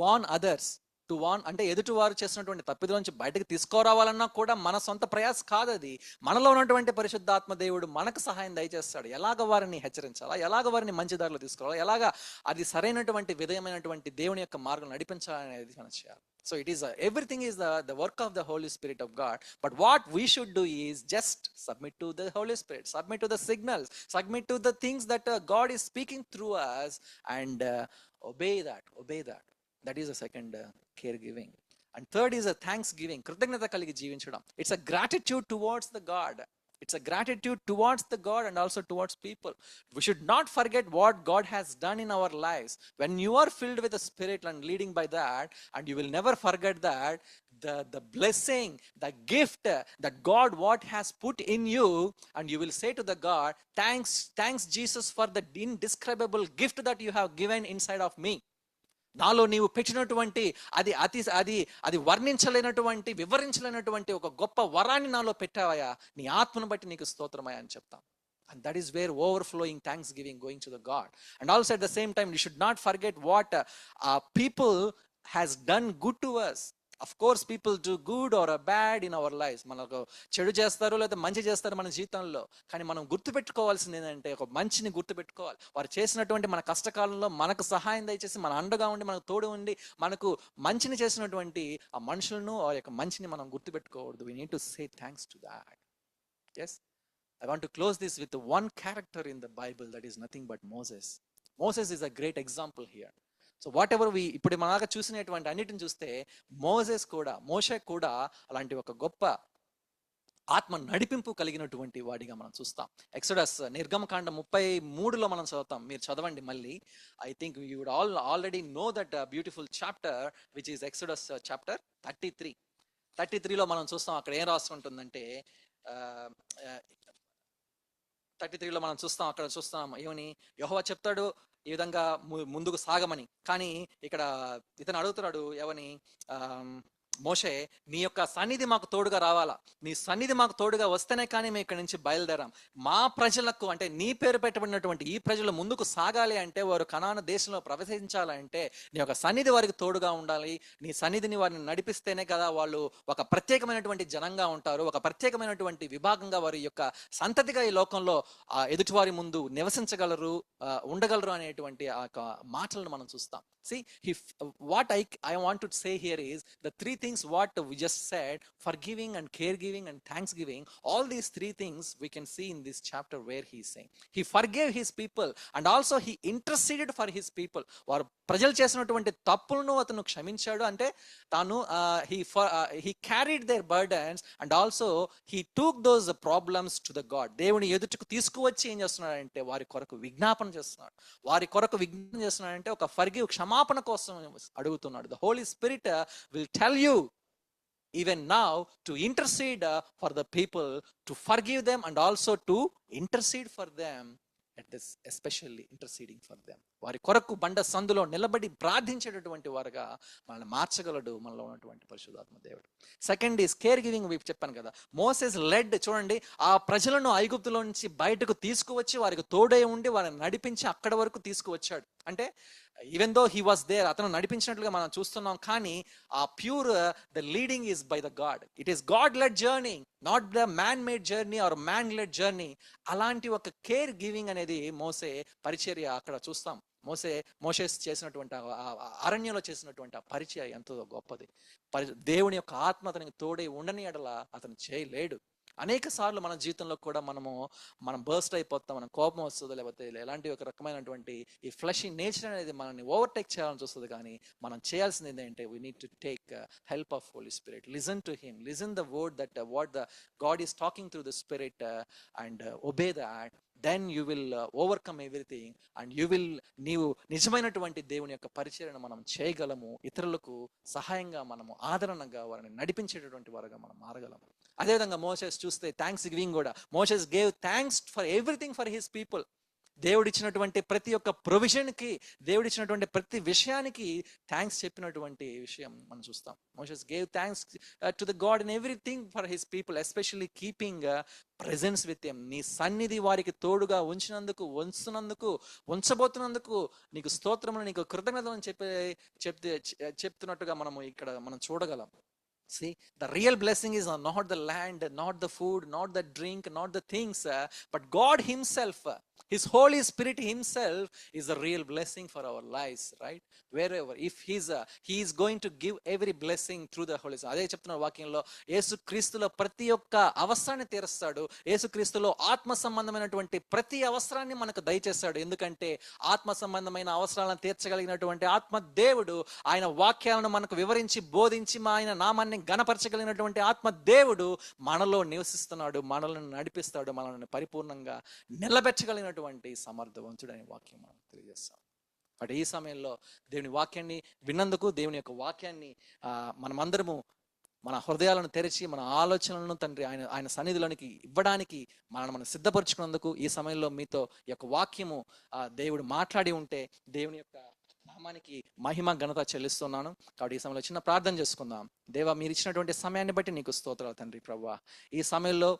warn others, to warn అంటే ఎదుటి వారు చేసినటువంటి తప్పిదం నుంచి బయటకు తీసుకురావాలన్నా కూడా మన సొంత ప్రయాస కాదు అది. మనలో ఉన్నటువంటి పరిశుద్ధాత్మ దేవుడు మనకు సహాయం దయచేస్తాడు. ఎలాగ వారిని హెచ్చరించాలా, ఎలాగ వారిని మంచి దారిలో తీసుకురావాలా, ఎలాగ అది సరైనటువంటి విధేయమైనటువంటి దేవుని యొక్క మార్గం నడిపించాలనేది మనం చేయాలి. So it is everything is the work of the Holy Spirit of God. But what we should do is just submit to the Holy Spirit, submit to the signals, submit to the things that God is speaking through us, and obey that. That is the second caregiving. And third is a thanks giving, కృతజ్ఞత కలిగి జీవించడం. It's a gratitude towards the God. It's a gratitude towards the God and also towards people. We should not forget what God has done in our lives. When you are filled with the Spirit and leading by that, and you will never forget that, the blessing, the gift that God what has put in you, and you will say to the God, thanks Jesus for the indescribable gift that you have given inside of me. నాలో నీవు పెట్టినటువంటి అది వర్ణించలేనటువంటి, వివరించలేనటువంటి ఒక గొప్ప వరాన్ని నాలో పెట్టావయ్యా, నీ ఆత్మను బట్టి నీకు స్తోత్రమయ్యా అని చెప్తాం. And that is where overflowing thanksgiving going to the God. And also at the same time, we should not forget what people has done good to us. Of course, people do good or bad in our lives. మనకు చెడు చేస్తారు లేదా మంచి చేస్తారు మన జీవితంలో. కానీ మనం గుర్తుపెట్టుకోవాల్సింది ఏంటంటే, ఒక మంచిని గుర్తుపెట్టుకోవాలి. వారు చేసినటువంటి మన కష్టకాలంలో మనకు సహాయం దయచేసి మన అండగా ఉండి మనకు తోడు ఉండి మనకు మంచిని చేసినటువంటి ఆ మనుషులను ఆ యొక్క మంచిని మనం గుర్తుపెట్టుకోకూడదు. We need to say thanks to that. Yes, I want to close this with one character in the Bible, that is nothing but Moses. Moses is a great example here. So what ever ఇప్పుడు మనగా చూసినటువంటి అన్నిటిని చూస్తే మోషే కూడా అలాంటి ఒక గొప్ప ఆత్మ నడిపింపు కలిగినటువంటి వాడిగా మనం చూస్తాం. ఎక్సోడస్ నిర్గమకాండ 33లో మనం చదువుతాం. మీరు చదవండి మళ్ళీ. I think you would already know that beautiful chapter which is Exodus chapter 33లో మనం చూస్తాం. అక్కడ ఏం రాసుకుంటుందంటే 33లో మనం చూస్తాం ఏమని యెహోవా చెప్తాడు ఈ విధంగా ముందుకు సాగమని. కానీ ఇక్కడ ఇతను అడుగుతున్నాడు ఏమని, మోషే నీ యొక్క సన్నిధి మాకు తోడుగా రావాలా, నీ సన్నిధి మాకు తోడుగా వస్తేనే కానీ మేము ఇక్కడి నుంచి బయలుదేరాం. మా ప్రజలకు అంటే నీ పేరు పెట్టబడినటువంటి ఈ ప్రజలు ముందుకు సాగాలి అంటే, వారు కనాను దేశంలో ప్రవేశించాలంటే నీ యొక్క సన్నిధి వారికి తోడుగా ఉండాలి. నీ సన్నిధిని వారిని నడిపిస్తేనే కదా వాళ్ళు ఒక ప్రత్యేకమైనటువంటి జనంగా ఉంటారు, ఒక ప్రత్యేకమైనటువంటి విభాగంగా వారి యొక్క సంతతిగా ఈ లోకంలో ఎదుటివారి ముందు నివసించగలరు, ఉండగలరు అనేటువంటి ఆ యొక్క మాటలను మనం చూస్తాం. See, what I want to say here is the three things what we just said: forgiving and caregiving and thanksgiving. All these three things we can see in this chapter where he is saying he forgave his people and also he interceded for his people. వారు ప్రజలు చేసినటువంటి తప్పులను అతను క్షమించాడు. అంటే తాను he carried their burdens and also he took those problems to the God. దేవుని ఎదుటకు తీసుకువచ్చి ఏం చేస్తున్నాడంటే వారి కొరకు విజ్ఞాపన చేస్తున్నాడంటే ఒక ఫర్గివ్ క్షమాపణ కోసం అడుగుతున్నాడు. The Holy Spirit will tell you even now to intercede for the people, to forgive them and also to intercede for them. Especially interceding for them. వారి కొరకు బండ సందులో నిలబడి ప్రార్థించేటటువంటి వారుగా మనల్ని మార్చగలడు మనలో ఉన్నటువంటి పరిశుద్ధాత్మ దేవుడు. Second is care giving. వీపు చెప్పాను కదా, మోసెస్ లెడ్. చూడండి, ఆ ప్రజలను ఐగుప్తులో నుంచి బయటకు తీసుకువచ్చి వారికి తోడై ఉండి వారిని నడిపించి అక్కడి వరకు తీసుకువచ్చాడు. అంటే even though he was there, అతను నడిపించినట్లుగా మనం చూస్తున్నాం. కానీ ఆ pure the leading is by the God. It is God led journey, not the man made journey or man led journey. అలాంటి ఒక కేర్ గివింగ్ అనేది మోసే పరిచర్య అక్కడ చూస్తాం. మోసెస్ చేసినటువంటి అరణ్యంలో చేసినటువంటి ఆ పరిచయ ఎంతో గొప్పది. దేవుని యొక్క ఆత్మ అతనికి తోడై ఉండని ఎడల అతను చేయలేడు. అనేక సార్లు మన జీవితంలో కూడా మనం బర్స్ట్ అయిపోతాం, మనం కోపం వస్తుంది, లేకపోతే ఎలాంటి ఒక రకమైనటువంటి ఈ ఫ్లెష్ నేచర్ అనేది మనల్ని ఓవర్టేక్ చేయాలని చూస్తుంది. కానీ మనం చేయాల్సింది ఏంటంటే we need to take help of holy spirit, listen to him, listen the word that what the God is talking through the spirit and obey that. Then you will overcome everything and నీవు నిజమైనటువంటి దేవుని యొక్క పరిచర్యను మనం చేయగలము. ఇతరులకు సహాయంగా మనము ఆదరణగా వారిని నడిపించేటటువంటి వారుగా మనం మారగలము. అదేవిధంగా మోసెస్ చూస్తే థ్యాంక్స్ గివింగ్ కూడా. Moses gave thanks for everything for his people. దేవుడిచ్చినటువంటి ప్రతి ఒక్క ప్రొవిజన్కి, దేవుడిచ్చినటువంటి ప్రతి విషయానికి థ్యాంక్స్ చెప్పినటువంటి విషయం మనం చూస్తాం. Moses gave thanks to the God in everything for his people, especially keeping presence with him. నీ సన్నిధి వారికి తోడుగా ఉంచబోతున్నందుకు నీకు స్తోత్రములు, నీకు కృతజ్ఞతలు చెప్తున్నట్టుగా మనం చూడగలం. See, the real blessing is not the land, not the food, not the drink, not the things, but God himself. His Holy Spirit himself is a real blessing for our lives, right? Wherever, if he is going to give every blessing through the Holy Spirit. అదే చెప్తున్నారు వాక్యంలో, యేసుక్రీస్తులో ప్రతి ఒక్క అవసరాన్ని తీరుస్తాడు. యేసుక్రీస్తులో ఆత్మ సంబంధమైనటువంటి ప్రతి అవసరాన్ని మనకు దయచేస్తాడు. ఎందుకంటే ఆత్మ సంబంధమైన అవసరాలను తీర్చగలిగినటువంటి ఆత్మ దేవుడు, ఆయన వాక్యాలను మనకు వివరించి బోధించి ఆయన నామాన్ని గణపరచగలిగినటువంటి ఆత్మ దేవుడు మనలో నివసిస్తున్నాడు, మనల్ని నడిపిస్తాడు, మనల్ని పరిపూర్ణంగా నిలబెట్టగలిగినటువంటి సమర్థవంతుడైన వాక్యం మనం తెలియజేస్తాం. బట్ ఈ సమయంలో దేవుని వాక్యాన్ని విన్నందుకు, దేవుని యొక్క వాక్యాన్ని మనమందరము మన హృదయాలను తెరిచి మన ఆలోచనలను తండ్రి ఆయన సన్నిధిలోనికి ఇవ్వడానికి మనం సిద్ధపరచుకున్నందుకు ఈ సమయంలో మీతో ఈ యొక్క వాక్యము దేవుడు మాట్లాడి ఉంటే దేవుని యొక్క నామానికి మహిమ ఘనత చెల్లిస్తున్నాను. కాబట్టి ఈ సమయంలో చిన్న ప్రార్థన చేసుకుందాం. దేవా, మీరు ఇచ్చినటువంటి సమయాన్ని బట్టి నీకు స్తోత్రాలు తండ్రి ప్రభువా. ఈ సమయంలో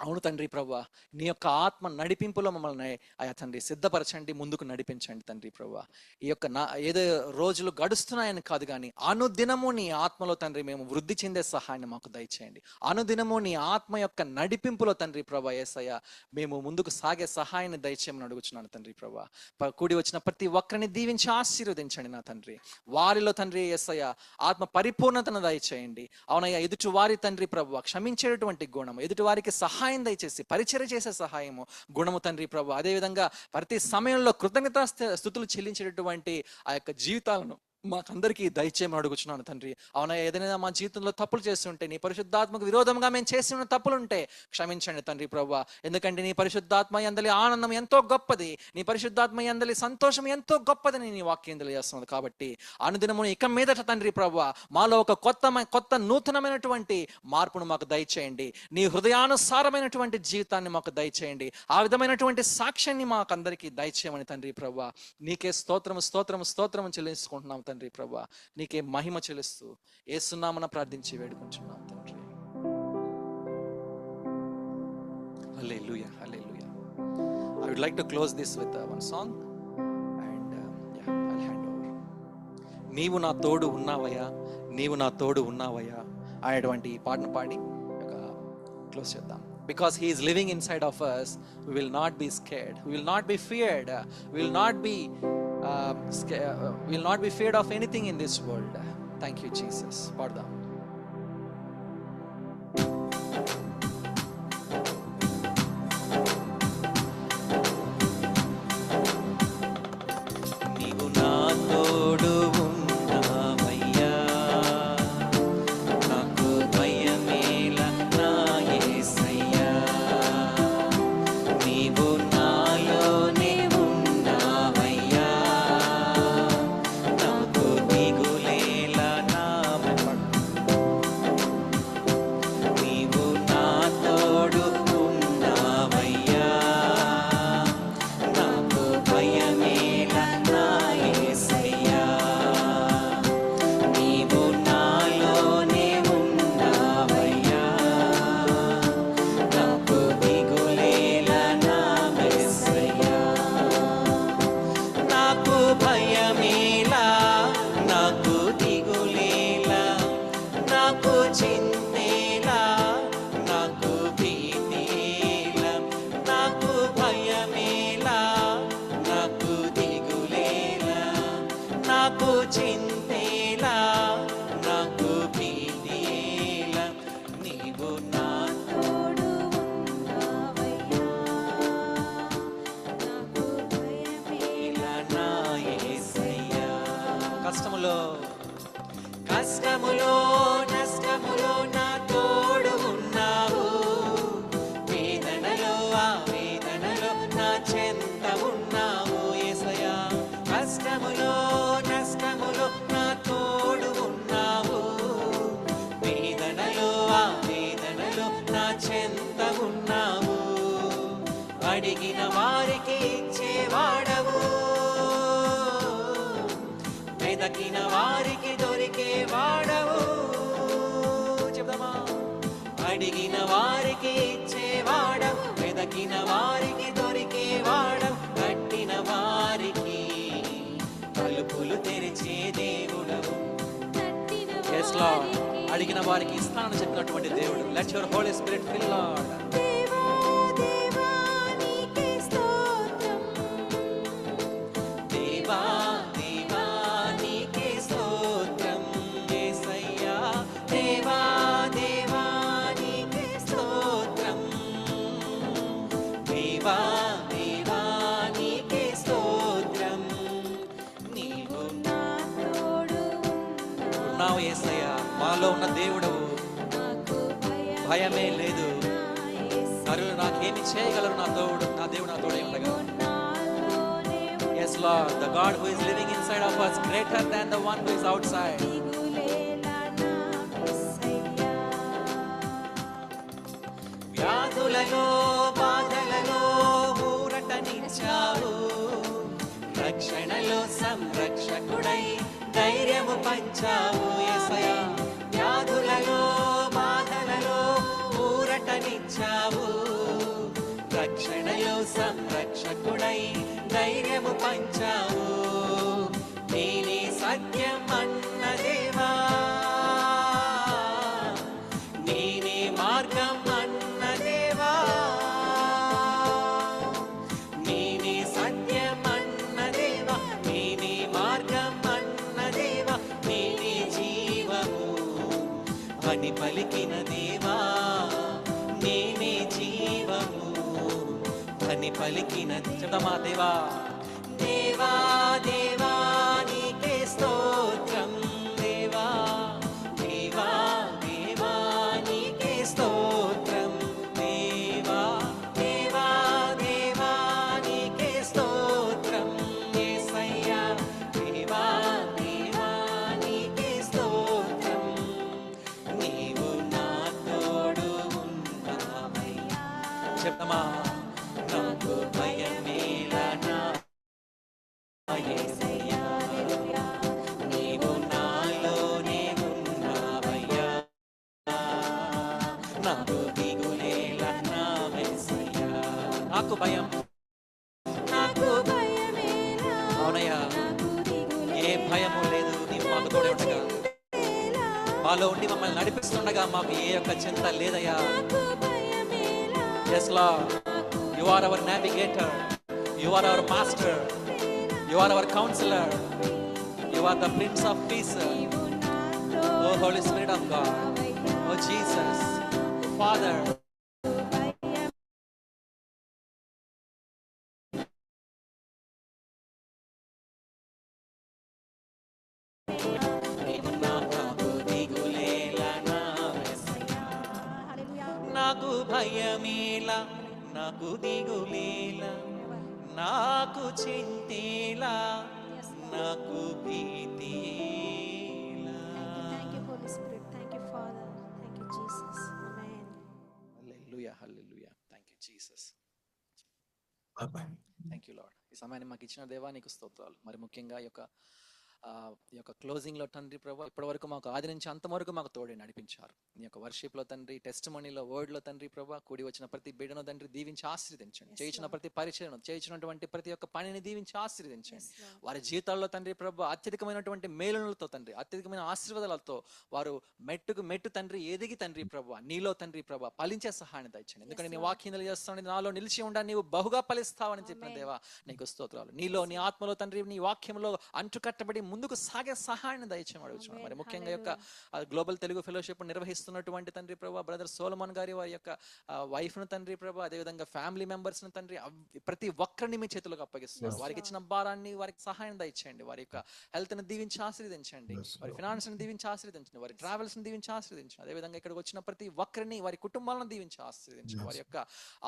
అవును తండ్రి ప్రభువా, నీ యొక్క ఆత్మ నడిపింపులో మమ్మల్ని అయ్యా తండ్రి సిద్ధపరచండి, ముందుకు నడిపించండి తండ్రి ప్రభువా. ఈ యొక్క ఏదో రోజులు గడుస్తున్నాయని కాదు కానీ అనుదినము నీ ఆత్మలో తండ్రి మేము వృద్ధి చెందే సహాయాన్ని మాకు దయచేయండి. అనుదినము నీ ఆత్మ యొక్క నడిపింపులో తండ్రి ప్రభువా యేసయ్య మేము ముందుకు సాగే సహాయాన్ని దయచేయమని అడుగుచున్నాను తండ్రి ప్రభువా. కూడి వచ్చిన ప్రతి ఒక్కరిని దీవించి ఆశీర్వదించండి నా తండ్రి. వారిలో తండ్రి యేసయ్య ఆత్మ పరిపూర్ణతను దయచేయండి. అవునయ్యా, ఎదుటి వారి తండ్రి ప్రభువా క్షమించేటటువంటి గుణము, ఎదుటి వారికి సహాయం దయచేసి పరిచర్య చేసే సహాయము గుణము తండ్రి ప్రభు. అదేవిధంగా ప్రతి సమయంలో కృతజ్ఞతా స్థుతులు చెల్లించేటటువంటి ఆ యొక్క జీవితాలను మాకందరికీ దయచేయమని అడుగుచున్నాను తండ్రి. అవునా, ఏదైనా మా జీవితంలో తప్పులు చేస్తుంటే, నీ పరిశుద్ధాత్మకు విరోధంగా మేము చేసిన తప్పులుంటే క్షమించండి తండ్రి ప్రభువా. ఎందుకంటే నీ పరిశుద్ధాత్మ యందలి ఆనందం ఎంతో గొప్పది, నీ పరిశుద్ధాత్మ యందలి సంతోషం ఎంతో గొప్పదని నీ వాక్యం తెలియజేస్తున్నది. కాబట్టి అనుదినము ఇక మీదట తండ్రి ప్రభువా మాలో ఒక కొత్త నూతనమైనటువంటి మార్పును మాకు దయచేయండి. నీ హృదయానుసారమైనటువంటి జీవితాన్ని మాకు దయచేయండి. ఆ విధమైనటువంటి సాక్ష్యాన్ని మాకు అందరికీ దయచేయమని తండ్రి ప్రభువా. నీకే స్తోత్రము చెల్లించుకుంటున్నాం తండ్రి ప్రభువా. నీకే మహిమ చెల్లిస్తూ యేసునామమున ప్రార్థించి వేడుకుంటున్నాం తండ్రి. హల్లెలూయా, హల్లెలూయా. I would like to close this with one song and I'll hand over. నీవు నా తోడు ఉన్నావయ్యా, నీవు నా తోడు ఉన్నావయ్యా అనేటువంటి ఈ పాటను పాడి క్లోజ్ చేద్దాం. Because he is living inside of us, we will not be scared, we will not be feared, we will not be feared of anything in this world. Thank you Jesus. Pardon. నీవు నా తోడు ఉన్నావయ్యా, నాకు భయమేల నా యేసయ్యా. నీవు నాలోనే ఉన్నావయ్యా, నాకు దిగులేల నా నీవు నా తోడు ఉన్నావయ్యా, నాకు భయమేల నా యేసయ్యా. నీవు నాలోనే ఉన్నావయ్యా, నాకు దిగులేల నా యేసయ్యా. నాకు భయమేలా, నాకు దిగులేలా, నాకు చింతేలా, నాకు భీతిలా. నాకు భయమేలా, నాకు దిగులేలా, నాకు చింతేలా, నాకు భీతిలా. నీవు నా తోడు ఉన్నావయ్యా, నాకు భయమేలా నా యేసయ్యా. కష్టములో నష్టములో నా తోడు ఉన్నావు. వేదనలో ఆ వేదనలో నా చెంత ఉన్నావు యేసయ్యా. కష్టములో నష్టములో నా తోడు ఉన్నావు. వేదనలో ఆ వేదనలో నా చెంత ఉన్నావు. అడిగిన వారికి ఇచ్చేవాడవు, వెదకిన వారికి దొరికేవాడవు. చెప్దామా? అడిగిన వారికి ఇచ్చేవాడవు, వెదకిన వారికి దొరికేవాడవు. కట్టిన వారికి తలుపులు తెరిచే దేవుడవు. Yes, Lord. అడిగిన వారికి ఇస్తానని చెప్పినటువంటి దేవుడు. Let your Holy Spirit fill, Lord. దేవా దేవా నీకే స్తోత్రం. దేవా దేవా నీకే స్తోత్రం. నీవు నా తోడు ఉన్నావు యేసయ్యా, మాలో ఉన్న దేవుడవు, నాకు భయమే లేదు. యేసు నరులు నాకేమి చేయగలరు, నా దేవుడు నా తోడే ఉండగా. నాలోనే Yes Lord, the God who is living inside of us greater than the one who is outside. దిగులేలా నా యేసయ్యా. వ్యాధులలో బాధలలో ఊరటనిచ్చావు, రక్షణలో సంరక్షకుడై ధైర్యము పంచావు యేసయ్యా. వ్యాధులలో బాధలలో ఊరటనిచ్చావు, రక్షణలో సంరక్షకుడై ధైర్యము పంచావు. నేనే సత్యం అన్న దేవా, నేనే మార్గం అన్న దేవా, నేనే సత్యం అన్న దేవా, నేనే మార్గం అన్న దేవా, నేనే జీవము అని పలికిన దేవా, నేనే జీవము అని పలికిన చెప్తామా దేవా. దేవా దేవా నీకే స్తోత్రం, దేవా దేవా దేవా నీకే స్తోత్రం, దేవా దేవా దేవా నీకే స్తోత్రం యేసయ్యా. దేవా దేవా నీకే స్తోత్రం. నీవు నా తోడు ఉన్నావయ్యా. చెప్తామా. నాకు భయమేలా నా యేసయ్యా, హల్లెలూయా. నీవు నాలోనే ఉన్నావయ్యా. నాకు దిగులేలా నా యేసయ్యా. నాకు భయం, నాకు భయమేలా, అవునయ్యా, నాకు ఏ భయము లేదు. నీవు మాకు తోడే ఉండగా, దిగులేలా, మాలో ఉండి మమ్మల్ని నడిపిస్తుండగా మాకు ఏ యొక్క చింత లేదయ్యా. నాకు భయమేలా, Yes Lord, you are our navigator, you are our master, you are our counselor, you are the Prince of Peace. నీవు నాతో Oh Holy Spirit of God, oh Jesus, Father, భయం నీవు నాకు దిగులేలా నా యేసయ్యా. హల్లెలూయా. నాకు భయమేలా, నాకు దిగులేలా, నాకు చింతేలా, నాకు భీతియేలా. Thank you, Holy Spirit. Thank you, Father. Thank you, Jesus. Amen. Hallelujah hallelujah. Thank you Jesus. Thank you lord. ఈ సమయాన్ని మాకు ఇచ్చిన దేవా నీకు స్తోత్రాలు. మరి ముఖ్యంగా ఈ యొక్క క్లోజింగ్ లో తండ్రి ప్రభా ఇప్పటి వరకు మాకు ఆది నుంచి అంత వరకు మాకు తోడే నడిపించారు. నీ యొక్క వర్షిప్ లో తండ్రి, టెస్ట్ మనీలో, వర్డ్ లో తండ్రి ప్రభా కూడి వచ్చిన ప్రతి బిడ్డను తండ్రి దీవించి ఆశీర్వదించండి. చేయించిన ప్రతి పరిచయను, చేయించినటువంటి ప్రతి ఒక్క పనిని దీవించి ఆశీర్వదించండి. వారి జీవితాల్లో తండ్రి ప్రభా అత్యధికమైనటువంటి మేలులతో తండ్రి, అత్యధికమైన ఆశీర్వాదాలతో వారు మెట్టు తండ్రి ఎదిగి తండ్రి ప్రభా నీలో తండ్రి ప్రభా ఫలించే సహాయాన్ని దయచండి. ఎందుకంటే నీ వాక్యం చేస్తాను, నాలో నిలిచి ఉండా నీవు బహుగా ఫలిస్తావని చెప్పిన దేవా నీకు స్తోత్రాలు. నీలో నీ ఆత్మలో తండ్రి నీ వాక్యంలో అంటుకట్టబడి ముందుకు సాగే సహాయాన్ని దయచేయమని అడుగుతున్నాను. మరి ముఖ్యంగా యొక్క గ్లోబల్ తెలుగు ఫెలోషిప్ నిర్వహిస్తున్నటువంటి తండ్రి ప్రభా బ్రదర్ సోలమన్ గారి వారి యొక్క వైఫ్ ను తండ్రి ప్రభా, అదేవిధంగా ఫ్యామిలీ మెంబర్స్ ను తండ్రి ప్రతి ఒక్కరిని మీ చేతులకు అప్పగిస్తున్నారు. వారికి ఇచ్చిన భారాన్ని వారికి సహాయం దయచేయండి. వారి యొక్క హెల్త్ ని దీవించి ఆశీర్వదించండి, వారి ఫైనాన్స్ ని దీవించి ఆశీర్వదించండి, వారి ట్రావెల్స్ ని దీవించి ఆశీర్వదించండి. అదేవిధంగా ఇక్కడికి వచ్చిన ప్రతి ఒక్కరిని వారి కుటుంబాలను దీవించి ఆశీర్వదించండి. వారి యొక్క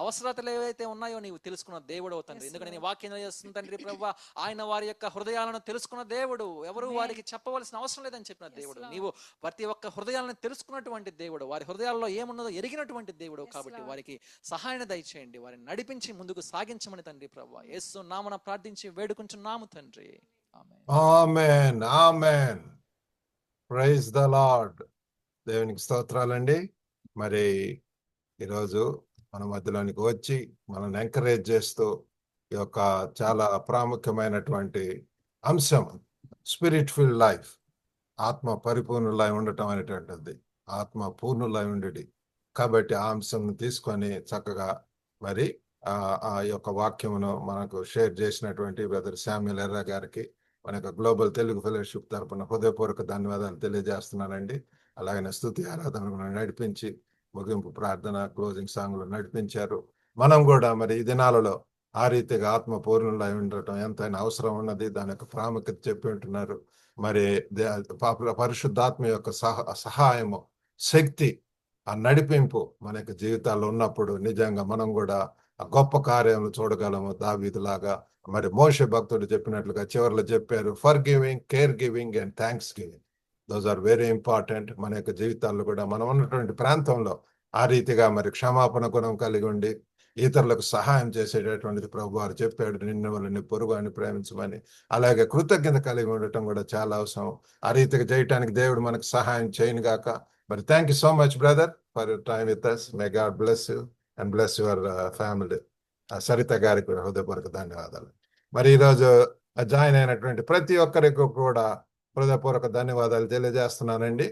అవసరాలు ఏవైతే ఉన్నాయో నీవు తెలుసుకున్న దేవుడు తండ్రి. ఎందుకంటే నీ వాక్యం చేస్తున్న తండ్రి ప్రభా ఆయన వారి యొక్క హృదయాలను తెలుసుకున్న దేవుడు, ఎవరు వారికి చెప్పవలసిన అవసరం లేదని చెప్పిన దేవుడు. నీవు ప్రతి ఒక్క హృదయాలను తెలుసుకున్నటువంటి దేవుడు, వారి హృదయాల్లో ఏమున్నదో ఎరిగినటువంటి దేవుడు. కాబట్టి వారికి సహాయాన్ని దయచేయండి, వారిని నడిపించి ముందుకు సాగించమని తండ్రి ప్రభా యేసు నామమున ప్రార్థించి వేడుకుంటున్నాము తండ్రి. Amen. Amen amen. Praise the Lord. దేవునికి స్తోత్రాలండి. మరి ఈరోజు మన మధ్యలోనికి వచ్చి మనల్ని ఎంకరేజ్ చేస్తూ ఈ యొక్క చాలా ప్రాముఖ్యమైనటువంటి అంశం స్పిరిట్ ఫిల్ లైఫ్, ఆత్మ పరిపూర్ణులై ఉండటం అనేటువంటిది, ఆత్మ పూర్ణులై ఉండేది. కాబట్టి ఆ అంశం తీసుకొని చక్కగా మరి ఆ యొక్క వాక్యమును మనకు షేర్ చేసినటువంటి బ్రదర్ శామ్యూల్ ఎర్రా గారికి మన యొక్క గ్లోబల్ తెలుగు ఫెలోషిప్ తరపున హృదయపూర్వక ధన్యవాదాలు తెలియజేస్తున్నానండి. అలాగనే స్తుతి ఆరాధనను నడిపించి ముగింపు ప్రార్థన క్లోజింగ్ సాంగ్లు నడిపించారు. మనం కూడా మరి ఈ దినాలలో ఆ రీతిగా ఆత్మ పూర్ణులై ఉండటం ఎంతైనా అవసరం ఉన్నది. దాని యొక్క ప్రాముఖ్యత చెప్పి ఉంటున్నారు. మరి పరిశుద్ధాత్మ యొక్క సహాయము, శక్తి, ఆ నడిపింపు మన యొక్క జీవితాల్లో ఉన్నప్పుడు నిజంగా మనం కూడా ఆ గొప్ప కార్యములు చూడగలము. దావీదులాగా మరి మోషే భక్తుడు చెప్పినట్లుగా చివరిలో చెప్పారు, forgiving, care giving and thanks giving. Those are very important. మన యొక్క జీవితాల్లో కూడా మనం ఉన్నటువంటి ప్రాంతంలో ఆ రీతిగా మరి క్షమాపణ గుణం కలిగి ఉండి ఇతరులకు సహాయం చేసేటటువంటిది ప్రభు వారు చెప్పాడు, నిన్ను వాళ్ళని పొరుగు అని ప్రేమించమని. అలాగే కృతజ్ఞత కలిగి ఉండటం కూడా చాలా అవసరం. ఆ రీతిగా చేయటానికి దేవుడు మనకు సహాయం చేయను గాక. మరి thank you so much brother for your time with us. May God bless you and bless your family. Saritha గారికి కూడా హృదయపూర్వక ధన్యవాదాలు. మరి ఈరోజు జాయిన్ అయినటువంటి ప్రతి ఒక్కరికి కూడా హృదయపూర్వక ధన్యవాదాలు తెలియజేస్తున్నానండి.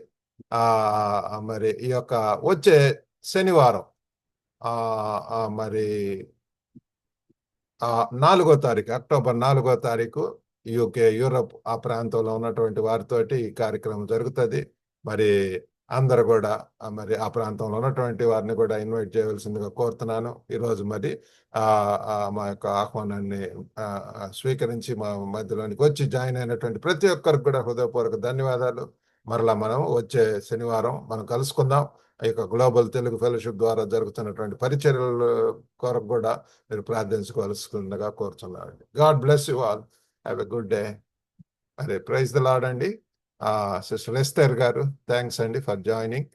మరి ఈ యొక్క వచ్చే శనివారం మరి 4వ తారీఖు, అక్టోబర్ 4వ తారీఖు యూకే, యూరప్ ఆ ప్రాంతంలో ఉన్నటువంటి వారితోటి ఈ కార్యక్రమం జరుగుతుంది. మరి అందరు కూడా మరి ఆ ప్రాంతంలో ఉన్నటువంటి వారిని కూడా ఇన్వైట్ చేయవలసిందిగా కోరుతున్నాను. ఈరోజు మరి మా యొక్క ఆహ్వానాన్ని స్వీకరించి మా మధ్యలోనికి వచ్చి జాయిన్ అయినటువంటి ప్రతి ఒక్కరికి కూడా హృదయపూర్వక ధన్యవాదాలు. మరలా మనం వచ్చే శనివారం మనం కలుసుకుందాం. ఈ యొక్క గ్లోబల్ తెలుగు ఫెలోషిప్ ద్వారా జరుగుతున్నటువంటి పరిచర్యల కొరకు కూడా మీరు ప్రార్థించుకోవాల్సిందిగా కోరుతున్నాను. God bless you all. Have a good day. అదే ప్రైజ్ ద లార్డ్ అండి. సిస్టర్ ఎస్తర్ గారు థ్యాంక్స్ అండి ఫర్ జాయినింగ్.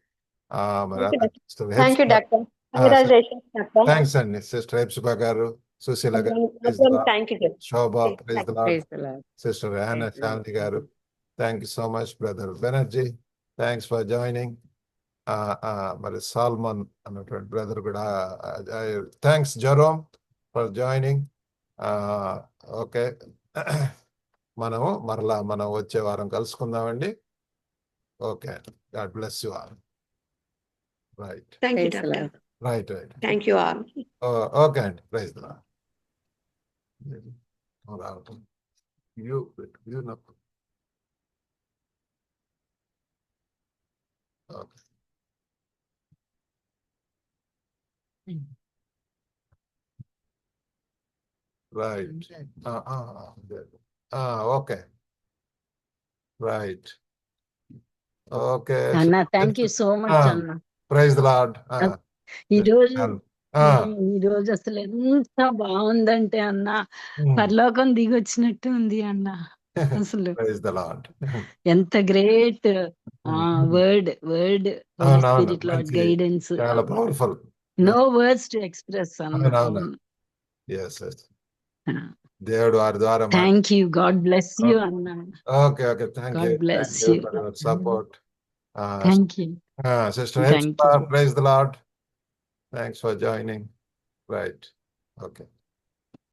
థ్యాంక్స్ అండి. సిస్టర్ హెప్సిబా గారు, సుశీల గారు, Shobha, praise the Lord. Sister Yana Shanti గారు, thank you so much. Brother Banerjee, thanks for joining. మరి సాల్మన్ అన్నటువంటి బ్రదర్ కూడా thanks. Jerome for joining. Okay, మనం వచ్చే వారం కలుసుకుందామండి. Okay, God bless you all. Right right right. Thank you all. Okay అండి, praise the lord. Okay. Right. Okay. Right. Okay. అన్న థ్యాంక్ యూ సో మచ్ అన్న. Praise the Lord. ఈ రోజు అసలు ఎంత బాగుందంటే అన్న, పరలోకం దిగొచ్చినట్టు ఉంది అన్న. అసలు Praise the Lord. ఎంత great word spirit Lord guidance. చాలా powerful. No words to express అన్న. Yes. దేవుడు వారి ద్వారా. Thank you. God bless you అన్న. Okay okay, thank you. God bless you. Support. Thank you. Sister Hepsiba, praise the Lord. Thanks for joining. Right. Okay.